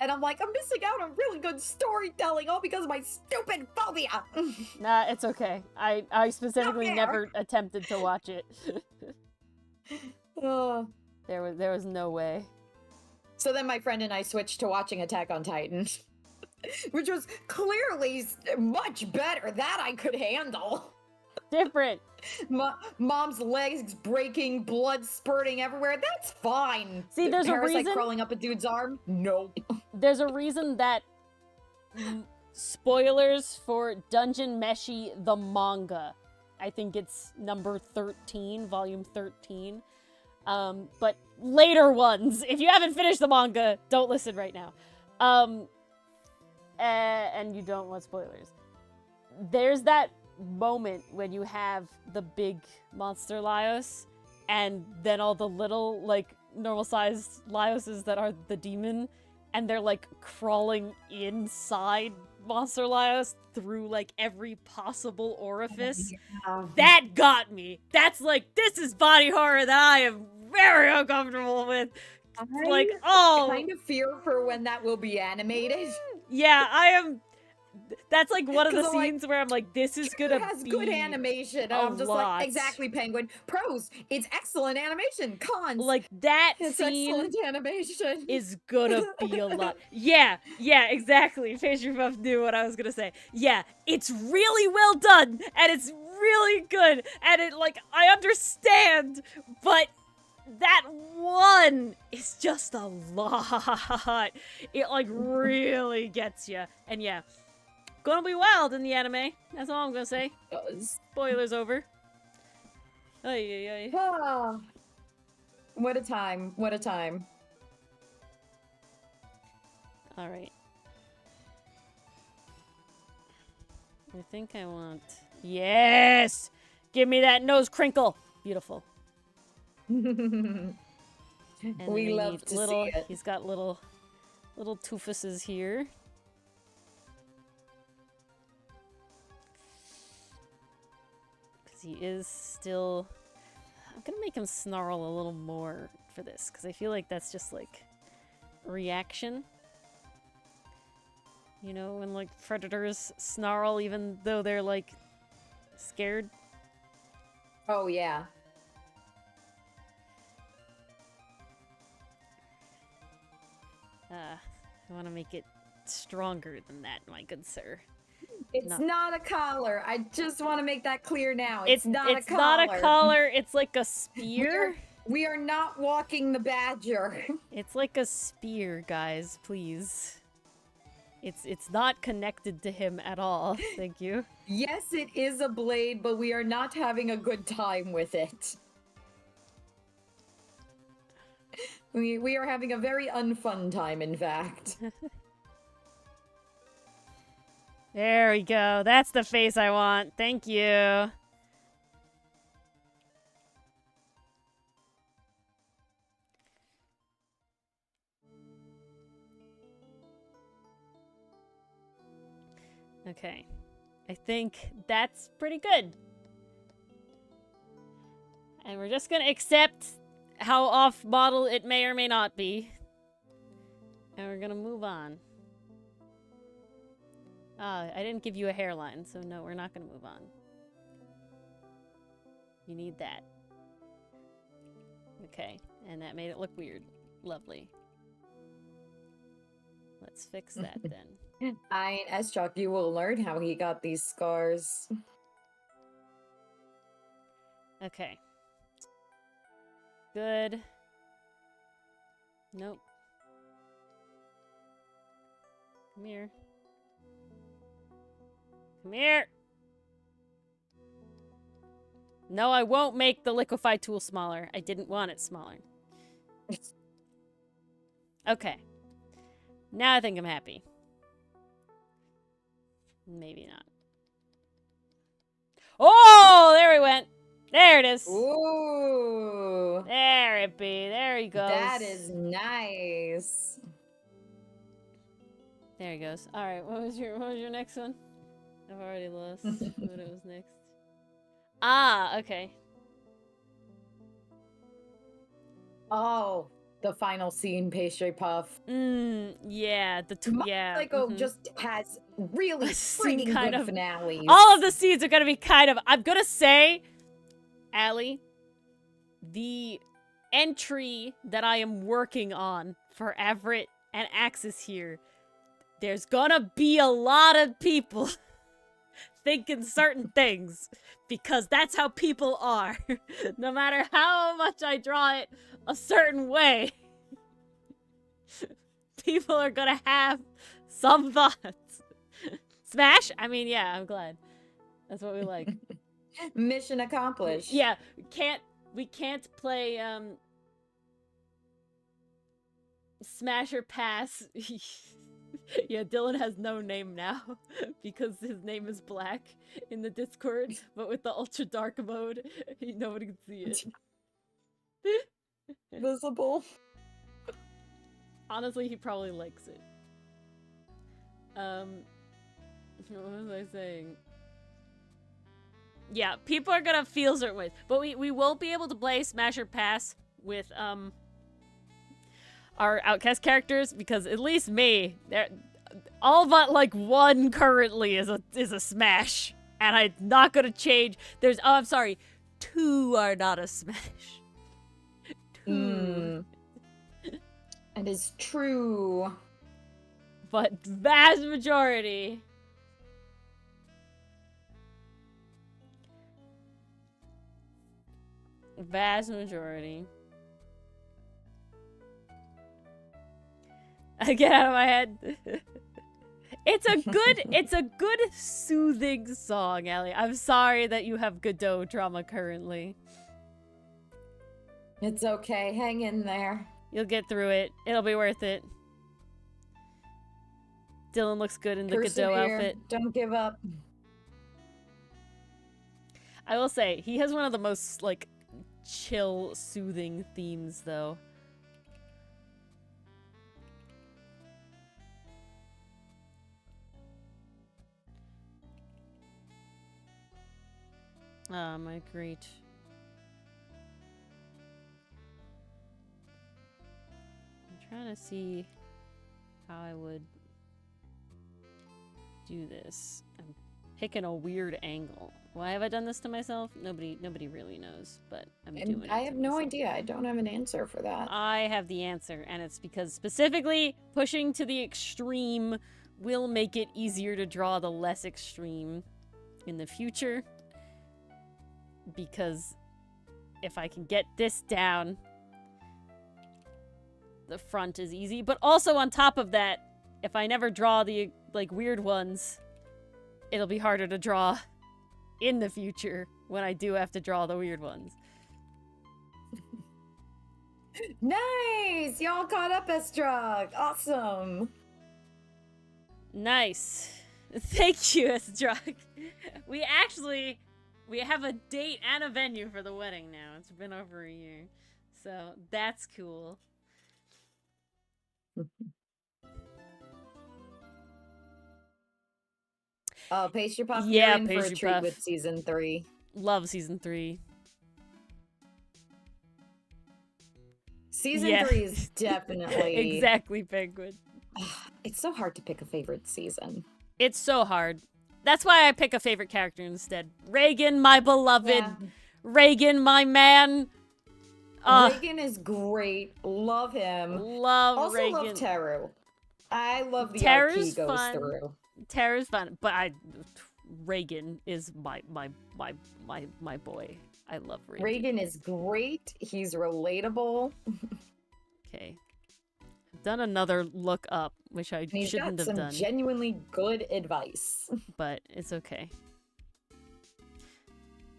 And I'm like, I'm missing out on really good storytelling all because of my stupid phobia. Nah, it's okay. I specifically never attempted to watch it. There was no way. So then my friend and I switched to watching Attack on Titan, which was clearly much better. That I could handle. Different. Mom's legs breaking, blood spurting everywhere. That's fine. See, there's a reason crawling up a dude's arm. Nope. There's a reason that spoilers for Dungeon Meshi the manga. I think it's number 13, volume 13. But later ones. If you haven't finished the manga, don't listen right now. And you don't want spoilers. There's that moment when you have the big monster Laios and then all the little like normal sized Laioses that are the demon, and they're like crawling inside monster Laios through like every possible orifice. That got me. That's like, this is body horror that I am very uncomfortable with. Like, oh, kind of fear for when that will be animated. Yeah, I am. That's like one of the scenes where I'm like, this is gonna be. It has good animation. And I'm just like, exactly, Penguin. Pros, it's excellent animation. Cons, like that scene excellent animation is gonna be a lot. Yeah, exactly. Pastry Puff knew what I was gonna say. Yeah, it's really well done, and it's really good, and it like I understand, but that one is just a lot. It like really gets you, and yeah. Gonna be wild in the anime. That's all I'm gonna say. Spoilers over. Ay. Oh, what a time. What a time. Alright. I think I want... Yes! Give me that nose crinkle! Beautiful. And we love to see it. He's got little toofuses here. He is still... I'm gonna make him snarl a little more for this, because I feel like that's just, like, reaction. You know, when, like, predators snarl even though they're, like, scared. Oh, yeah. I want to make it stronger than that, my good sir. It's not a collar. I just want to make that clear now. It's not a collar. It's not a collar. It's like a spear. We are not walking the badger. It's like a spear, guys. Please. It's not connected to him at all. Thank you. Yes, it is a blade, but we are not having a good time with it. We are having a very unfun time, in fact. There we go. That's the face I want. Thank you. Okay. I think that's pretty good. And we're just gonna accept how off-model it may or may not be. And we're gonna move on. I didn't give you a hairline, so no, we're not going to move on. You need that. Okay, and that made it look weird. Lovely. Let's fix that then. S-Chalk, you will learn how he got these scars. Okay. Good. Nope. Come here. Come here! No, I won't make the liquefy tool smaller. I didn't want it smaller. Okay. Now I think I'm happy. Maybe not. Oh! There we went! There it is! Ooh! There it be. There he goes. That is nice. There he goes. Alright, what was your next one? I've already lost what it was next. Ah, okay. Oh, the final scene, pastry puff. Yeah, Psycho just has really freaking kind good of finales. All of the scenes are gonna be kind of. I'm gonna say, Allie, the entry that I am working on for Everett and Axus here, there's gonna be a lot of people thinking certain things, because that's how people are. No matter how much I draw it a certain way, people are gonna have some thoughts. Smash? I mean, yeah, I'm glad. That's what we like. Mission accomplished. Yeah, we can't play Smash or Pass. Yeah, Dylan has no name now because his name is Black in the Discord, but with the ultra dark mode, nobody can see it. Visible. Honestly, he probably likes it. What was I saying? Yeah, people are gonna feel certain ways, but we won't be able to play Smash or Pass with our Outcast characters, because at least me, all but like one currently is a Smash, and I'm not gonna change. I'm sorry, 2 are not a Smash. 2. That is true. But vast majority. Vast majority. I get out of my head. It's a good soothing song, Allie. I'm sorry that you have Godot trauma currently. It's okay, hang in there. You'll get through it. It'll be worth it. Dylan looks good in the Godot outfit. Don't give up. I will say, he has one of the most, like, chill, soothing themes, though. Ah, my great. I'm trying to see how I would do this. I'm picking a weird angle. Why have I done this to myself? Nobody really knows, but I'm doing it. I have no idea. I don't have an answer for that. I have the answer, and it's because specifically pushing to the extreme will make it easier to draw the less extreme in the future. Because if I can get this down, the front is easy. But also on top of that, if I never draw the, like, weird ones, it'll be harder to draw in the future when I do have to draw the weird ones. Nice! Y'all caught up, Estrog. Awesome. Nice. Thank you, Estrog. We have a date and a venue for the wedding now. It's been over a year. So that's cool. Oh, Pastry Puff, you're in for a treat with Season 3. Love Season 3. Season 3 is definitely... Exactly, Penguin. It's so hard to pick a favorite season. It's so hard. That's why I pick a favorite character instead. Reagan, my beloved. Yeah. Reagan, my man. Reagan is great. Love him. Love Reagan. Also love Teru. I love the arc he goes through. Teru's fun, but Reagan is my boy. I love Reagan. Reagan is great. He's relatable. Okay. I've done another look up, which I shouldn't have done. He's got some genuinely good advice. But it's okay.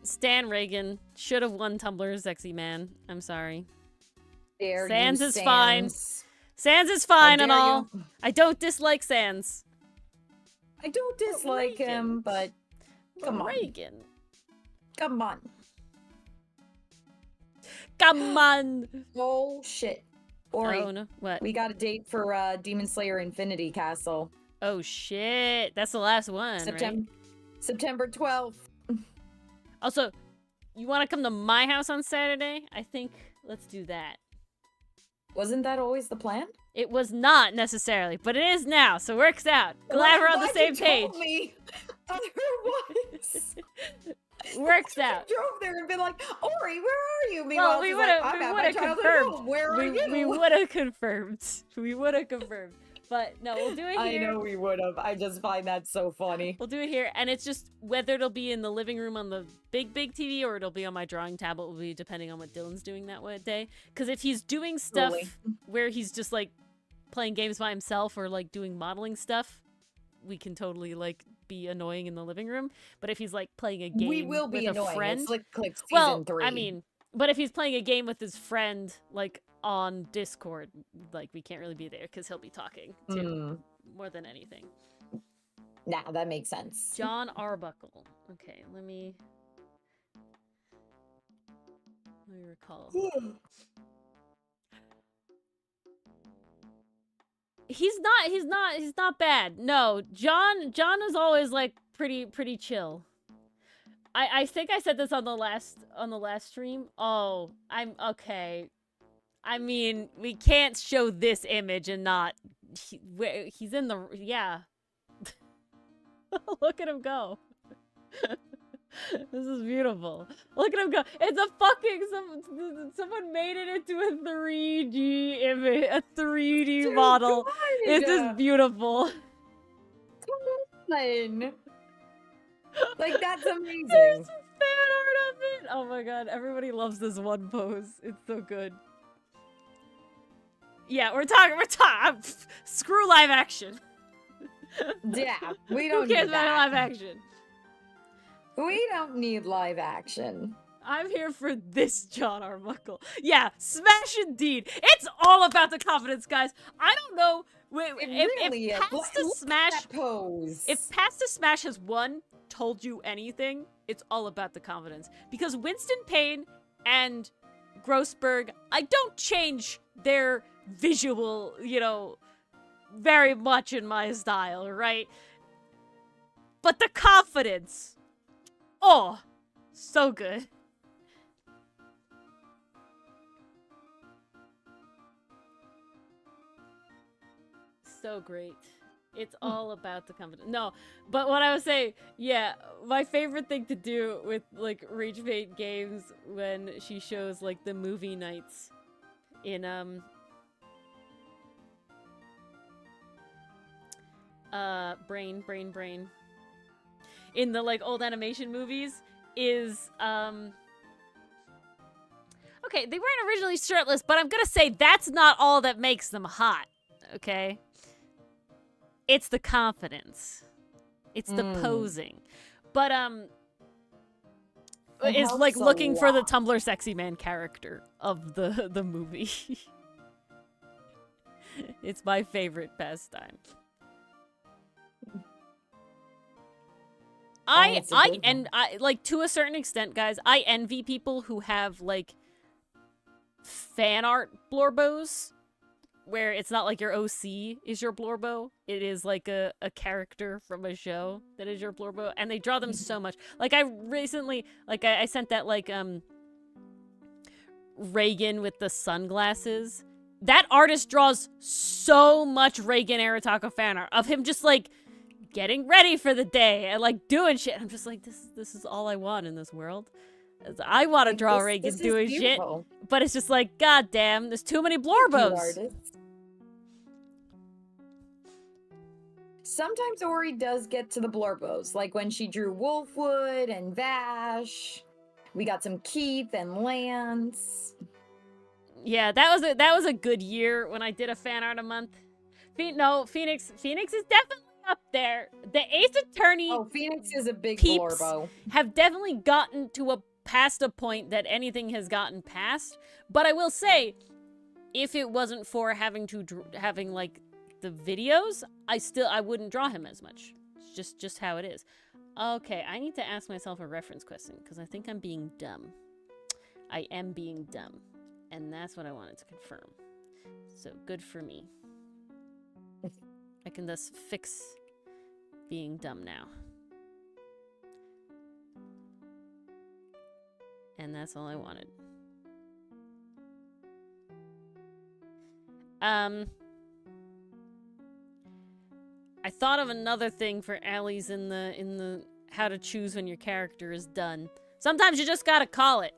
Stan Reagan should have won Tumblr's Sexy Man. I'm sorry. Sans is fine. Sans is fine and all. I don't dislike Sans. I don't dislike him, but come on. Reagan. Come on. Come on. Oh, shit. Ori, oh, no. What? We got a date for Demon Slayer Infinity Castle. Oh, shit. That's the last one, right? September 12th. Also, you want to come to my house on Saturday? I think let's do that. Wasn't that always the plan? It was not necessarily, but it is now, so works out. Glad we're on the same page. Told me otherwise. Works out. Drove there and been like, Ori, where are you? Well, we would have confirmed. Where are you? We would have confirmed. We would have confirmed. But no, we'll do it here. I know we would have. I just find that so funny. We'll do it here, and it's just whether it'll be in the living room on the big TV or it'll be on my drawing tablet will be depending on what Dylan's doing that day. Because if he's doing stuff where he's just like playing games by himself or like doing modeling stuff, we can totally like be annoying in the living room. But if he's like playing a game we will be with annoying. a friend, it's like season 3. I mean, but if he's playing a game with his friend, like on Discord, like we can't really be there because he'll be talking too, more than anything. Nah, that makes sense. John Arbuckle. Okay, let me recall. He's not bad. No, John is always like pretty chill. I think I said this on the last stream. Oh, I'm okay. I mean, we can't show this image and not he's in the Look at him go. This is beautiful. Look at him go. It's a fucking someone made it into a 3D image, a 3D model. It's just beautiful. Come on. Like, that's amazing. There's some fan art of it. Oh my god, everybody loves this one pose. It's so good. Yeah, we're talking. Screw live action. Yeah, we don't. Who cares about live action? We don't need live action. I'm here for this John Arbuckle. Yeah, smash indeed. It's all about the confidence, guys. I don't know if Path to Smash pose. If Path to Smash has told you anything, it's all about the confidence. Because Winston Payne and Grossberg, I don't change their visual, very much in my style, right? But the confidence, oh, so good. So great. It's all about the confidence. No, but what I was saying, yeah, my favorite thing to do with like Rage Bait games when she shows like the movie nights in Brain in the like old animation movies is okay, they weren't originally shirtless, but I'm gonna say that's not all that makes them hot, okay? It's the confidence. It's the posing. But is like looking for the Tumblr sexy man character of the movie. It's my favorite pastime. I like to a certain extent, guys, I envy people who have like fan art blorbos where it's not like your OC is your blorbo. It is like a character from a show that is your blorbo, and they draw them so much. Like I recently, like I sent that like Reagan with the sunglasses. That artist draws so much Reagan Arataka fan art of him just like getting ready for the day and like doing shit. I'm just like, this is all I want in this world. I want to draw Reagan doing shit, but it's just like, god damn, there's too many blorbos. Sometimes Ori does get to the blorbos, like when she drew Wolfwood and Vash. We got some Keith and Lance. Yeah, that was a good year when I did a fan art a month. Phoenix is definitely up there. The Ace Attorney. Oh, Phoenix is a big blorbo. Have definitely gotten to past a point that anything has gotten past. But I will say, if it wasn't for having like the videos, I wouldn't draw him as much. It's just how it is. Okay, I need to ask myself a reference question because I think I'm being dumb. I am being dumb. And that's what I wanted to confirm. So good for me. I can thus fix being dumb now. And that's all I wanted. I thought of another thing for Allie's in the how to choose when your character is done. Sometimes you just gotta call it.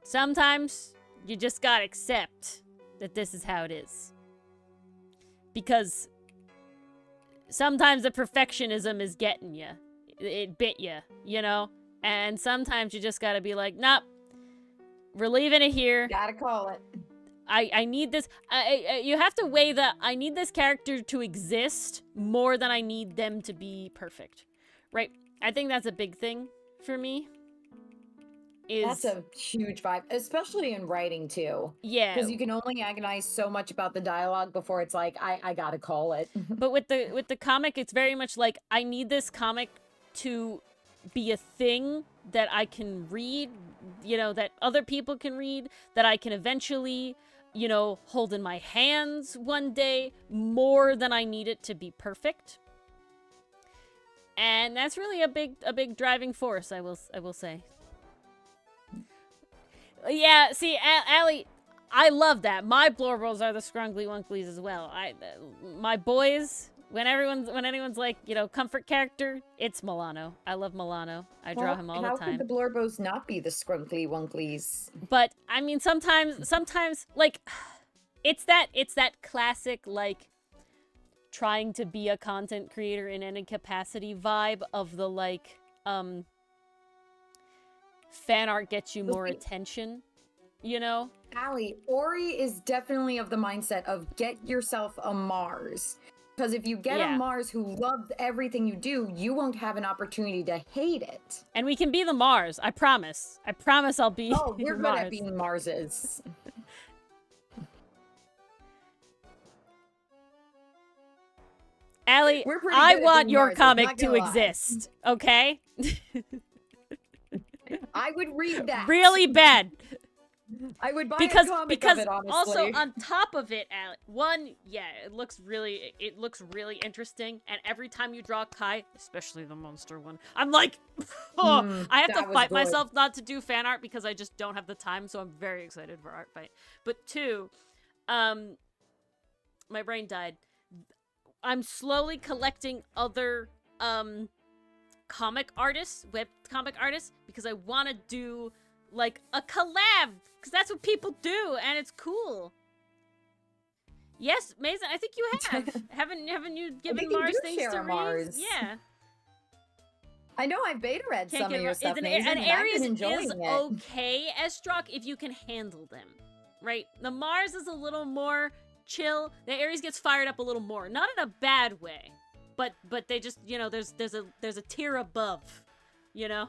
Sometimes you just gotta accept that this is how it is. Because sometimes the perfectionism is getting you. It bit you, you know? And sometimes you just gotta be like, nope, we're leaving it here. Gotta call it. I need this. You have to weigh that I need this character to exist more than I need them to be perfect. Right? I think that's a big thing for me. That's a huge vibe, especially in writing too. Yeah. Because you can only agonize so much about the dialogue before it's like, I gotta call it. But with the comic, it's very much like, I need this comic to be a thing that I can read, you know, that other people can read, that I can eventually, you know, hold in my hands one day, more than I need it to be perfect. And that's really a big driving force, I will say. Yeah, see, Allie, I love that. My Blorbles are the Scrungly Wunklies as well. My boys, when anyone's like, you know, comfort character, it's Milano. I love Milano. I draw him all the time. How could the Blorbos not be the Scrunkly Wunklies? But I mean, sometimes, like, it's that classic, like, trying to be a content creator in any capacity vibe of the, like, fan art gets you more attention, you know? Allie, Ori is definitely of the mindset of get yourself a Mars. Because if you get a Mars who loves everything you do, you won't have an opportunity to hate it. And we can be the Mars, I promise. I promise I'll be you're good Mars. at being Marses. Allie, I want your comic to exist, okay? I would read that. Really bad. I would buy a comic of it, honestly. Also on top of it, Allie, one, it looks really interesting. And every time you draw Kai, especially the monster one, I'm like, I have to fight myself not to do fan art because I just don't have the time. So I'm very excited for Art Fight. But two, my brain died. I'm slowly collecting other comic artists, webcomic artists, because I want to do like a collab, because that's what people do, and it's cool. Yes, Mason, I think you have. haven't you given Mars things to read? Mars. Yeah. I know I've beta read some of your stuff, Mason, and Aries is okay as Strzok if you can handle them, right? The Mars is a little more chill. The Aries gets fired up a little more, not in a bad way, but they just, you know, there's a tier above, you know.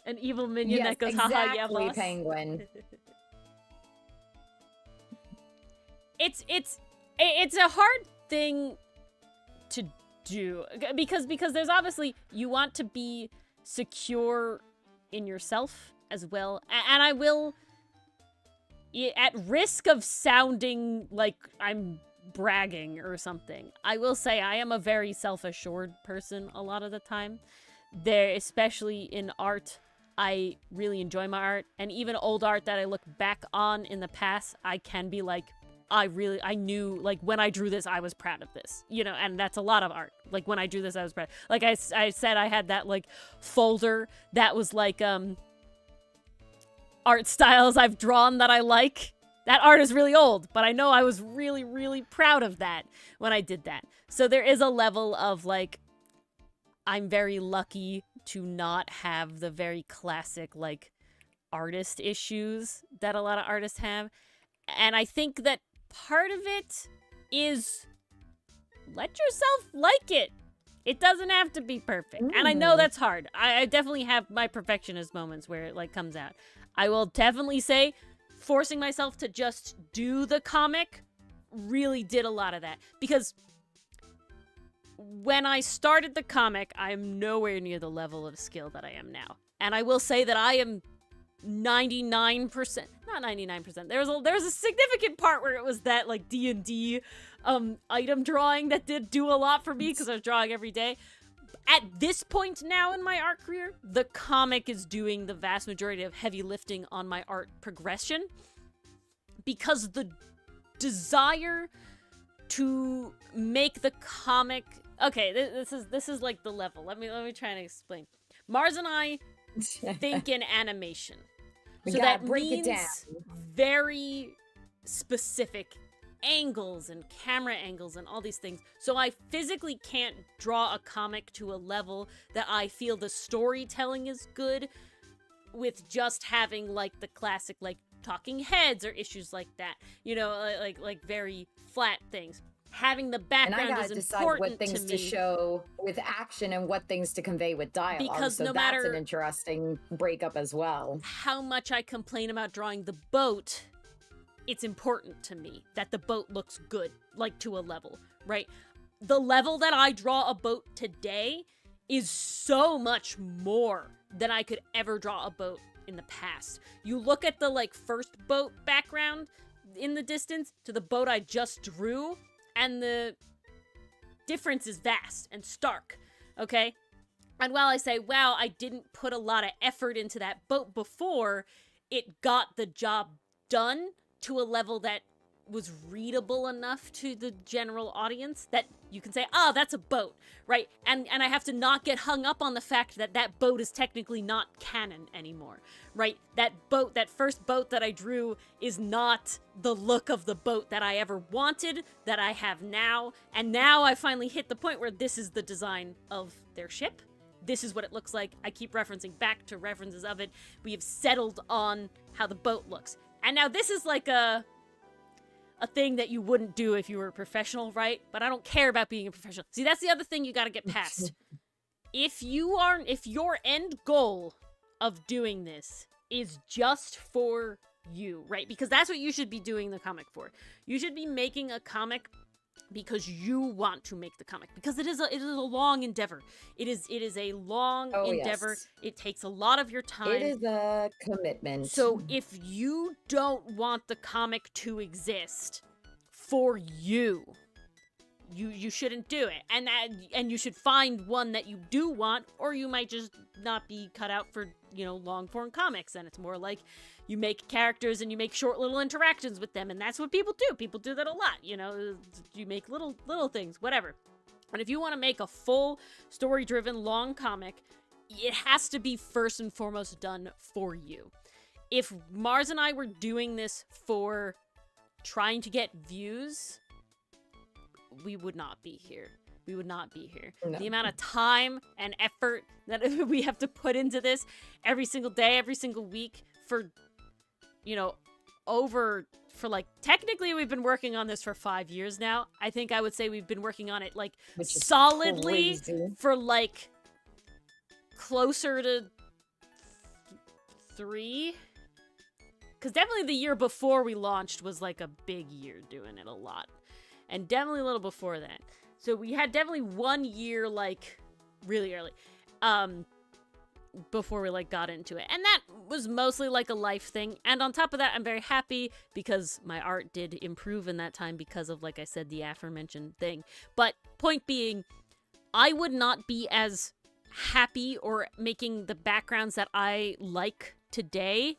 An evil minion that goes, haha, yeah, boss. Penguin. It's a hard thing to do because there's obviously, you want to be secure in yourself as well, and I will, at risk of sounding like I'm bragging or something, I will say I am a very self-assured person a lot of the time. There, especially in art, I really enjoy my art, and even old art that I look back on in the past, I can be like, I knew, like, when I drew this, I was proud of this, you know, and that's a lot of art. Like, when I drew this, I was proud. Like, I said, I had that, like, folder that was, like, art styles I've drawn that I like. That art is really old, but I know I was really, really proud of that when I did that. So there is a level of, like, I'm very lucky to not have the very classic, like, artist issues that a lot of artists have. And I think that part of it is let yourself like it. It doesn't have to be perfect. And I know that's hard. I definitely have my perfectionist moments where it, like, comes out. I will definitely say forcing myself to just do the comic really did a lot of that. Because when I started the comic, I'm nowhere near the level of skill that I am now. And I will say that I am 99%, not 99%. There was a significant part where it was that, like, D&D item drawing that did do a lot for me because I was drawing every day. At this point now in my art career, the comic is doing the vast majority of heavy lifting on my art progression, because the desire to make the comic... Okay, this is like the level. Let me try and explain. Mars and I think in animation. So that means very specific angles and camera angles and all these things. So I physically can't draw a comic to a level that I feel the storytelling is good with just having like the classic like talking heads or issues like that. You know, like very flat things. Having the background is important what things to show with action and what things to convey with dialogue. Because so no that's matter an interesting breakup as well. How much I complain about drawing the boat, it's important to me that the boat looks good, like to a level, right? The level that I draw a boat today is so much more than I could ever draw a boat in the past. You look at the like first boat background in the distance to the boat I just drew, and the difference is vast and stark, okay? And while I say, wow, I didn't put a lot of effort into that boat before, it got the job done to a level that was readable enough to the general audience that you can say, oh, that's a boat, right? And I have to not get hung up on the fact that that boat is technically not canon anymore, right? That boat, that first boat that I drew is not the look of the boat that I ever wanted, that I have now. And now I finally hit the point where this is the design of their ship. This is what it looks like. I keep referencing back to references of it. We have settled on how the boat looks. And now this is like a thing that you wouldn't do if you were a professional, right? But I don't care about being a professional. See, that's the other thing you gotta get past. If your end goal of doing this is just for you, right? Because that's what you should be doing the comic for. You should be making a comic because you want to make the comic, because it is a long endeavor. It is a long endeavor. Yes. It takes a lot of your time. It is a commitment. So if you don't want the comic to exist for you, you shouldn't do it. And you should find one that you do want, or you might just not be cut out for, long form comics. And it's more like you make characters and you make short little interactions with them, and that's what people do. People do that a lot, you make little things, whatever. And if you want to make a full story-driven long comic, it has to be first and foremost done for you. If Mars and I were doing this for trying to get views, we would not be here. We would not be here. No. The amount of time and effort that we have to put into this every single day, every single week for, technically we've been working on this for 5 years now. I think I would say we've been working on it solidly for closer to 3. Because definitely the year before we launched was a big year doing it a lot. And definitely a little before that. So we had definitely 1 year really early before we got into it. And that was mostly a life thing. And on top of that, I'm very happy because my art did improve in that time because of, like I said, the aforementioned thing. But point being, I would not be as happy or making the backgrounds that I like today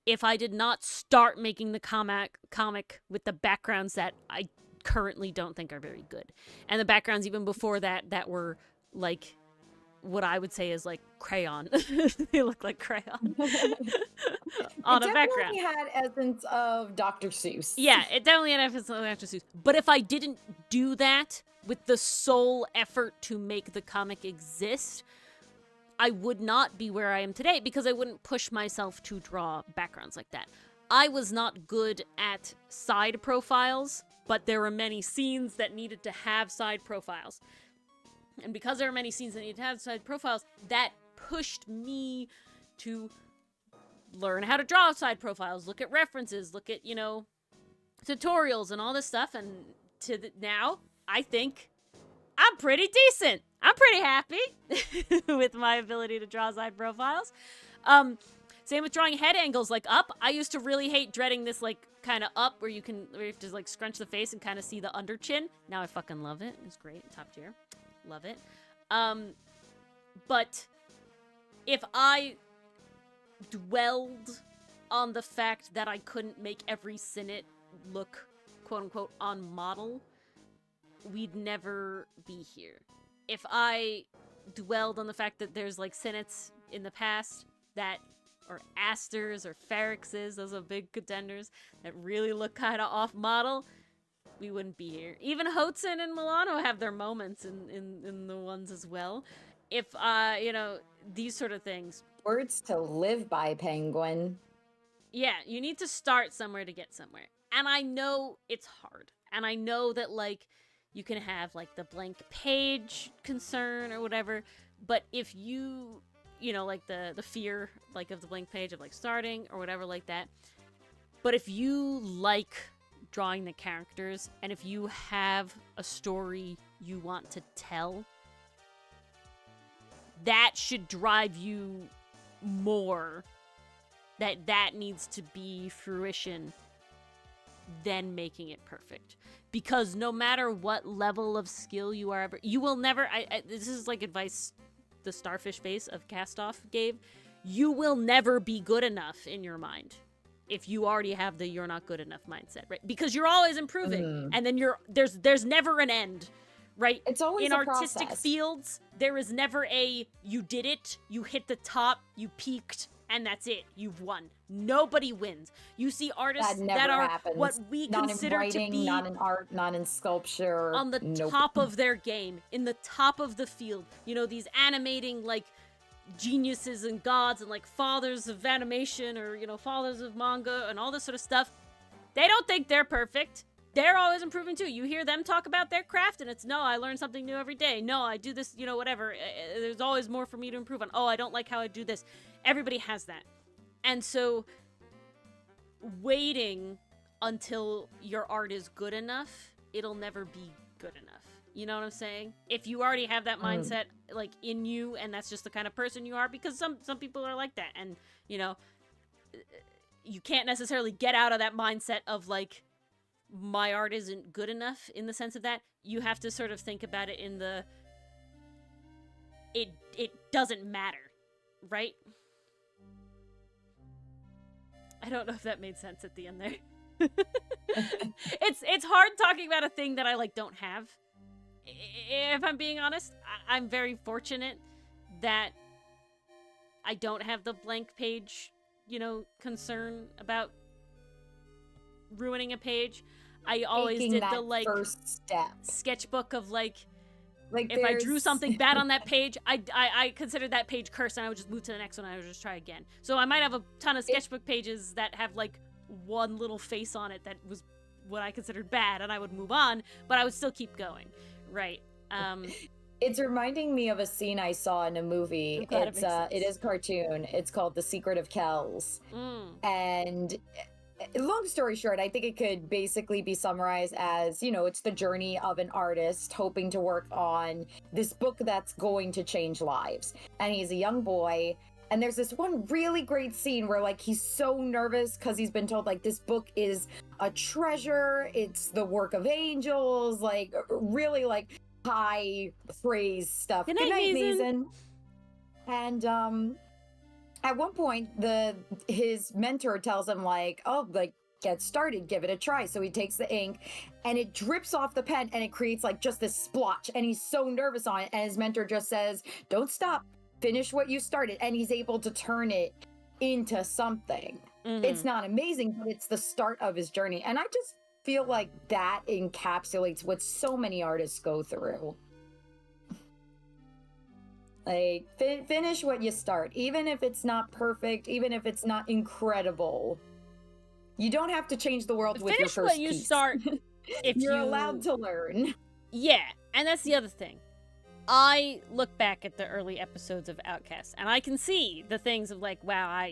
if I did not start making the comic with the backgrounds that I currently don't think are very good. And the backgrounds even before that were what I would say is crayon. They look like crayon on a background. It definitely had essence of Dr. Seuss. Yeah, it definitely had essence of Dr. Seuss. But if I didn't do that with the sole effort to make the comic exist, I would not be where I am today because I wouldn't push myself to draw backgrounds like that. I was not good at side profiles, but there were many scenes that needed to have side profiles. And because there are many scenes that needed to have side profiles, that pushed me to learn how to draw side profiles, look at references, look at, tutorials and all this stuff. And now, I think I'm pretty decent. I'm pretty happy with my ability to draw side profiles. Same with drawing head angles, up. I used to really hate dreading this, kind of up where you have to, scrunch the face and kind of see the under chin. Now I fucking love it. It's great. Top tier. Love it. But if I dwelled on the fact that I couldn't make every Sinnet look, quote-unquote, on model, we'd never be here. If I dwelled on the fact that there's, like, Sinnets in the past that, or Asters or Ferrexes, those are big contenders, that really look kind of off-model, we wouldn't be here. Even Hotsun and Milano have their moments in the ones as well. If, you know, these sort of things. Words to live by, Penguin. Yeah, you need to start somewhere to get somewhere. And I know it's hard. And I know that, like, you can have, like, the blank page concern or whatever. But if you know, like, the fear, like, of the blank page of, like, starting or whatever like that. But if you like drawing the characters, and if you have a story you want to tell, that should drive you more. That needs to be fruition than making it perfect. Because no matter what level of skill you are ever, you will never, this is like advice the Starfish Face of Castoff gave, you will never be good enough in your mind if you already have the you're not good enough mindset, right? Because you're always improving, and then there's never an end, right? It's always in a artistic process. Fields, there is never a you did it, you hit the top, you peaked, and that's it. You've won. Nobody wins. You see artists that are happens. what we not consider in writing, to be not in art, not in sculpture. on the top of their game, in the top of the field. You know, these animating, like, geniuses and gods and, like, fathers of animation or, you know, fathers of manga and all this sort of stuff. They don't think they're perfect. They're always improving too. You hear them talk about their craft and it's, no, I learn something new every day. No, I do this, you know, whatever. There's always more for me to improve on. Oh, I don't like how I do this. Everybody has that. And so waiting until your art is good enough, it'll never be good enough. You know what I'm saying? If you already have that mindset, like, in you, and that's just the kind of person you are, because some people are like that, and, you know, you can't necessarily get out of that mindset of, like, my art isn't good enough in the sense of that. You have to sort of think about it in the it doesn't matter, right? I don't know if that made sense at the end there. It's hard talking about a thing that I, like, don't have. If I'm being honest, I'm very fortunate that I don't have the blank page, you know, concern about ruining a page. I always did the, like, first step sketchbook of, like if I drew something bad on that page, I considered that page cursed, and I would just move to the next one and I would just try again. So I might have a ton of sketchbook pages that have, like, one little face on it that was what I considered bad, and I would move on, but I would still keep going. Right. It's reminding me of a scene I saw in a movie. It is cartoon. It's called The Secret of Kells. And long story short, I think it could basically be summarized as, you know, it's the journey of an artist hoping to work on this book that's going to change lives. And he's a young boy. And there's this one really great scene where, like, he's so nervous because he's been told, like, this book is a treasure. It's the work of angels, like, really, like, high praise stuff. Good night, Mason. And at one point, his mentor tells him, like, oh, like, get started, give it a try. So he takes the ink and it drips off the pen and it creates, like, just this splotch. And he's so nervous on it. And his mentor just says, don't stop. Finish what you started. And he's able to turn it into something. It's not amazing, but it's the start of his journey. And I just feel like that encapsulates what so many artists go through. Like, finish what you start, even if it's not perfect, even if it's not incredible. You don't have to change the world with your first piece. Finish what you start. If you're allowed to learn. Yeah, and that's the other thing. I look back at the early episodes of Outcast, and I can see the things of, like, wow,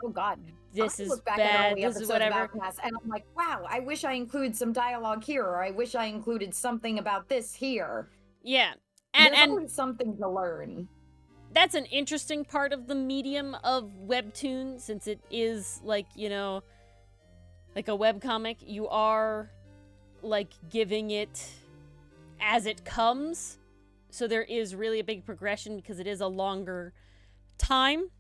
oh God, this is bad, this is whatever. And I'm like, wow, I wish I included some dialogue here, or I wish I included something about this here. Yeah. There's always something to learn. That's an interesting part of the medium of webtoon, since it is, like, you know, like a webcomic. You are, like, giving it as it comes. So there is really a big progression because it is a longer time.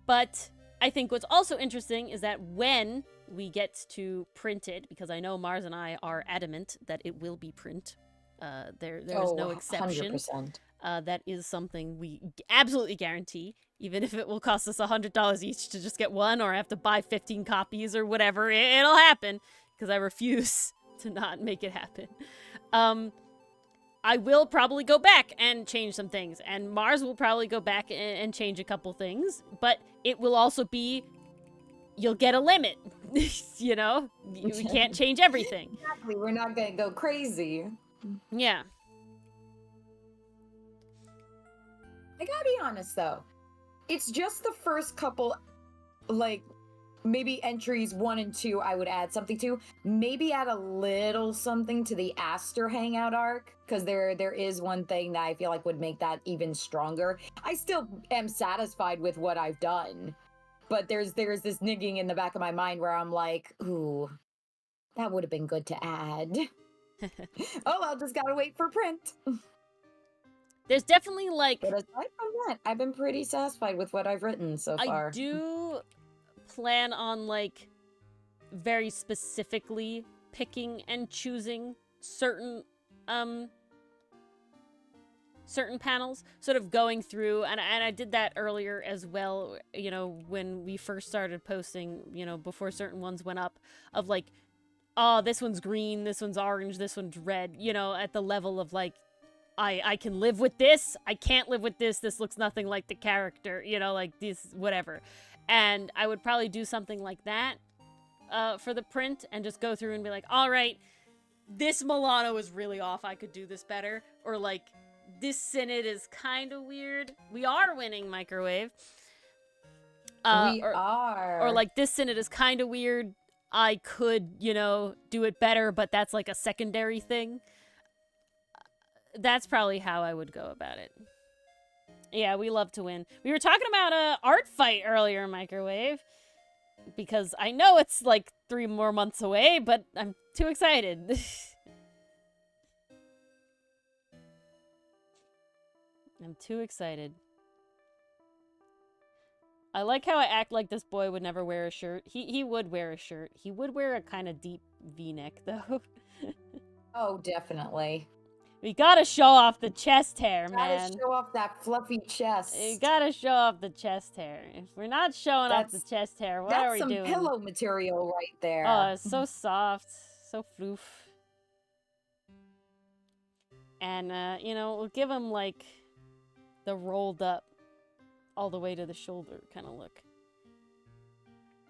But I think what's also interesting is that when we get to print it, because I know Mars and I are adamant that it will be print. There is no exception. 100%. That is something we absolutely guarantee, even if it will cost us $100 each to just get one, or I have to buy 15 copies or whatever. It'll happen, because I refuse to not make it happen. I will probably go back and change some things, and Mars will probably go back and change a couple things, but it will also be, you'll get a limit. You know? We can't change everything. Exactly, we're not gonna go crazy. Yeah. I gotta be honest, though. It's just the first couple, like, maybe entries 1 and 2 I would add something to. Maybe add a little something to the Aster Hangout arc, because there is one thing that I feel like would make that even stronger. I still am satisfied with what I've done, but there's this nigging in the back of my mind where I'm like, ooh, that would have been good to add. Oh, I'll just gotta wait for print. There's definitely, like... But aside from that, I've been pretty satisfied with what I've written so far. I do plan on, like, very specifically picking and choosing certain panels, sort of going through, and I did that earlier as well, you know, when we first started posting, you know, before certain ones went up, of like, oh, this one's green, this one's orange, this one's red, you know, at the level of like, I can live with this, I can't live with this looks nothing like the character, you know, like this, whatever. And I would probably do something like that for the print, and just go through and be like, all right, this Milano is really off, I could do this better. Or like, this Synod is kind of weird. We are winning, Microwave. We are. Or like, this Synod is kind of weird, I could, you know, do it better, but that's like a secondary thing. That's probably how I would go about it. Yeah, we love to win. We were talking about a art fight earlier, Microwave, because I know it's like 3 more months away, but I'm too excited. I'm too excited. I like how I act like this boy would never wear a shirt. He would wear a shirt. He would wear a kind of deep V-neck, though. Oh, definitely. We gotta show off the chest hair, man. Gotta show off that fluffy chest. You gotta show off the chest hair. If we're not showing off the chest hair, what are we doing? That's some pillow material right there. Oh, it's so soft. So floof. And, you know, we'll give him, like, the rolled up all the way to the shoulder kind of look.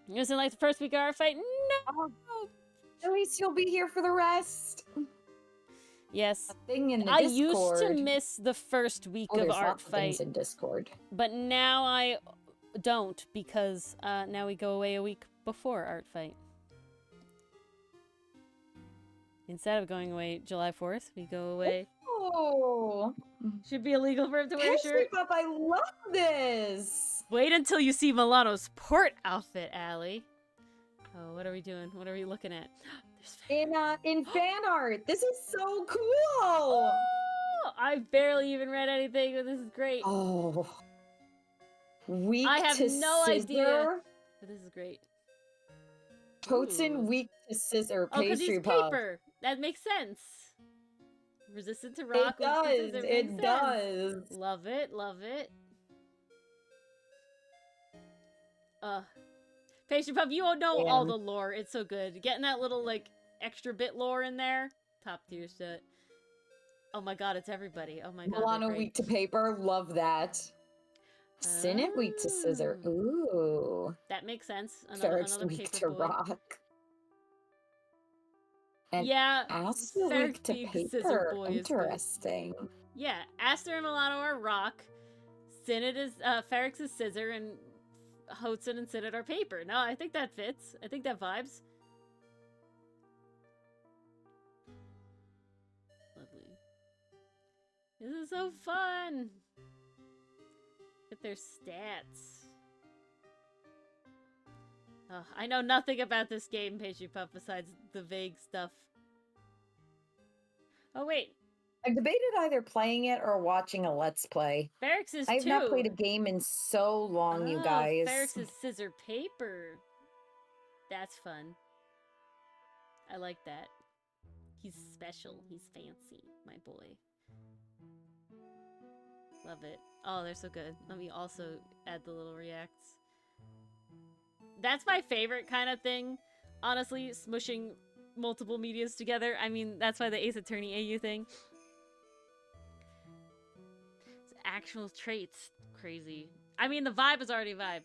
You isn't like the first week of our fight? No! At least you'll be here for the rest. Yes. Thing in the I Discord. used to miss the first week of art fight. In Discord. But now I don't, because now we go away a week before art fight. Instead of going away July 4th, we go away. Oh. Should be illegal for him to wear a shirt. I love this. Wait until you see Milano's port outfit, Allie. Oh, what are we doing? What are we looking at? In fan art. This is so cool. Oh, I barely even read anything, but this is great. Oh. Weak I have to no scissor. idea. But this is great. Potent weak to scissor pastry puff. Paper. That makes sense. Resistant to rock. It does. It does. Love it. Love it. Pastry Puff, you know all the lore. It's so good. Getting that little, like, extra bit lore in there. Top tier shit. Oh my god, it's everybody. Oh my god. Milano weak to paper. Love that. Synod weak to scissor. Ooh. That makes sense. Another weak to rock. And yeah. Aster weak to paper. Interesting. Yeah. Aster and Milano are rock. Synod is, Ferrex is scissor, and Hotson and Synod are paper. No, I think that fits. I think that vibes. Lovely. This is so fun. Look at their stats. Oh, I know nothing about this game, Pastry Puff, besides the vague stuff. Oh, wait. I debated either playing it or watching a Let's Play. Ferrex is I have not played a game in so long, you guys. Ferrex is scissor paper. That's fun. I like that. He's special. He's fancy, my boy. Love it. Oh, they're so good. Let me also add the little reacts. That's my favorite kind of thing. Honestly, smushing multiple medias together. I mean, that's why the Ace Attorney AU thing. It's actual traits. Crazy. I mean, the vibe is already vibe.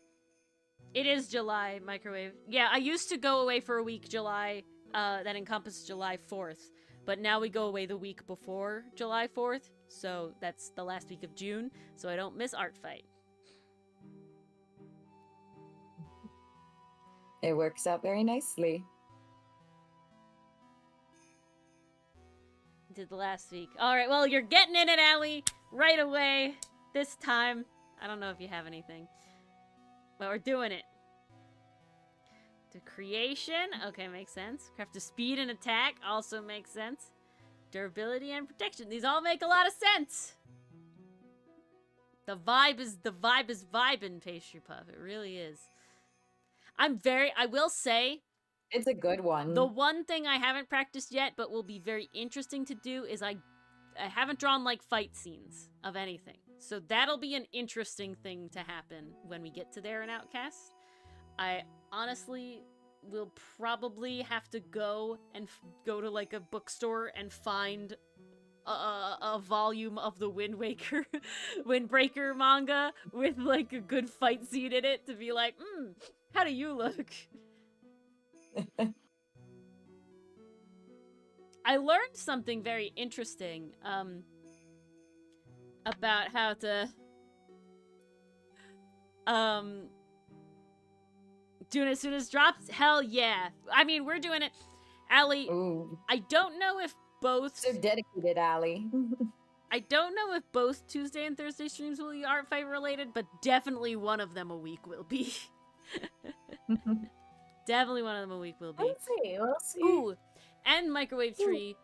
It is July, Microwave. Yeah, I used to go away for a week, July, that encompassed July 4th. But now we go away the week before July 4th. So that's the last week of June. So I don't miss Art Fight. It works out very nicely. Did the last week. Alright, well, you're getting in it, Allie, right away. This time. I don't know if you have anything. But we're doing it. To creation. Okay, makes sense. Craft to speed and attack. Also makes sense. Durability and protection. These all make a lot of sense. The vibe is vibin', Pastry Puff. It really is. I will say, it's a good one. The one thing I haven't practiced yet, but will be very interesting to do, is I haven't drawn, like, fight scenes of anything. So that'll be an interesting thing to happen when we get to there in Outcast. I honestly will probably have to go to, like, a bookstore and find a volume of the Windbreaker manga with, like, a good fight scene in it to be like, how do you look? I learned something very interesting about how to do it as soon as it drops. Hell yeah. I mean, we're doing it. Allie, ooh. I don't know if both... So dedicated, Allie. I don't know if both Tuesday and Thursday streams will be Art Fight related, but definitely one of them a week will be. Definitely one of them a week will be. We'll see. Ooh, and Microwave Tree.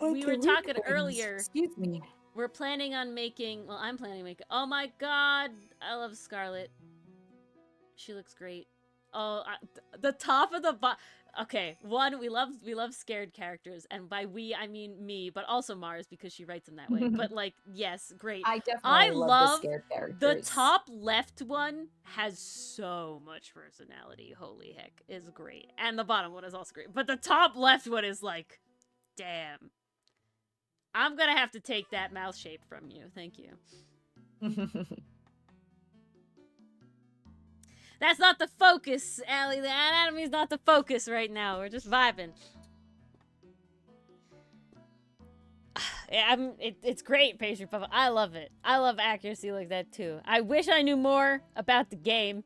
We were talking earlier. Excuse me. We're planning on making... Well, I'm planning on making... Oh my god! I love Scarlet. She looks great. Oh, the top of the... Okay, one, we love scared characters, and by we, I mean me, but also Mars, because she writes them that way. But, like, yes, great. I definitely love the scared characters. The top left one has so much personality. Holy heck, is great. And the bottom one is also great. But the top left one is like, damn. I'm gonna have to take that mouth shape from you. Thank you. That's not the focus, Allie. The anatomy's not the focus right now. We're just vibing. Yeah, it's great, Pastry Puff. I love it. I love accuracy like that, too. I wish I knew more about the game.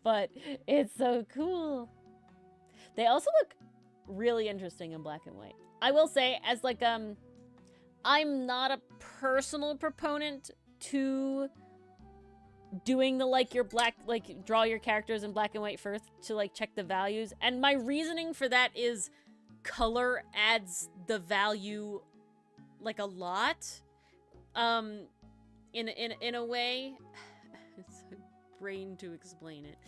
But it's so cool. They also look really interesting in black and white. I will say, as like, I'm not a personal proponent to... doing the, like, your black, like, draw your characters in black and white first to, like, check the values. And my reasoning for that is color adds the value, like, a lot. In a way. It's a brain to explain it.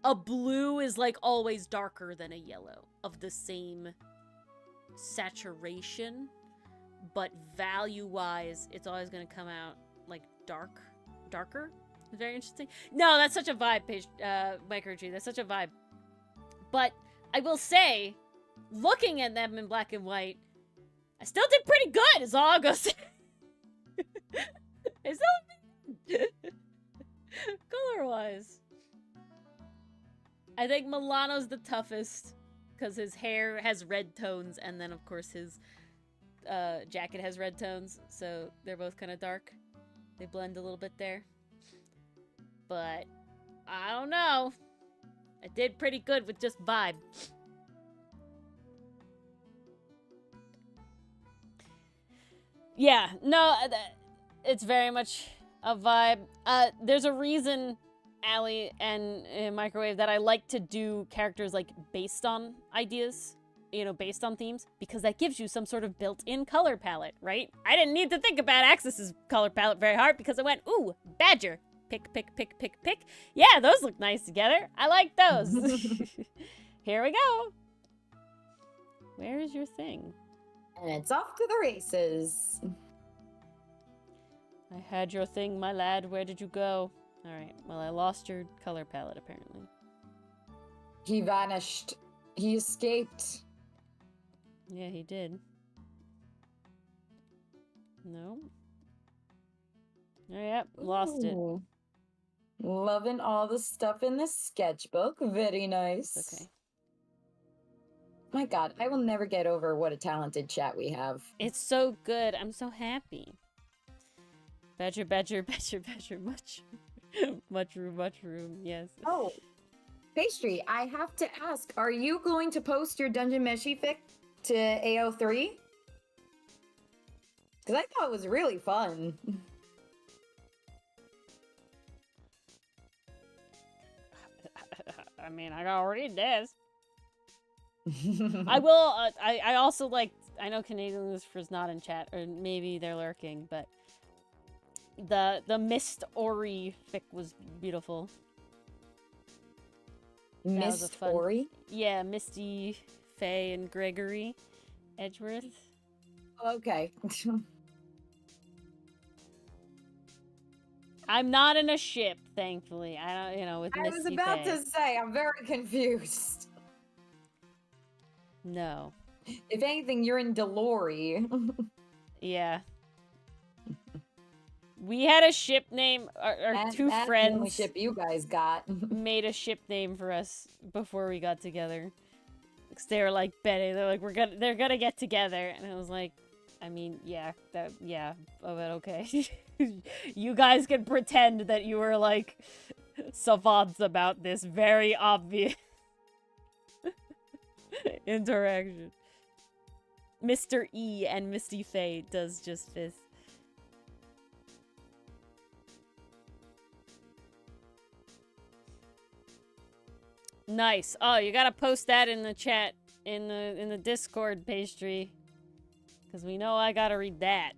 A blue is, like, always darker than a yellow of the same saturation. But value-wise, it's always going to come out like darker. Very interesting. No, that's such a vibe, Micro-G. That's such a vibe. But I will say, looking at them in black and white, I still did pretty good, is all I'll go say. I still did color-wise. I think Milano's the toughest, because his hair has red tones, and then, of course, his jacket has red tones, so they're both kind of dark. They blend a little bit there. But, I don't know. I did pretty good with just vibe. Yeah, no, it's very much a vibe. There's a reason, Allie and Microwave, that I like to do characters, like, based on ideas. based on themes, because that gives you some sort of built-in color palette, right? I didn't need to think about Axus's color palette very hard because I went, ooh, badger. Pick, pick, pick, pick, pick. Yeah, those look nice together. I like those. Here we go. Where is your thing? And it's off to the races. I had your thing, my lad. Where did you go? All right. Well, I lost your color palette, apparently. He vanished. He escaped. Yeah, he did. No. Oh, yep, lost it. Loving all the stuff in the sketchbook. Very nice. Okay. My God, I will never get over what a talented chat we have. It's so good. I'm so happy. Badger, badger, badger, badger, mushroom, mushroom, yes. Oh, Pastry, I have to ask, are you going to post your Dungeon Meshi fic to AO3? Because I thought it was really fun. I mean, I gotta read this. I will, I also like, I know Canadian Lucifer's not in chat, or maybe they're lurking, but the Mist Ori fic was beautiful. Mist Ori? Yeah, Misty, Faye, and Gregory Edgeworth. Okay. I'm not in a ship, thankfully. I don't, with Misty I was about Faye. to say, I'm very confused. No. If anything, you're in Delory. Yeah. We had a ship name. Our two friends. The only ship you guys got. Made a ship name for us before we got together. Because they were like, Betty, they're like, they're gonna get together, and I was like, I mean, yeah, oh, but okay. You guys can pretend that you were like savants about this very obvious interaction. Mr. E and Misty Faye does just this. Nice. Oh, you gotta post that in the chat, in the Discord, Pastry, because we know I gotta read that.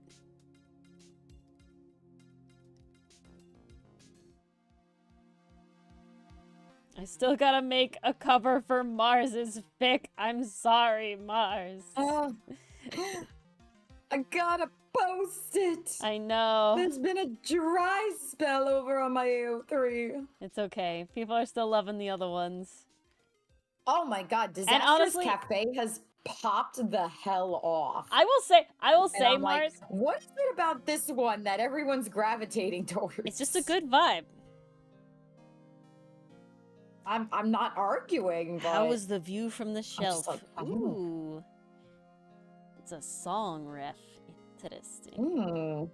I still gotta make a cover for Mars's fic. I'm sorry, Mars. I gotta post it. I know. There's been a dry spell over on my AO3. It's okay. People are still loving the other ones. Oh my God, Disastrous Cafe has popped the hell off. I will say, Mars. Like, what is it about this one that everyone's gravitating towards? It's just a good vibe. I'm not arguing, but... How was the view from the shelf? Like, ooh. It's a song ref. Interesting. Ooh.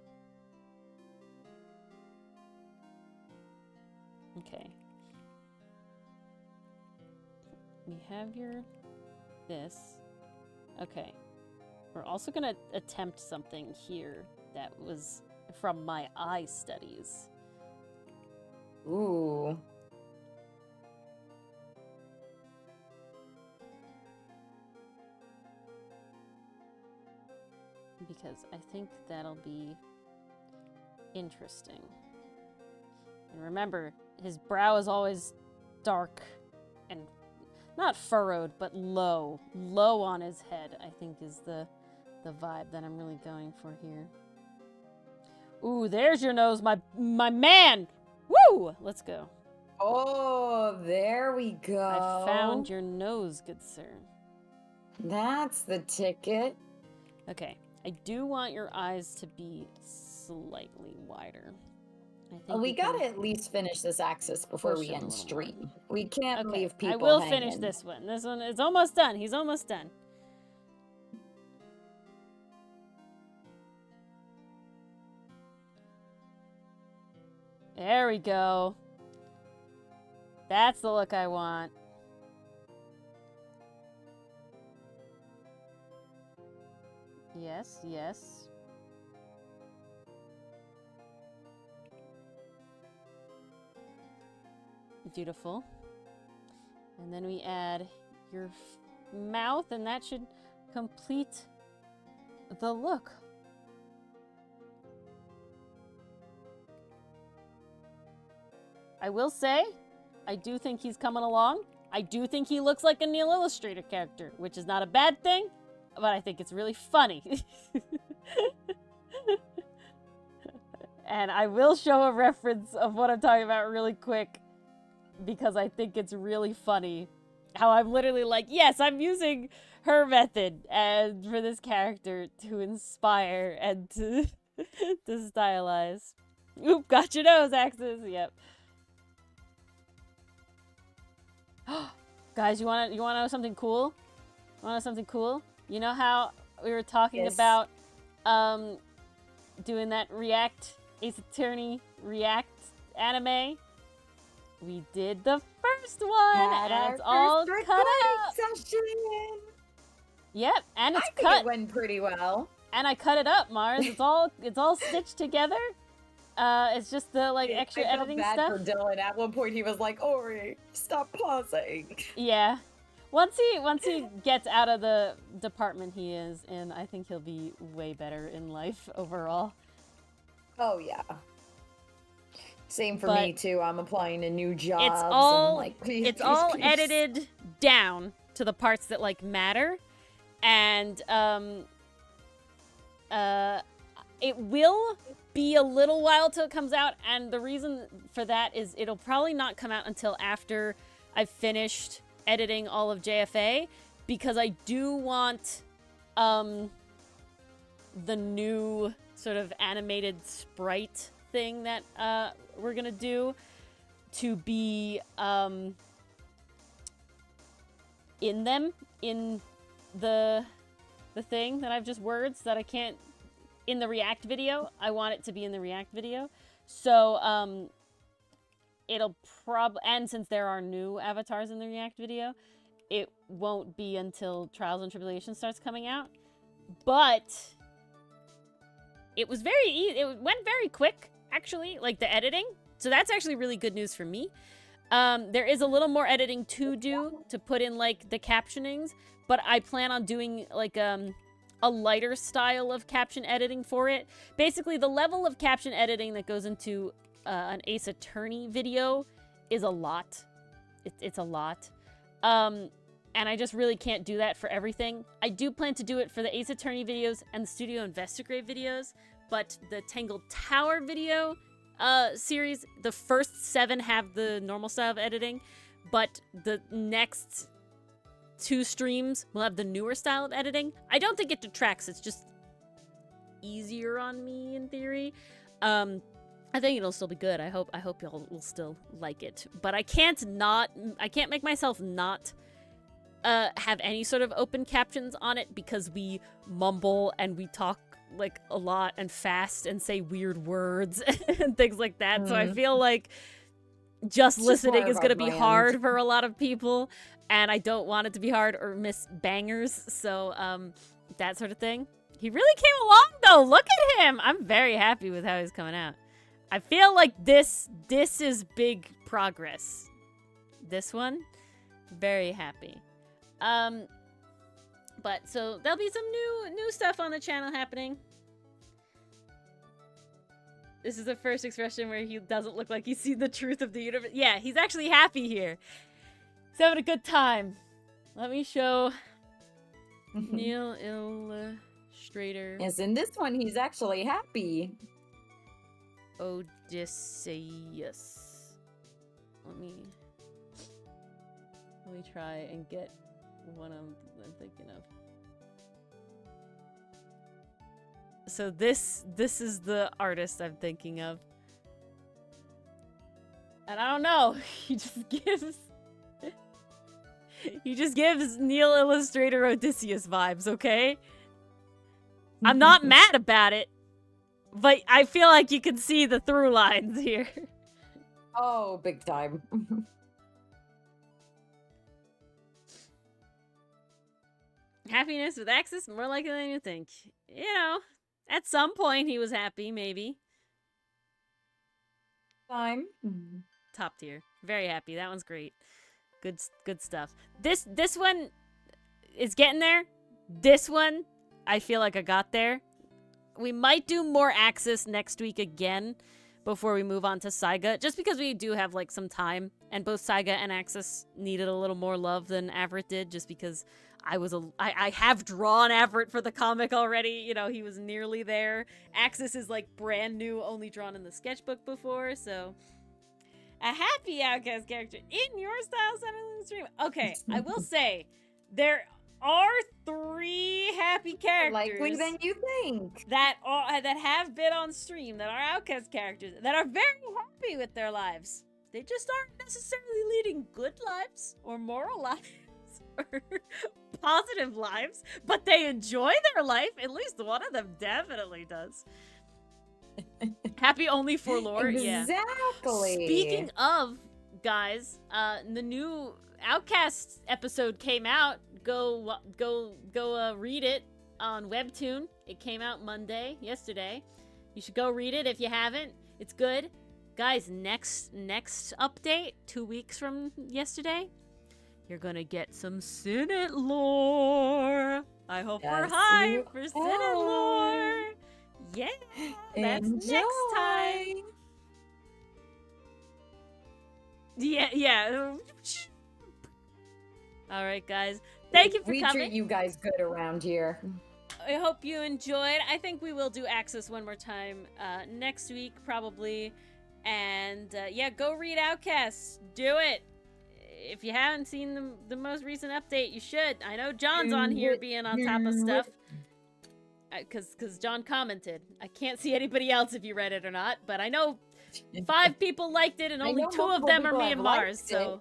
Okay. We have this. Okay. We're also gonna attempt something here that was from my eye studies. Ooh. Because I think that'll be interesting. And remember, his brow is always dark and not furrowed, but low. Low on his head, I think, is the vibe that I'm really going for here. Ooh, there's your nose, my man! Woo! Let's go. Oh, there we go. I found your nose, good sir. That's the ticket. Okay. I do want your eyes to be slightly wider. I think we gotta at least finish this Axus before we end stream. We can't leave people I will hanging. finish this one. This one is almost done. He's almost done. There we go. That's the look I want. Yes, yes. Beautiful. And then we add your mouth, and that should complete the look. I will say, I do think he's coming along. I do think he looks like a Neil Illustrator character, which is not a bad thing, but I think it's really funny. And I will show a reference of what I'm talking about really quick, because I think it's really funny. How I'm literally like, yes, I'm using her method and for this character to inspire and to, to stylize. Oop, got your nose, Axus. Yep. Guys, you wanna know something cool? Wanna know something cool? You know how we were talking about doing that Ace Attorney React anime? We did the first one, and it's all cut up. Session. Yep, and it's cut. It went pretty well. And I cut it up, Mars. It's all stitched together. It's just the extra editing stuff. I felt bad for Dylan. At one point, he was like, "Ori, stop pausing." Yeah, once he gets out of the department he is in, I think he'll be way better in life overall. Oh yeah. Same for me too. I'm applying to new jobs. It's all and please, it's all edited down to the parts that matter, and it will be a little while till it comes out, and the reason for that is it'll probably not come out until after I've finished editing all of JFA, because I do want the new sort of animated sprite thing that we're gonna do to be in the thing that I've just words that I can't in the React video. I want it to be in the React video, so it'll and since there are new avatars in the React video, it won't be until Trials and Tribulations starts coming out. But it was very easy. It went very quick, actually, the editing. So that's actually really good news for me. There is a little more editing to do to put in, the captionings, but I plan on doing, a lighter style of caption editing for it. Basically, the level of caption editing that goes into an Ace Attorney video is a lot. It's a lot. And I just really can't do that for everything. I do plan to do it for the Ace Attorney videos and the Studio Investigate videos, but the Tangled Tower video series, the first 7 have the normal style of editing, but the next 2 streams will have the newer style of editing. I don't think it detracts, it's just easier on me in theory. I think it'll still be good. I hope y'all will still like it. But I can't make myself not have any sort of open captions on it, because we mumble and we talk a lot and fast and say weird words and things like that. Mm. So I feel like just listening is going to be hard for a lot of people, and I don't want it to be hard or miss bangers. So that sort of thing. He really came along though. Look at him. I'm very happy with how he's coming out. I feel like this is big progress. This one, very happy. But so there'll be some new stuff on the channel happening. This is the first expression where he doesn't look like he's seen the truth of the universe. Yeah, he's actually happy here. He's having a good time. Let me show Neil Illustrator. Yes, in this one he's actually happy. Odysseus. Let me try and get what I'm thinking of. So this is the artist I'm thinking of. And I don't know, he just gives Neil Illustrator Odysseus vibes, okay? I'm not mad about it, but I feel like you can see the through lines here. Oh, big time. Happiness with Axus, more likely than you think. You know, at some point he was happy, maybe. Time. Top tier. Very happy. That one's great. Good stuff. This one, it's getting there. This one, I feel like I got there. We might do more Axus next week again before we move on to Saiga, just because we do have like some time, and both Saiga and Axus needed a little more love than Avrit did, just because I have drawn Avrit for the comic already. You know, he was nearly there. Axus is like brand new, only drawn in the sketchbook before, so a happy Outcast character in your style suddenly in the stream. Okay, I will say there are 3 happy characters likely than you think that have been on stream that are Outcast characters that are very happy with their lives. They just aren't necessarily leading good lives or moral lives or positive lives, but they enjoy their life. At least one of them definitely does. Happy only for lore. Exactly. Yeah. Speaking of, guys, the new Outcast episode came out. Go read it on Webtoon. It came out yesterday. You should go read it if you haven't. It's good. Guys, next update, 2 weeks from yesterday, you're gonna get some Sinnet lore. I hope we're high for Sinnet lore. Yeah, that's next time. Yeah. All right, guys. Thank you for coming. We treat you guys good around here. I hope you enjoyed. I think we will do Axus one more time next week, probably. And yeah, go read Outcasts. Do it. If you haven't seen the most recent update, you should. I know John's on here being on top of stuff. Because John commented. I can't see anybody else if you read it or not, but I know 5 people liked it and only 2 of them are me and Mars, so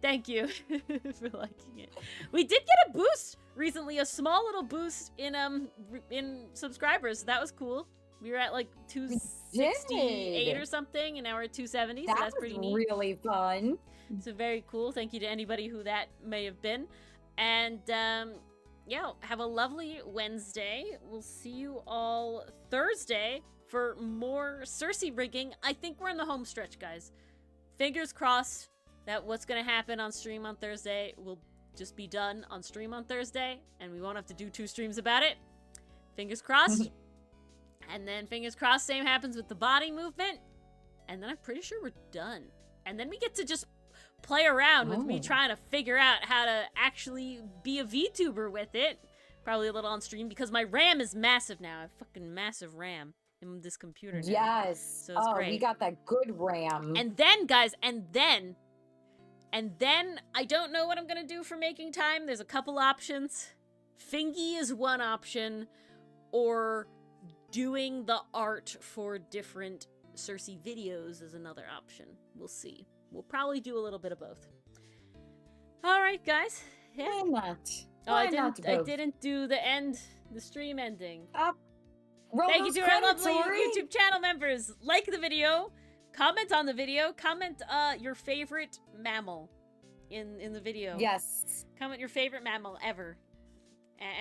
thank you for liking it. We did get a boost recently, a small little boost in subscribers. That was cool. We were at like 268 or something, and now we're at 270, so that's pretty neat. Really fun. So very cool. Thank you to anybody who that may have been. And yeah, have a lovely Wednesday. We'll see you all Thursday for more Cersei rigging. I think we're in the home stretch, guys. Fingers crossed that what's going to happen on stream on Thursday will just be done on stream on Thursday, and we won't have to do 2 streams about it. Fingers crossed. And then fingers crossed, same happens with the body movement. And then I'm pretty sure we're done. And then we get to just play around with me trying to figure out how to actually be a VTuber with it. Probably a little on stream because my RAM is massive now. I have fucking massive RAM in this computer now. Yes. So it's great. We got that good RAM. And then, guys, and then I don't know what I'm gonna do for making time. There's a couple options. Fingy is one option, or doing the art for different Cersei videos is another option. We'll see. We'll probably do a little bit of both. All right, guys. Yeah. Why not? I didn't do the stream ending. Thank you to our lovely YouTube channel members. Like the video, comment on the video, comment your favorite mammal in the video. Yes. Comment your favorite mammal ever.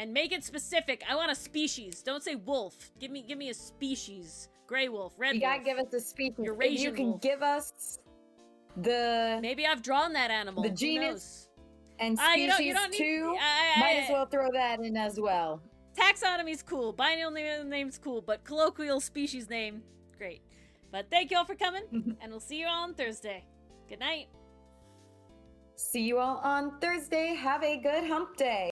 And make it specific. I want a species. Don't say wolf. Give me a species. Gray wolf, red wolf. You gotta give us a species. Eurasian if you can wolf. give us the... Maybe I've drawn that animal. The genus and species you don't too. Might as well throw that in as well. Taxonomy's cool. Biennial name's cool. But colloquial species name, great. But thank you all for coming. And we'll see you all on Thursday. Good night. See you all on Thursday. Have a good hump day.